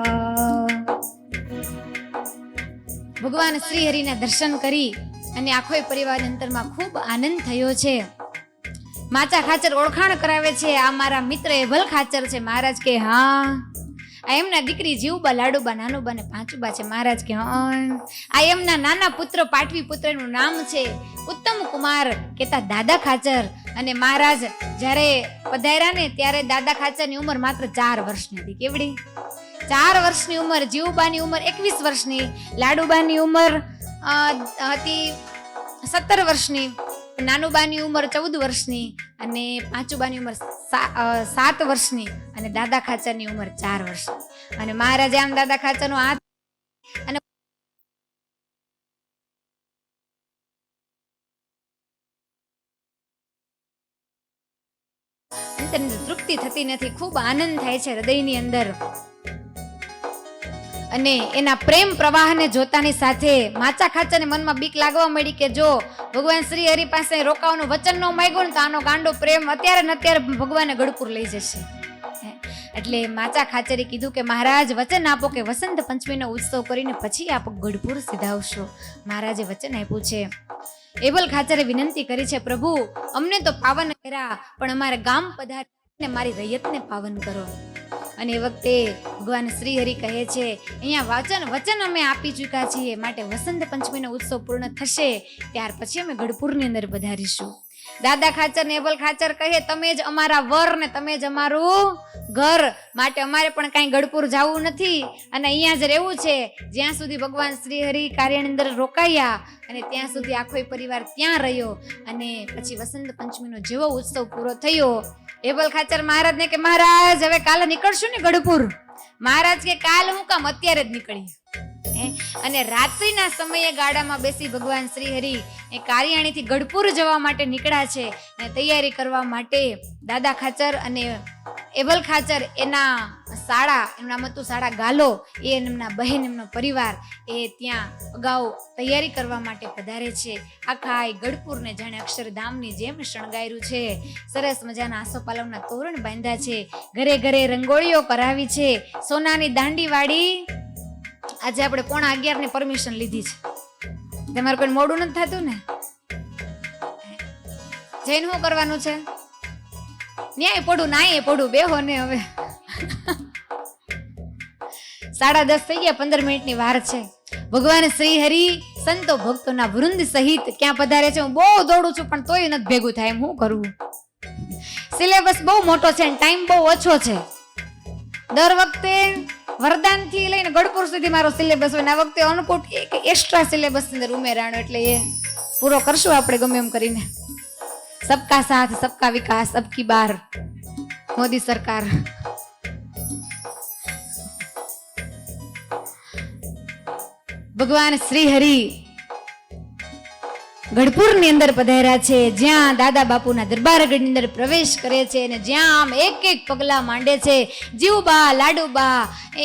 ભગવાન શ્રી હરિના દર્શન કરી અને આખોય પરિવાર અંતરમાં ખૂબ આનંદ થયો છે. માચા ખાચર ઓળખાણ કરાવે છે, આ મારા મિત્ર એબલ ખાચર છે. મહારાજ કે હા. આ એમના દીકરી જીવબા, લાડુબા, નાનુબા ને પાંચુબા છે. મહારાજ કે હા. આ એમના નાના પુત્ર પાટવી પુત્રનું નામ છે ઉત્તમ કુમાર, કેતા દાદા ખાચર. અને મહારાજ જ્યારે પધાર્યા ને ત્યારે દાદા ખાચરની ઉંમર માત્ર 4 વર્ષની હતી. કેવડી? 4 વર્ષની ઉંમર. જીવબાની ઉંમર 21 વર્ષની, લાડુબાની ઉંમર હતી 17 વર્ષની, નાનુબાની ઉંમર 14 વર્ષની અને પાંચુબાની ઉંમર 7 વર્ષની અને દાદા ખાચરની ઉંમર 4 વર્ષની. અને મહારાજે આમ દાદા ખાચરનો હાથ અને તૃપ્તિ થતી નથી. ખૂબ આનંદ થાય છે હૃદયની અંદર. અને એના પ્રેમ પ્રવાહને જોતાની સાથે માચા ખાચરને મનમાં બીક લાગવા મળી કે જો ભગવાન શ્રી હરિ પાસે રોકાવાનું વચન ન માંગ્યું ને તો આનો ગાંડો પ્રેમ અત્યારે ને અત્યારે ભગવાને ગઢપુર લઈ જશે. એટલે માચા ખાચરે કીધું કે મહારાજ વચન આપો કે વસંત પંચમીનો ઉત્સવ કરીને પછી આપ ગઢપુર સીધાવશો. મહારાજે વચન આપ્યું છે. એબલ ખાચરે વિનંતી કરી છે, પ્રભુ અમને તો પાવન કર્યા પણ અમારે ગામ પધારીને મારી રૈયતને પાવન કરો. અને એ વખતે ભગવાન શ્રી હરિ કહે છે, અહીંયા વચન અમે આપી ચૂક્યા છીએ, માટે વસંત પંચમીનો ઉત્સવ પૂર્ણ થશે ત્યાર પછી અમે ગઢપુરની અંદર પધારીશું. દાદા ખાચર ને એબલ ખાચર કહે, તમે જ અમારા વર ને તમે જ અમારું ઘર, માટે અમારે પણ કાંઈ ગઢપુર જવું નથી અને અહીંયા જ રહેવું છે. જ્યાં સુધી ભગવાન શ્રી હરિ કાર્યની અંદર રોકાયા અને ત્યાં સુધી આખો પરિવાર ત્યાં રહ્યો. અને પછી વસંત પંચમીનો જેવો ઉત્સવ પૂરો થયો, એબલ ખાચર મહારાજ ને કે મહારાજ હવે કાલે નીકળશું ને ગઢપુર. મહારાજ કે કાલ હું કામ, અત્યારે જ નીકળીએ. અને રાત્રિના સમયે ગાડામાં બેસી ભગવાન શ્રી હરિ એ કાર્યાણીથી ગઢપુર જવા માટે નીકળ્યા છે. અને તૈયારી કરવા માટે દાદા ખાચર અને એબલ ખાચર એના શાળા, એમનું નામ હતું શાળા ગાલો, એ એમના બહેન, એમનો પરિવાર એ ત્યાં અગાઉ તૈયારી કરવા માટે પધારે છે. આખા એ ગઢપુરને જાણે અક્ષરધામની જેમ શણગાર્યું છે. સરસ મજાના આસોપાલવના તોરણ બાંધ્યા છે, ઘરે ઘરે રંગોળીઓ કરાવી છે, સોનાની દાંડી વાળી. આજે આપણે 11:15 ની પરમિશન લીધી છે. તમારે કોઈ મોડું નથી થતું ને? જઈને શું કરવાનું છે? ન્યાય પડું નાય પડું બેહો ને. હવે 10:30 થઈ ગયા, 15 મિનિટની વાર છે. ભગવાન શ્રી હરિ સંતો ભક્તોના વૃંદ સહિત ક્યાં પધારે છે? હું બહુ દોડું છું પણ તોય નથી ભેગું થાય. એમ શું કરવું? સિલેબસ બહુ મોટો છે અને ટાઈમ બહુ ઓછો છે. દર વખતે વરદાન થી લઈને ગઢપુર સુધી મારો સિલેબસ હોય, આ વખતે અનુકૂટ એક એક્સ્ટ્રા સિલેબસ અંદર ઉમેરાણો, એટલે એ પૂરો કરશું આપણે ગમે એમ કરીને. સબકા સાથ સબકા વિકાસ, અબ કી બાર મોદી સરકાર. ભગવાન શ્રી હરિ ગઢપુર ની અંદર પધાર્યા છે, જ્યાં દાદા બાપુના દરબારગઢની અંદર પ્રવેશ કરે છે અને જ્યાં આમ એક એક પગલા માંડે છે. જીવબા લાડુબા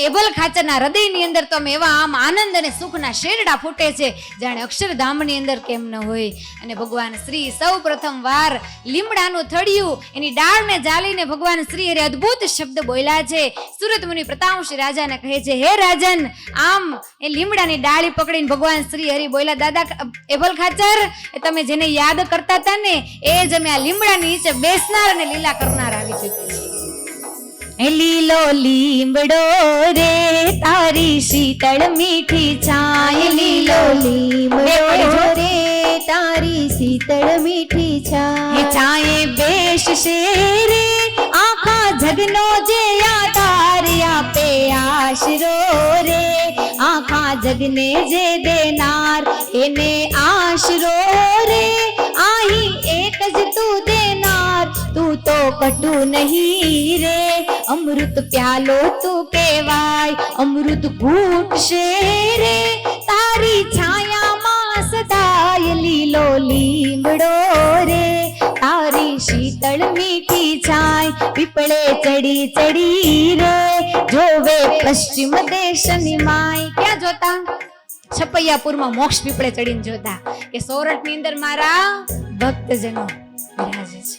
એબલ ખાચરના હૃદયની અંદર તો એવા આમ આનંદ અને સુખના શેરડા ફૂટે છે જાણે અક્ષરધામની અંદર કેમ ન હોય. અને ભગવાન શ્રી સૌ પ્રથમ વાર લીમડાનું થળિયું એની ડાળને જાલીને ભગવાન શ્રી હરિ અદ્ભુત શબ્દ બોલ્યા છે. સુરત મુનિ પ્રતાપસિંહ રાજાને કહે છે, હે રાજન, આમ એ લીમડાની ડાળી પકડીને ભગવાન શ્રી હરિ બોલ્યા, દાદા એબલ ખાચર, એ તમે જેને યાદ કરતા હતા ને એ જ અમે આ લીમડાની નીચે બેસનાર અને લીલા કરનાર આવી ચૂક્યા છે. લીલો લીમડો રે તારી શીતળ મીઠી છાય, લીલો લીમડો રે તારી શીતળ મીઠી છાય, છાયે બેસશે રે આખા જગનો જે આધાર આપે આશરો રે, આખા જગને જે દેનાર એને આશરો રે, આહી એક જ તું દેનાર, તું તો કટુ નહીં રે, અમૃત પ્યાલો તું કહેવાય, અમૃત ઘૂંટશે રે તારી છાયામાં સદાય, લીલો લીમડો રે તારી શીતળ મીઠી છાય, પીપળે ચડી ચડી રે જોવે પશ્ચિમ દેશની માય. ક્યાં જોતા? છપૈયાપુરમાં મોક્ષ પીપળે ચડીને જોતા કે સોરઠની અંદર મારા ભક્તજનો બિરાજે છે.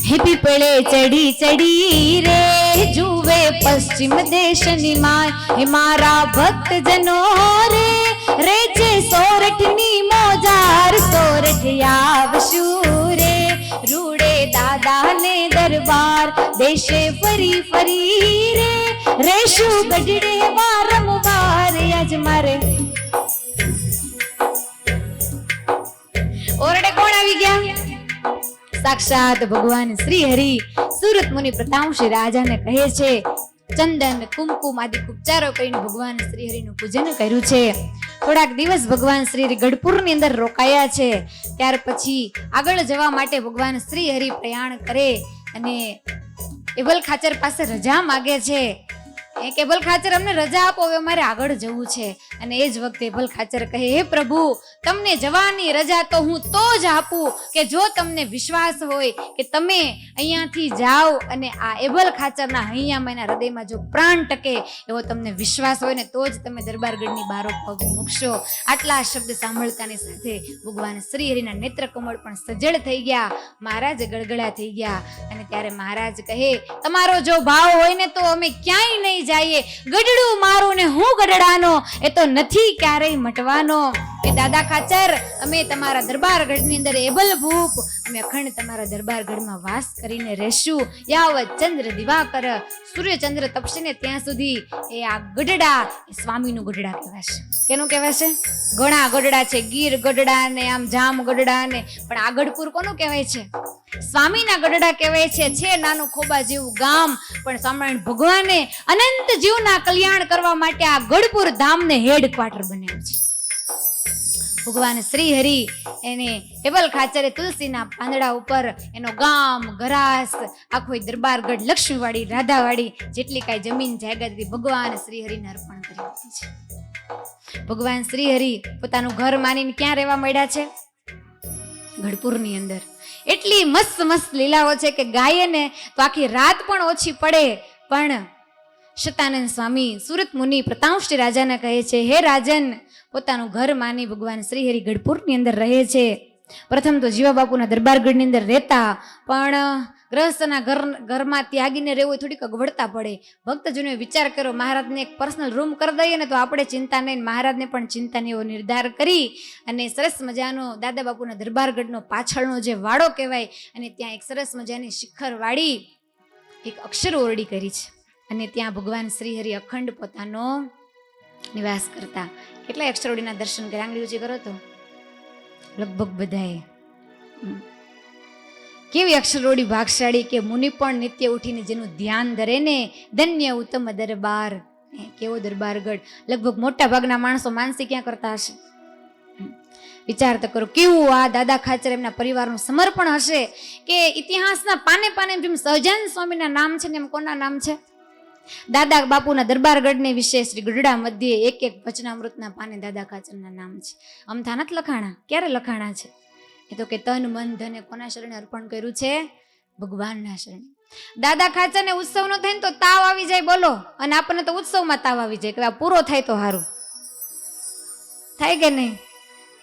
હે પીપળે ચડી ચડી રે જુવે પશ્ચિમ દેશની માય, હે મારા ભક્તજનો રે રે છે સોરઠની મોજાર, સોરઠ આવશું રે રૂડે દાદાને દરબાર, દેશે ફરી ફરી રે રેશું ગઢડે વારંવાર. આજ મારે ઓરડે કોણ આવી ગયા? સાક્ષાત ભગવાન શ્રી હરિ. સુરત મુનિ પ્રતાપસિંહ રાજાને કહે છે, ચંદન કુમકુમ આદિ ઉપચારો કરીને ભગવાન શ્રી હરિનું પૂજન કર્યું છે. થોડાક દિવસ ભગવાન શ્રી હરિ ગઢપુરની અંદર રોકાયા છે. ત્યાર પછી આગળ જવા માટે ભગવાન શ્રી હરિ પ્રયાણ કરે અને એબલ ખાચર પાસે રજા માગે છે. એબલ ખાચર, અમને રજા આપો, હવે અમારે આગળ જવું છે. અને એ જ વખતે એબલ ખાચર કહે, હે પ્રભુ, તમને જવાની રજા તો હું તો જ આપું કે જો તમને વિશ્વાસ હોય કે તમે અહીંયાથી જાઓ અને આ એબલ ખાચરના હૈયામાં એના હૃદયમાં જો પ્રાણ ટકે એવો તમને વિશ્વાસ હોય ને તો જ તમે દરબારગઢની બારો પગ મૂકશો. આટલા શબ્દ સાંભળતાની સાથે ભગવાન શ્રી હરિના નેત્ર કમળ પણ સજળ થઈ ગયા, મહારાજ ગળગળા થઈ ગયા. અને ત્યારે મહારાજ કહે, તમારો જો ભાવ હોય ને તો અમે ક્યાંય નહીં જઈએ, ગઢડું મારું ને હું ગઢડાનો એ તો નથી ક્યારેય મટવાનો. એ દાદા ખાચર, અમે તમારા દરબારગઢની અંદર એબલ ભૂપ, અમે અખંડ તમારા દરબારગઢમાં વાસ કરીને રહેશું. યાવત ચંદ્ર દિવાકર, સૂર્યચંદ્ર તપશે ને ત્યાં સુધી એ આ ગઢડા એ સ્વામીનું ગઢડા કહેવાશે. કેનું કહેવાશે? ઘણા ગઢડા છે, ગીર ગઢડા ને આમ જામ ગઢડા ને, પણ આ ગઢપુર કોનું કહેવાય છે? સ્વામીના ગઢડા કહેવાય છે. છે નાનું ખોબા જેવું ગામ, પણ સ્વામિનારાયણ ભગવાને અનંત જીવના કલ્યાણ કરવા માટે આ ગઢપુર ધામને હેડક્વાર્ટર બનાવ્યું છે. ભગવાન શ્રી હરિ એને એબલ ખાચરે તુલસીના પાંદડા ઉપર એનો ગામ ગરાસ આખો દરબારગઢ લક્ષ્મીવાડી રાધાવાડી જેટલી કાંઈ જમીન જાયદાદ હતી ભગવાન શ્રી હરિને અર્પણ કરી દીધી છે. ભગવાન શ્રી હરિ પોતાનું ઘર માનીને ક્યાં રહેવા માંડ્યા છે? ગઢપુરની અંદર. એટલી મસ્ત મસ્ત લીલાઓ છે કે ગાયે ને તો આખી રાત પણ ઓછી પડે. પણ શતાનંદ સ્વામી સુરત મુનિ પ્રતાપશ્રી રાજાને કહે છે, હે રાજન, પોતાનું ઘર માની ભગવાન શ્રીહરિ ગઢપુરની અંદર રહે છે. પ્રથમ તો જીવા બાપુના દરબારગઢની અંદર રહેતા, પણ ગ્રહસ્થના ઘરમાં ત્યાગીને રહેવું એ થોડીક અગવડતા પડે. ભક્તજનોએ વિચાર કર્યો, મહારાજને એક પર્સનલ રૂમ કરી દઈએ ને તો આપણે ચિંતા નહીં, મહારાજને પણ ચિંતા નહીં, એવો નિર્ધાર કરી અને સરસ મજાનો દાદા બાપુના દરબારગઢનો પાછળનો જે વાડો કહેવાય, અને ત્યાં એક સરસ મજાની શિખરવાળી એક અક્ષર ઓરડી કરી છે. અને ત્યાં ભગવાન શ્રીહરિ અખંડ પોતાનો નિવાસ કરતા. કેટલા અક્ષરોડીના દર્શન કર્યા? આંગળી ઊંચી કરો તો લગભગ બધાએ. કેવી અક્ષરોડી ભાગશાળી કે મુનિ પણ નિત્ય ઉઠીને જેનું ધ્યાન ધરે ને, ધન્ય ઉત્તમ દરબાર. કેવો દરબારગઢ! લગભગ મોટા ભાગના માણસો માનસી ક્યાં કરતા હશે? વિચાર તો કરો કેવું આ દાદા ખાચર એમના પરિવારનું સમર્પણ હશે કે ઇતિહાસના પાને પાને જેમ સહજાનંદ સ્વામીના નામ છે ને એમ કોના નામ છે? દાદા બાપુના દરબારગઢને વિશે શ્રી ગઢડા મધ્યે એક એક વચનામૃતના પાને દાદા ખાચરના નામ છે. અમથા નથી લખાણા. ક્યારે લખાણા છે? એ તો કે તન મન ધને કોના શરણે અર્પણ કર્યું છે? ભગવાનના શરણે. દાદા ખાચરને ઉત્સવનો થાય ને તો તાવ આવી જાય, બોલો, અને આપણને તો ઉત્સવમાં તાવ આવી જાય કે આ પૂરો થાય તો સારું થાય કે નહીં.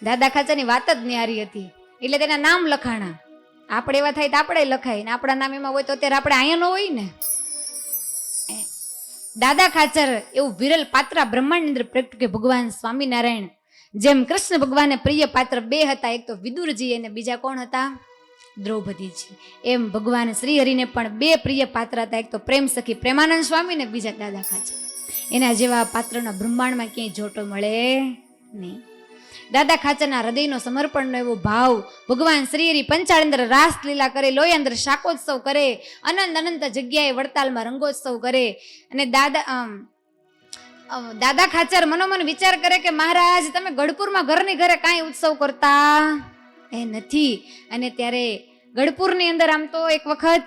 દાદા ખાચરની વાત જ ન્યારી હતી એટલે તેના નામ લખાણા. આપણે એવા થાય તો આપણે લખાય ને આપણા નામ એમાં હોય તો અત્યારે આપણે અહીંયા ન હોય ને. દાદા ખાચર એવું વિરલ પાત્ર બ્રહ્માંડ અંદર પ્રગટ કે ભગવાન સ્વામિનારાયણ જેમ કૃષ્ણ ભગવાનને પ્રિય પાત્ર બે હતા, એક તો વિદુરજી અને બીજા કોણ હતા? દ્રૌપદીજી. એમ ભગવાન શ્રીહરિને પણ બે પ્રિય પાત્ર હતા, એક તો પ્રેમ સખી પ્રેમાનંદ સ્વામી ને બીજા દાદા ખાચર. એના જેવા પાત્રના બ્રહ્માંડમાં ક્યાંય જોટો મળે નહીં. દાદા ખાચરના હૃદયનો સમર્પણનો એવો ભાવ. ભગવાન શ્રીહરિ પંચાળ અંદર રાસ લીલા કરે, લોહી અંદર શાકોત્સવ કરે, અનંત અનંત જગ્યાએ વડતાલમાં રંગોત્સવ કરે. અને દાદા ખાચર મનોમન વિચાર કરે કે મહારાજ તમે ગઢપુરમાં ઘરની ઘરે કાંઈ ઉત્સવ કરતા એ નથી. અને ત્યારે ગઢપુરની અંદર આમ તો એક વખત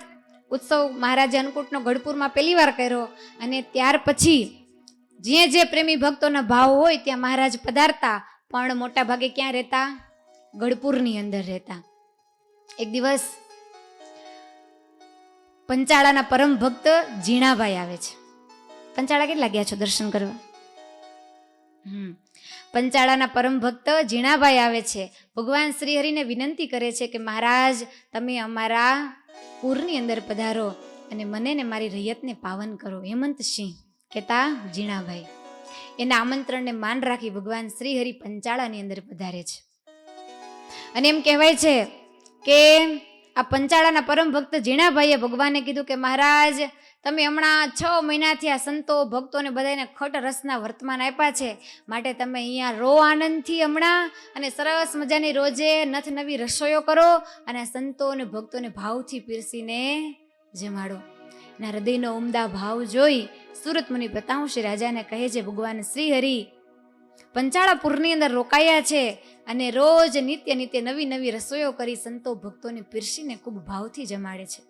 ઉત્સવ મહારાજે અન્નકૂટનો ગઢપુરમાં પહેલી વાર કર્યો, અને ત્યાર પછી જે પ્રેમી ભક્તોના ભાવ હોય ત્યાં મહારાજ પધારતા, પણ મોટા ભાગે ક્યાં રહેતા? ગઢપુરની અંદર રહેતા. એક દિવસ પંચાળાના પરમ ભક્ત ઝીણાભાઈ આવે છે. પંચાળા કેટલા ગયા છો દર્શન કરવા? પંચાળાના પરમ ભક્ત ઝીણાભાઈ આવે છે. ભગવાન શ્રીહરિને વિનંતી કરે છે કે મહારાજ તમે અમારા પૂરની અંદર પધારો અને મને ને મારી રૈયતને પાવન કરો. હેમંતસિંહ કહેતા ઝીણાભાઈ એના આમંત્રણને માન રાખી ભગવાન શ્રીહરિ પંચાળાની અંદર પધારે છે. અને એમ કહેવાય છે કે આ પંચાળાના પરમ ભક્ત ઝીણાભાઈએ ભગવાનને કીધું કે મહારાજ તમે હમણાં 6 મહિનાથી આ સંતો ભક્તોને બધાને ખટ રસના વર્તમાન આપ્યા છે, માટે તમે અહીંયા રો આનંદથી હમણાં, અને સરસ મજાની રોજે નથ નવી રસોઈઓ કરો અને સંતો અને ભક્તોને ભાવથી પીરસીને જમાડો. એના હૃદયનો ઉમદા ભાવ જોઈ સુરત મુનિ પ્રતાપશ્રી રાજાને કહે છે ભગવાન શ્રીહરિ પંચાળાપુરની અંદર રોકાયા છે અને રોજ નિત્ય નિત્ય નવી નવી રસોઈઓ કરી સંતો ભક્તોને પીરસીને ખૂબ ભાવથી જમાડે છે.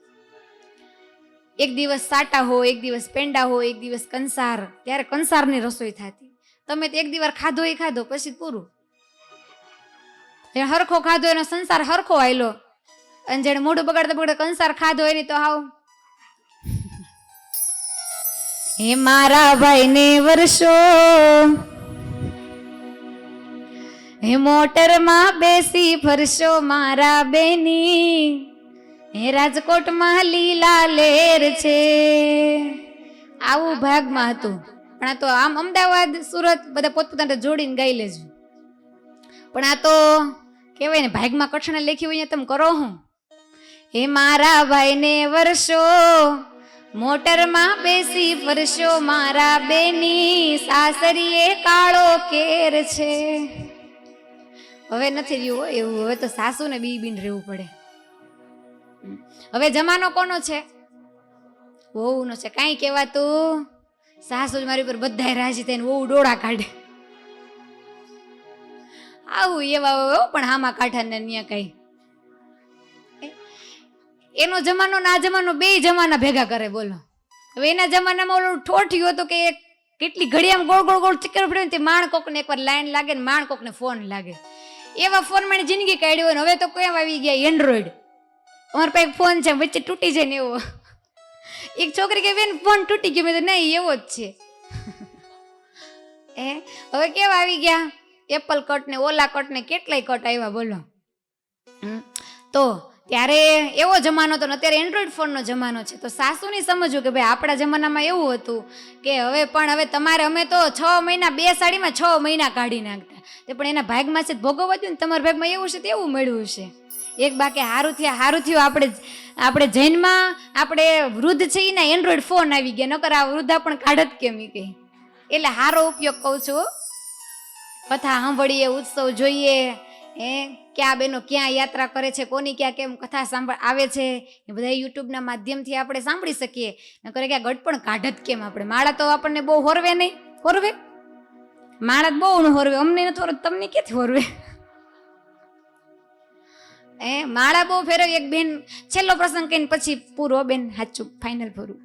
એક દિવસ સાટા હોય, એક દિવસ પેંડા હોય, એક દિવસ કંસાર. ત્યારે કંસારની રસોઈ થતી. તમે તો એક દિવસ ખાધો એ ખાધો પછી પૂરું. હરખો ખાધો એનો સંસાર હરખો આયલો, અને જેને મોઢું બગાડતા કંસાર ખાધો એની તો હાવ હે મારા ભાઈ ને વર્ષો હે મોટરમાં બેસી ફરશો મારા બેની, હે રાજકોટમાં લીલા લેર છે. આવું ભાગમાં હતું. પણ આ તો આમ અમદાવાદ સુરત બધા પોતપોતાને જોડીને ગાઈ લેજો. પણ આ તો કહેવાય ને ભાગમાં કઠણ લખ્યું હોય તમે કરો હું. હે મારા ભાઈ ને વર્ષો મોટરમાં બેસી ફરશો મારા બેની, સાસરીએ કાળો કેર છે. હવે નથી રહ્યું એવું. હવે તો સાસુને બીન રહેવું પડે. હવે જમાનો કોનો છે? વહુનો છે. કાંઈ કહેવાતું સાસુ જ મારી પર બધાય રાજી થઈને વહુ ડોળા કાઢે. આવું એવા પણ હામાં કાંઠા ને ન્યા કઈ એનો જમાનો ના જમાનો બે જમાના ભેગા કરે. બોલો હવે એના જમાનામાં ઓલું ઠોઠ્યું હતું કે કેટલી ઘડી આમ ગોળ ગોળ ગોળ ચક્કર ફરે ને માણ કોકને એકવાર લાઈન લાગે ને માણ કોકને ફોન લાગે. એવા ફોનમાં જિંદગી કાઢી હોય ને. હવે તો કેમ આવી ગયા એન્ડ્રોઈડ. અમારા પાસે ફોન છે, વચ્ચે તૂટી જાય ને એવો. એક છોકરી કે બેન ફોન તૂટી ગયો. મેં તો નહીં, એવો જ છે. હવે કેવા આવી ગયા એપલ કટ ને ઓલા કટ ને કેટલાય કટ આવ્યા બોલો. તો ત્યારે એવો જમાનો હતો ને અત્યારે એન્ડ્રોઈડ ફોનનો જમાનો છે. તો સાસુની સમજવું કે ભાઈ આપણા જમાનામાં એવું હતું કે હવે તમારે અમે તો 6 મહિના 2 સાડીમાં 6 મહિના કાઢી નાખતા. તે પણ એના ભાગમાં છે ભોગવવા દઉં ને, તમારા ભાગમાં એવું છે તેવું મળ્યું છે. એક બાકી હારું થયું આપણે જૈનમાં આપણે વૃદ્ધ છે એના એન્ડ્રોઈડ ફોન આવી ગયા, નકર આ વૃદ્ધા પણ કાઢત કેમ કઈ. એટલે હારો ઉપયોગ કહું છું. કથા સાંભળીએ, ઉત્સવ જોઈએ, ક્યાં બેનો ક્યાં યાત્રા કરે છે, કોની ક્યાં કેમ કથા આવે છે, એ બધા યુટ્યુબના માધ્યમથી આપણે સાંભળી શકીએ. નકર ક્યાં ગઢપણ કાઢત કેમ આપણે. માળા તો આપણને બહુ હોરવે નહીં, હોરવે માળા બહુ ન હોરવે, અમને નથી હોરવે, તમને ક્યાંથી હોરવે. માળા બહુ ફેરવી. એક બેન છેલ્લો પ્રસંગ કહીને પછી પૂરો બેન સાચું ફાઇનલ પૂરું.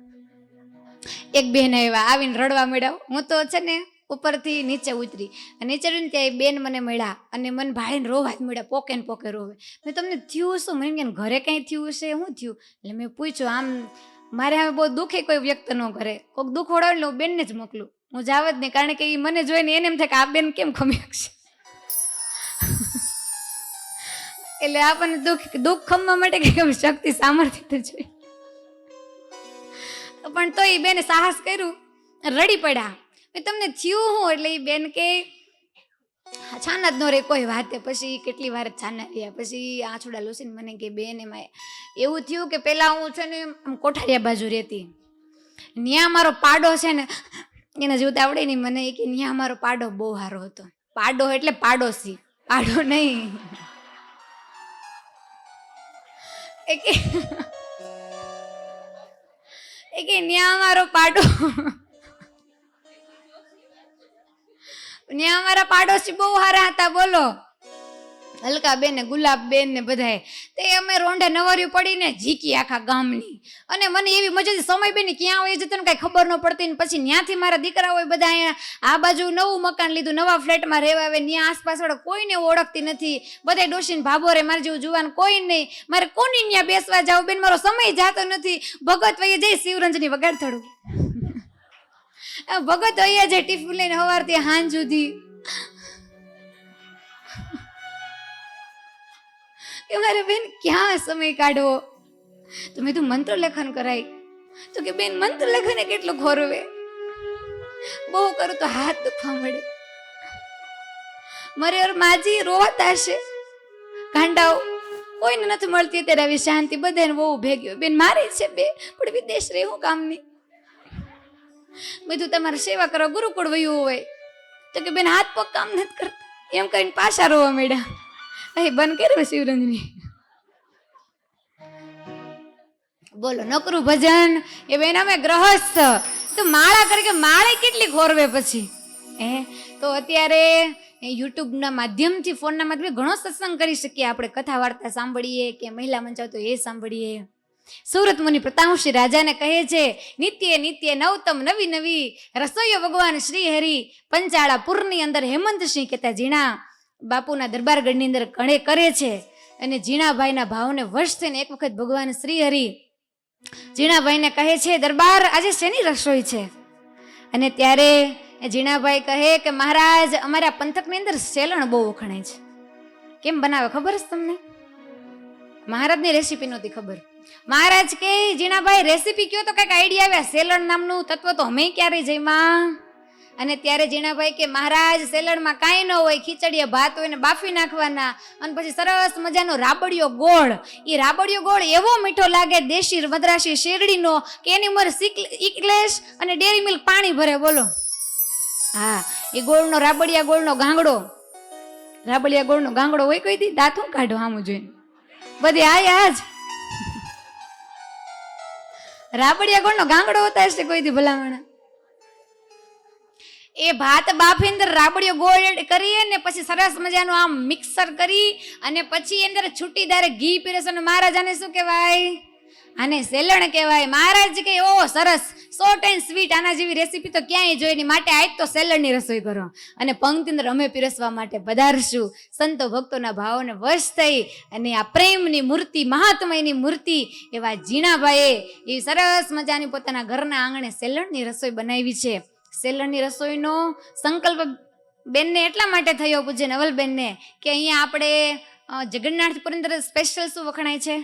એક બેન આવ્યા, આવીને રડવા મળ્યા. હું તો છે ને ઉપરથી નીચે ઉતરી, નીચે ને ત્યાં બેન મને મળ્યા અને મને ભાળીને રોવા જ મળ્યા, પોકે ને પોકે રોવે. મેં તમને થયું શું? મને કે ઘરે કંઈ થયું છે, શું થયું? એટલે મેં પૂછ્યું. આમ મારે હવે બહુ દુઃખે કોઈ વ્યક્ત ન કરે, કોઈક દુઃખ હોડાવે એટલે હું બેનને જ મોકલું, હું જાવ જ નહીં. કારણ કે એ મને જોઈને એને એમ થાય કે આ બેન કેમ ખમી શકશે. એટલે આપણને દુઃખ ખમવા માટે કઈ શક્તિ સામર્થ્ય તો જોઈએ. પણ તો એ બેને સાહસ કર્યું, રડી પડ્યા. તમને થયું હું? એટલે એ બેન કે છાના જ ન રે કોઈ વાતે. પછી કેટલી વાર છાના રહ્યા. પછી આંચુડા લૂસીને મને કે બેન એમાં એવું થયું કે પેલા હું છે ને આમ કોઠારિયા બાજુ રહેતી, ન્યા મારો પાડો છે ને એને જેવું આવડે નહીં મને, કે ન્યા મારો પાડો બહુ સારો હતો. પાડો એટલે પાડોશી, પાડો નહીં. કે ન્યા મારો પાડો, ન્યા અમારા પાડોશી બહુ સારા હતા બોલો. હલકા બેન ને ગુલાબ બેન ને બધાય તે અમે રોંઢે નવર્યું પડીને જીકી આખા ગામની. અને મને એવી મજા સમય બેન ક્યાં હોય જતો ને કઈ ખબર ન પડતી. ને પછી ત્યાંથી મારા દીકરા હોય બધા અહીંયા આ બાજુ નવું મકાન લીધું, નવા ફ્લેટમાં રહેવા આવે. ત્યાં આસપાસ વાળા કોઈને ઓળખતી નથી, બધા ડોશીને ભાભો રે, મારે જેવું જુવાન કોઈ નહીં. મારે કોની ત્યાં બેસવા જાવ બેન, મારો સમય જાતો નથી. ભગત વૈયા જઈ શિવરંજની વગાડ થોડું, ભગત વૈયા જાય ટિફિન લઈને સવારથી સાંજ સુધી. કે મારે બેન ક્યાં સમય કાઢવો? તો મેં તું મંત્ર લેખન કરાય. તો કે બેન મંત્ર લેખન કેટલું ખોરવે, બહુ કરું તો હાથ દુખવા મળે. મારે માજી રોવાતા હશે, કાંડાઓ કોઈને નથી મળતી અત્યારે આવી શાંતિ, બધાને બહુ ભેગ્યો. બેન મારે છે બે, પણ વિદેશ રહે હું કામની. મેં તું તમારે સેવા કરવા ગુરુકુળ વયું હોય. તો કે બેન હાથ પગ કામ નથી કરતા, એમ કરીને પાછા રોવા મળ્યા. બંધ કર્યો શિવરંજની. બોલો નકરું ભજન એ બેન અમે ગ્રહસ્થ. તો માળા કરે કે માળે કેટલી ખોરવે પછી. તો અત્યારે યુટ્યુબના માધ્યમથી, ફોનના માધ્યમથી ઘણો સત્સંગ કરી શકીએ આપણે. કથા વાર્તા સાંભળીએ કે મહિલા મંચાવ તો એ સાંભળીએ. સુરત મુનિ પ્રતાપસિંહ રાજાને કહે છે, નિત્ય નિત્ય નવતમ નવી નવી રસોઈઓ ભગવાન શ્રી હરિ પંચાળાપુરની અંદર હેમંતસિંહ કહેતા ઝીણા બાપુના દરબારગઢની અંદર ઘણે કરે છે. અને ઝીણાભાઈના ભાવને વશ થઈને એક વખત ભગવાન શ્રી હરિ ઝીણાભાઈને કહે છે, દરબાર આજે શેની રસોઈ છે? અને ત્યારે ઝીણાભાઈ કહે કે મહારાજ અમારા પંથકની અંદર સેલણ બહુ વખણાય છે. કેમ બનાવે ખબર છે તમને? મહારાજની રેસીપી નહોતી ખબર. મહારાજ કે ઝીણાભાઈ રેસીપી કયો તો કઈક આઈડિયા આવ્યા. સેલણ નામનું તત્વ તો અમે ક્યારે જઈમાં. અને ત્યારે ઝીણાભાઈ કે મહારાજ સેલણમાં કાંઈ ન હોય, ખીચડીયા ભાત હોય ને બાફી નાખવાના. અને પછી સરસ મજાનો રાબડિયો ગોળ, એ રાબડિયો ગોળ એવો મીઠો લાગે દેશી મદ્રાસી શેરડીનો કે એની ઉંમર ઇકલેશ અને ડેરી મિલ્ક પાણી ભરે બોલો. હા, એ ગોળનો રાબડિયા ગોળનો ગાંગડો, રાબડિયા ગોળનો ગાંગડો હોય કોઈ દી દાંત હું કાઢો આમ જોઈને બધી આયા જ રાબડિયા ગોળનો ગાંગડો હોતા હશે કોઈ દી ભલામણ. એ ભાત બાફી અંદર રાબડિયો ગોળ એડ કરીએ ને પછી સરસ મજાનું આમ મિક્સર કરી અને પછી અંદર છૂટીદારે ઘી પીરસ. અને મહારાજાને શું કહેવાય? આને સેલણ કહેવાય. મહારાજ કે ઓ સરસ, શોર્ટ એન્ડ સ્વીટ, આના જેવી રેસીપી તો ક્યાંય જોઈ નહીં, માટે આજ તો સેલણની રસોઈ કરો. અને પંક્તિંદર અમે પીરસવા માટે પધારશું. સંતો ભક્તોના ભાવોને વશ થઈ અને આ પ્રેમની મૂર્તિ, મહાત્મયની મૂર્તિ એવા જીણાભાઈએ એવી સરસ મજાની પોતાના ઘરના આંગણે સેલણની રસોઈ બનાવી છે. સેલણની રસોઈનો સંકલ્પ બેનને એટલા માટે થયો, પૂજ્ય નવલબેનને, કે અહીંયા આપણે જગન્નાથપુરી અંદર સ્પેશિયલ શું વખણાય છે?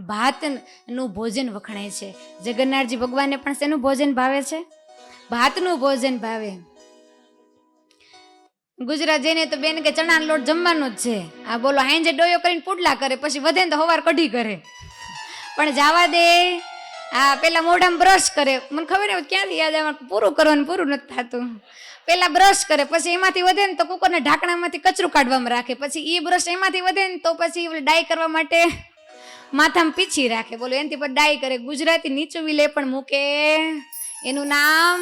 ભાતનું ભોજન વખણાય છે. જગન્નાથજી ભગવાનને પણ શેનું ભોજન ભાવે છે? ભાતનું ભોજન ભાવે. ગુજરાત જઈને તો બેન કે ચણાનો લોટ જમવાનો જ છે. આ બોલો હાંજે ડોયો કરીને પુડલા કરે, પછી વધે ને તો હવાર કઢી કરે. પણ જવા દે, આ પેલા મોઢામાં બ્રશ કરે. મને ખબર ને ક્યાંથી યાદ આવે, પૂરું કરવાનું પૂરું નથી થતું. પેલા બ્રશ કરે, પછી એમાંથી વધે ને તો કુકરના ઢાંકણામાંથી કચરું કાઢવામાં રાખે, પછી એ બ્રશ એમાંથી વધે ને તો પછી ડાય કરવા માટે માથામાં પીછી રાખે. બોલો એનાથી પર ડાય કરે. ગુજરાતી નીચું વિલે પણ મૂકે, એનું નામ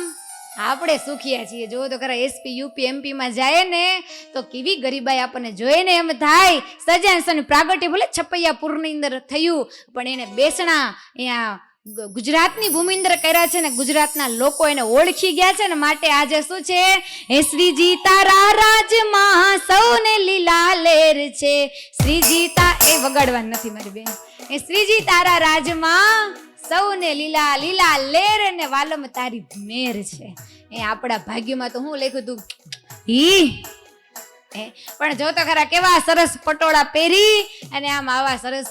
આપણે સુખિયા છીએ. જો તો ખરા એસપી યુપી એમપીમાં જાય ને તો કેવી ગરીબાઈ આપણને જોઈને એમ થાય સજાનસન પ્રાગટ્ય ભલે છપૈયાપુરની અંદર થયું, પણ એને બેસણા અહીંયા ગુજરાતની ભૂમિ અંદર કર્યા છે ને ગુજરાતના લોકો એને ઓળખી ગયા છે ને, માટે આજે શું છે? હે શ્રીજી તારા રાજમાં સૌને લીલા લેર છે. શ્રીજી એ વગાડવાનું નથી મારી બેન. એ શ્રીજી તારા રાજમાં સૌને લીલા લીલા લેર ને વાલમ તારી મેર છે. એ આપણા ભાગ્યમાં તો હું લખ્યું તું પણ જો તો ખરા કેવા સરસ પટોળા પહેરી અને આમ આવા સરસ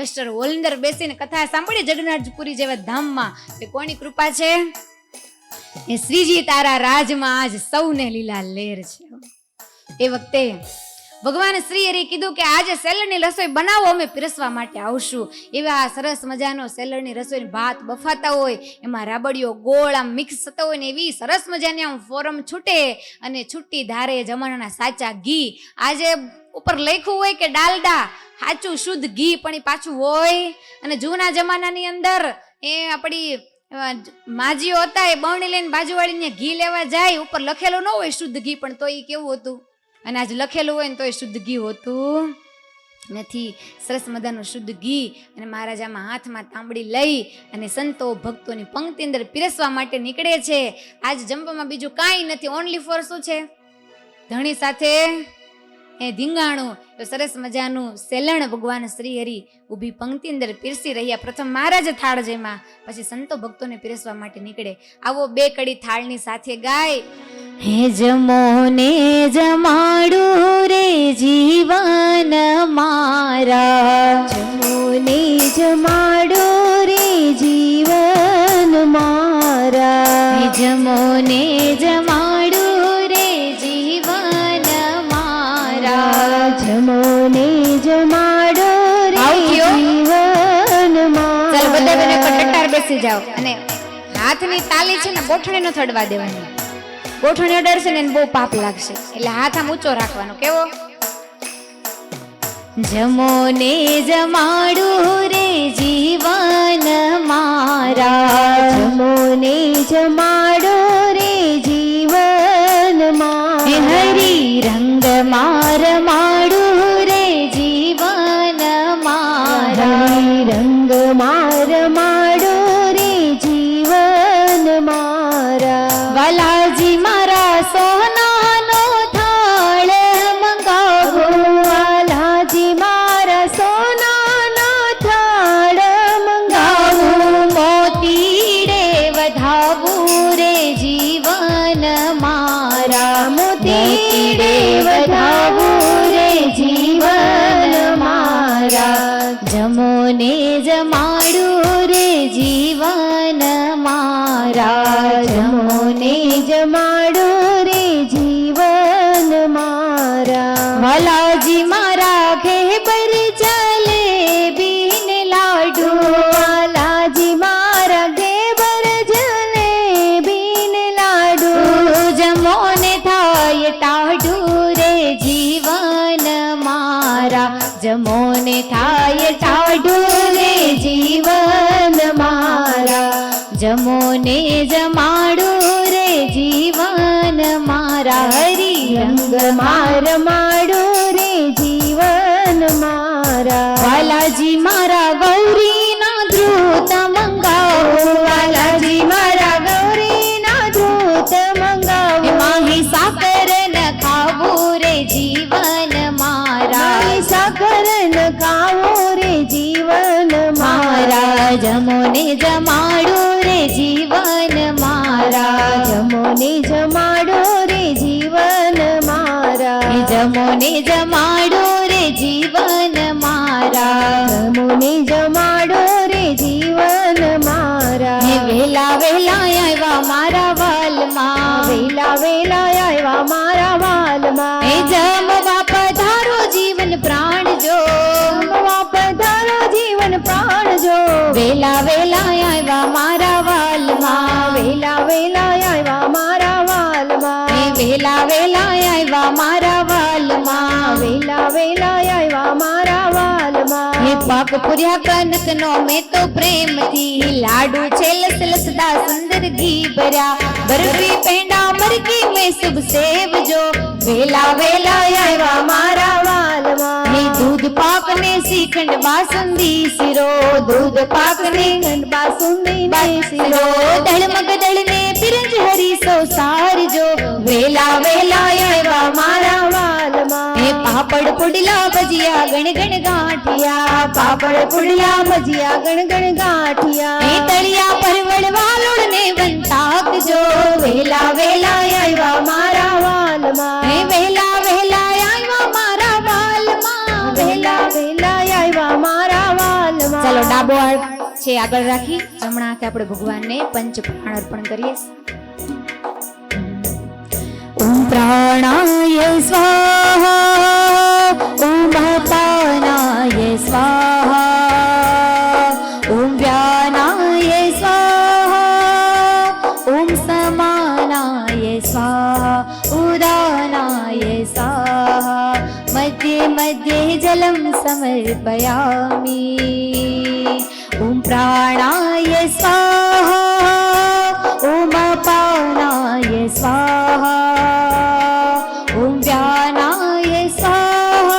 વેસ્ટર હોલ અંદર બેસીને કથા સાંભળી જગન્નાથપુરી જેવા ધામમાં. એ કોની કૃપા છે? એ શ્રીજી તારા રાજમાં આજ સૌને લીલા લેર છે. એ વખતે ભગવાન શ્રી હરિ કીધું કે આજે સેલણની રસોઈ બનાવો, અમે પીરસવા માટે આવશું. એવા સરસ મજાનો સેલણની રસોઈ, ભાત બફાતા હોય, એમાં રાબડીઓ ગોળ આમ મિક્સ થતા હોય ને એવી સરસ મજાની આમ ફોરમ છૂટે અને છૂટી ધારે જમાનાના સાચા ઘી. આજે ઉપર લખ્યું હોય કે ડાલડા, સાચું શુદ્ધ ઘી પણ એ પાછું હોય. અને જૂના જમાનાની અંદર એ આપણી માજીઓ હતા, એ બરણી લઈને બાજુવાળીને ઘી લેવા જાય, ઉપર લખેલું ન હોય શુદ્ધ ઘી, પણ તો એ કેવું હતું? અને આજ લખેલું હોય ને તો એ શુદ્ધ ઘી હોતું નથી. સરસ મજાનું શુદ્ધ ઘી અને મહારાજામાં હાથમાં તાંબડી લઈ અને સંતો ભક્તોની પંક્તિ અંદર પીરસવા માટે નીકળે છે. આજ જમવામાં બીજું કાંઈ નથી, ઓનલી ફોર શું છે? ધણી સાથે એ ધીંગાણું. તો સરસ મજાનું સેલણ ભગવાન શ્રી હરિ ઊભી પંક્તિ અંદર પીરસી રહ્યા. પ્રથમ મહારાજ થાળ જેમાં, પછી સંતો ભક્તોને પીરસવા માટે નીકળે. આવો બે કડી થાળની સાથે ગાય. હે જમો ને જમાડું રે જીવન મારા, જમો ને જમાડો રે જીવન મારા. જમો ને જમાડું રે જીવન મારા. જમો ને જમાડો રે જીવન મારા. ચાલો બધા બેનો કટાર બેસી જાઓ અને હાથની તાલી છે ને બોઠણી નો થડવા દેવાની. બોઠણી અડાડશે ને બહુ પાપ લાગશે, એટલે હાથ આમ ઊંચો રાખવાનો. કેવો? જમો ને જમાડું રે જીવન મારા. જમો ને જમાડો રે જીવન મારા. હરી રંગ માર માડું રે જીવન મારા. રંગ માર માડો રે જીવન મારા. વાલાજી મારા સોનાનો થાળ મંગાવો. વાલાજી મારા સોનાનો થાળ મંગાવો. મોતીડે વધાવું રે જીવન મારા. મોતીડે વધાવું રે જીવન મારા. જમો ને જમાડું રે જીવન મારા. જમો ને જમાડો રે જીવન મારા. વાલાજી મારા ઘેબર જલેબી ને લાડુ. વાલાજી મારા ઘેબર જલેબી ને લાડુ. જમો ને થાય ટાઢું રે જીવન મારા. જમો ને થાય ટાઢું રે જીવન મારા. જમો ને જમાડું રે જીવન મારા. હરી રંગ માર માડો રે જીવન મારા. વાલાજી મારા ગૌરી ના ધ્રુવ સાકર ન ખાવો રે જીવન મારા. જમો ને જમાડો રે જીવન મારા. જમો ને જમાડો રે જીવન મારા. જમો ને જમાડો રે જીવન મારા. જમો ને જમાડો રે જીવન મારા. વેલા વેલા આવ્યા મારા વાલમાં. વેલા વેલા આવ્યા મારા વાલમાં. જમવા પધારો જીવન પ્રાણ જો. જમવા પધારો જીવન પ્રાણ જો. વેલા વેલા આવ્યા મારા વાલમાં. વેલા વેલા આવ્યા મારા વાલમાં. વેલા વેલા આવ્યા મારા વાલમાં. વેલા વેલા આવ્યા મારા વાલમાં. પાક પુર્યા કનક નો મેં તો પ્રેમથી. લાડુ છે લસ લસદા સુંદર ઘી ભર્યા. બરફી પેંડા મરઘી મેં શુભ સેવજો. વેલા વેલા આવ્યા મારા વાલમાં. દૂધ પાક ને શ્રીખંડ બાસુંદી શીરો. દૂધ પાક ને શ્રીખંડ બાસુંદી ને શીરો. દળમગ દળ ને પિરંજ હરી સો સારજો. વેલા વેલા આવ્યા મારા વાલમાં. પાપડ પુડલા ભજીયા ગણ ગણ ગાંઠિયા. પાપડ પુડિયા ભજીયા ગણ ગણ ગાંઠિયા. તળિયા પરવળ વાલોડ ને વંતાકજો. વેલા વેલા આવ્યા મારા વાલમાં. વેલા વેલા આવ્યા મારા વાલમાં. વેલા વેલા આવ્યા મારા વાલમાં. ચાલો ડાબો હાથ છે આગળ રાખી જમણા હાથે આપણે ભગવાનને પંચ પ્રાણ અર્પણ કરીએ. ઓમ પ્રાણાય સ્વાહા. ઓમ અપાનાય સ્વાહા. ઓમ વ્યાનાય સ્વાહા. ઓમ સમાનાય સ્વાહા. ઉદાનાય સ્વાહા. મધ્યે મધ્યે જલમ સમર્પયામિ. ઓમ પ્રાણાય સ્વાહા. ઓમ અપાનાય સ્વાહા. ઓમ વ્યાનાય સ્વાહા.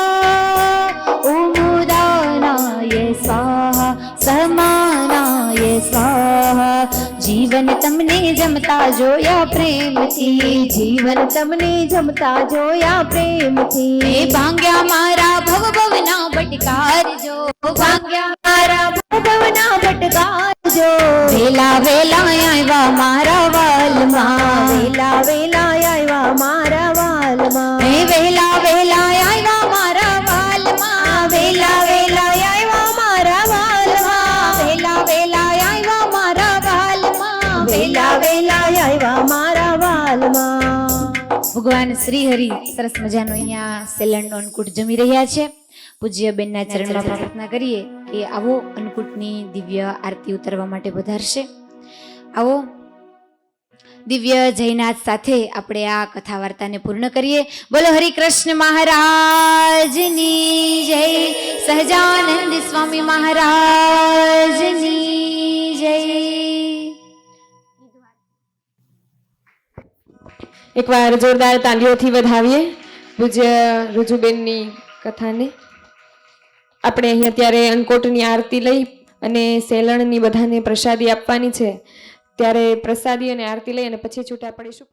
ઓમ ઉદાનાય સ્વાહા. સમાનાય સ્વાહા. જીવન તમને જમતા જોયા પ્રેમથી. જીવન તમને જમતા જોયા પ્રેમથી. ભાંગ્યા મારા ભવ ભવના ભટકારજો. ભાંગ્યા મારા ભવના ભટકારજો. વેલા વેલા આવ્યા મારા વાલમાં. વેલા વેલા આવ્યા મારા વાલમાં. વેલા વેલા આવ્યા મારા વાલમાં. વેલા વેલા આવ્યા મારા વાલમાં. વેલા વેલા આવ્યા મારા વાલમાં. વેલા વેલા આવ્યા મારા વાલમાં. ભગવાન શ્રી હરિ સરસ મજાનો અહીંયા સેલણનો અન્નકૂટ જમી રહ્યા છે. પૂજ્ય બેનના ચરણમાં પ્રાર્થના કરીએ કે આવો અન્નકૂટની દિવ્ય આરતી ઉતારવા માટે વધારશે. આવો દિવ્ય જયનાથ સાથે આપણે આ કથા વાર્તાને પૂર્ણ કરીએ. બોલો હરિ કૃષ્ણ મહારાજની જય. સહજાનંદ સ્વામી મહારાજની જય. એકવાર જોરદાર તાળીઓથી વધાવીએ પૂજ્ય રુજુબેનની કથાને. આપણે અહીં અત્યારે અન્નકૂટની આરતી લઈ અને સેલણની બધાને પ્રસાદી આપવાની છે. ત્યારે પ્રસાદી અને આરતી લઈ અને પછી છૂટા પડીશું.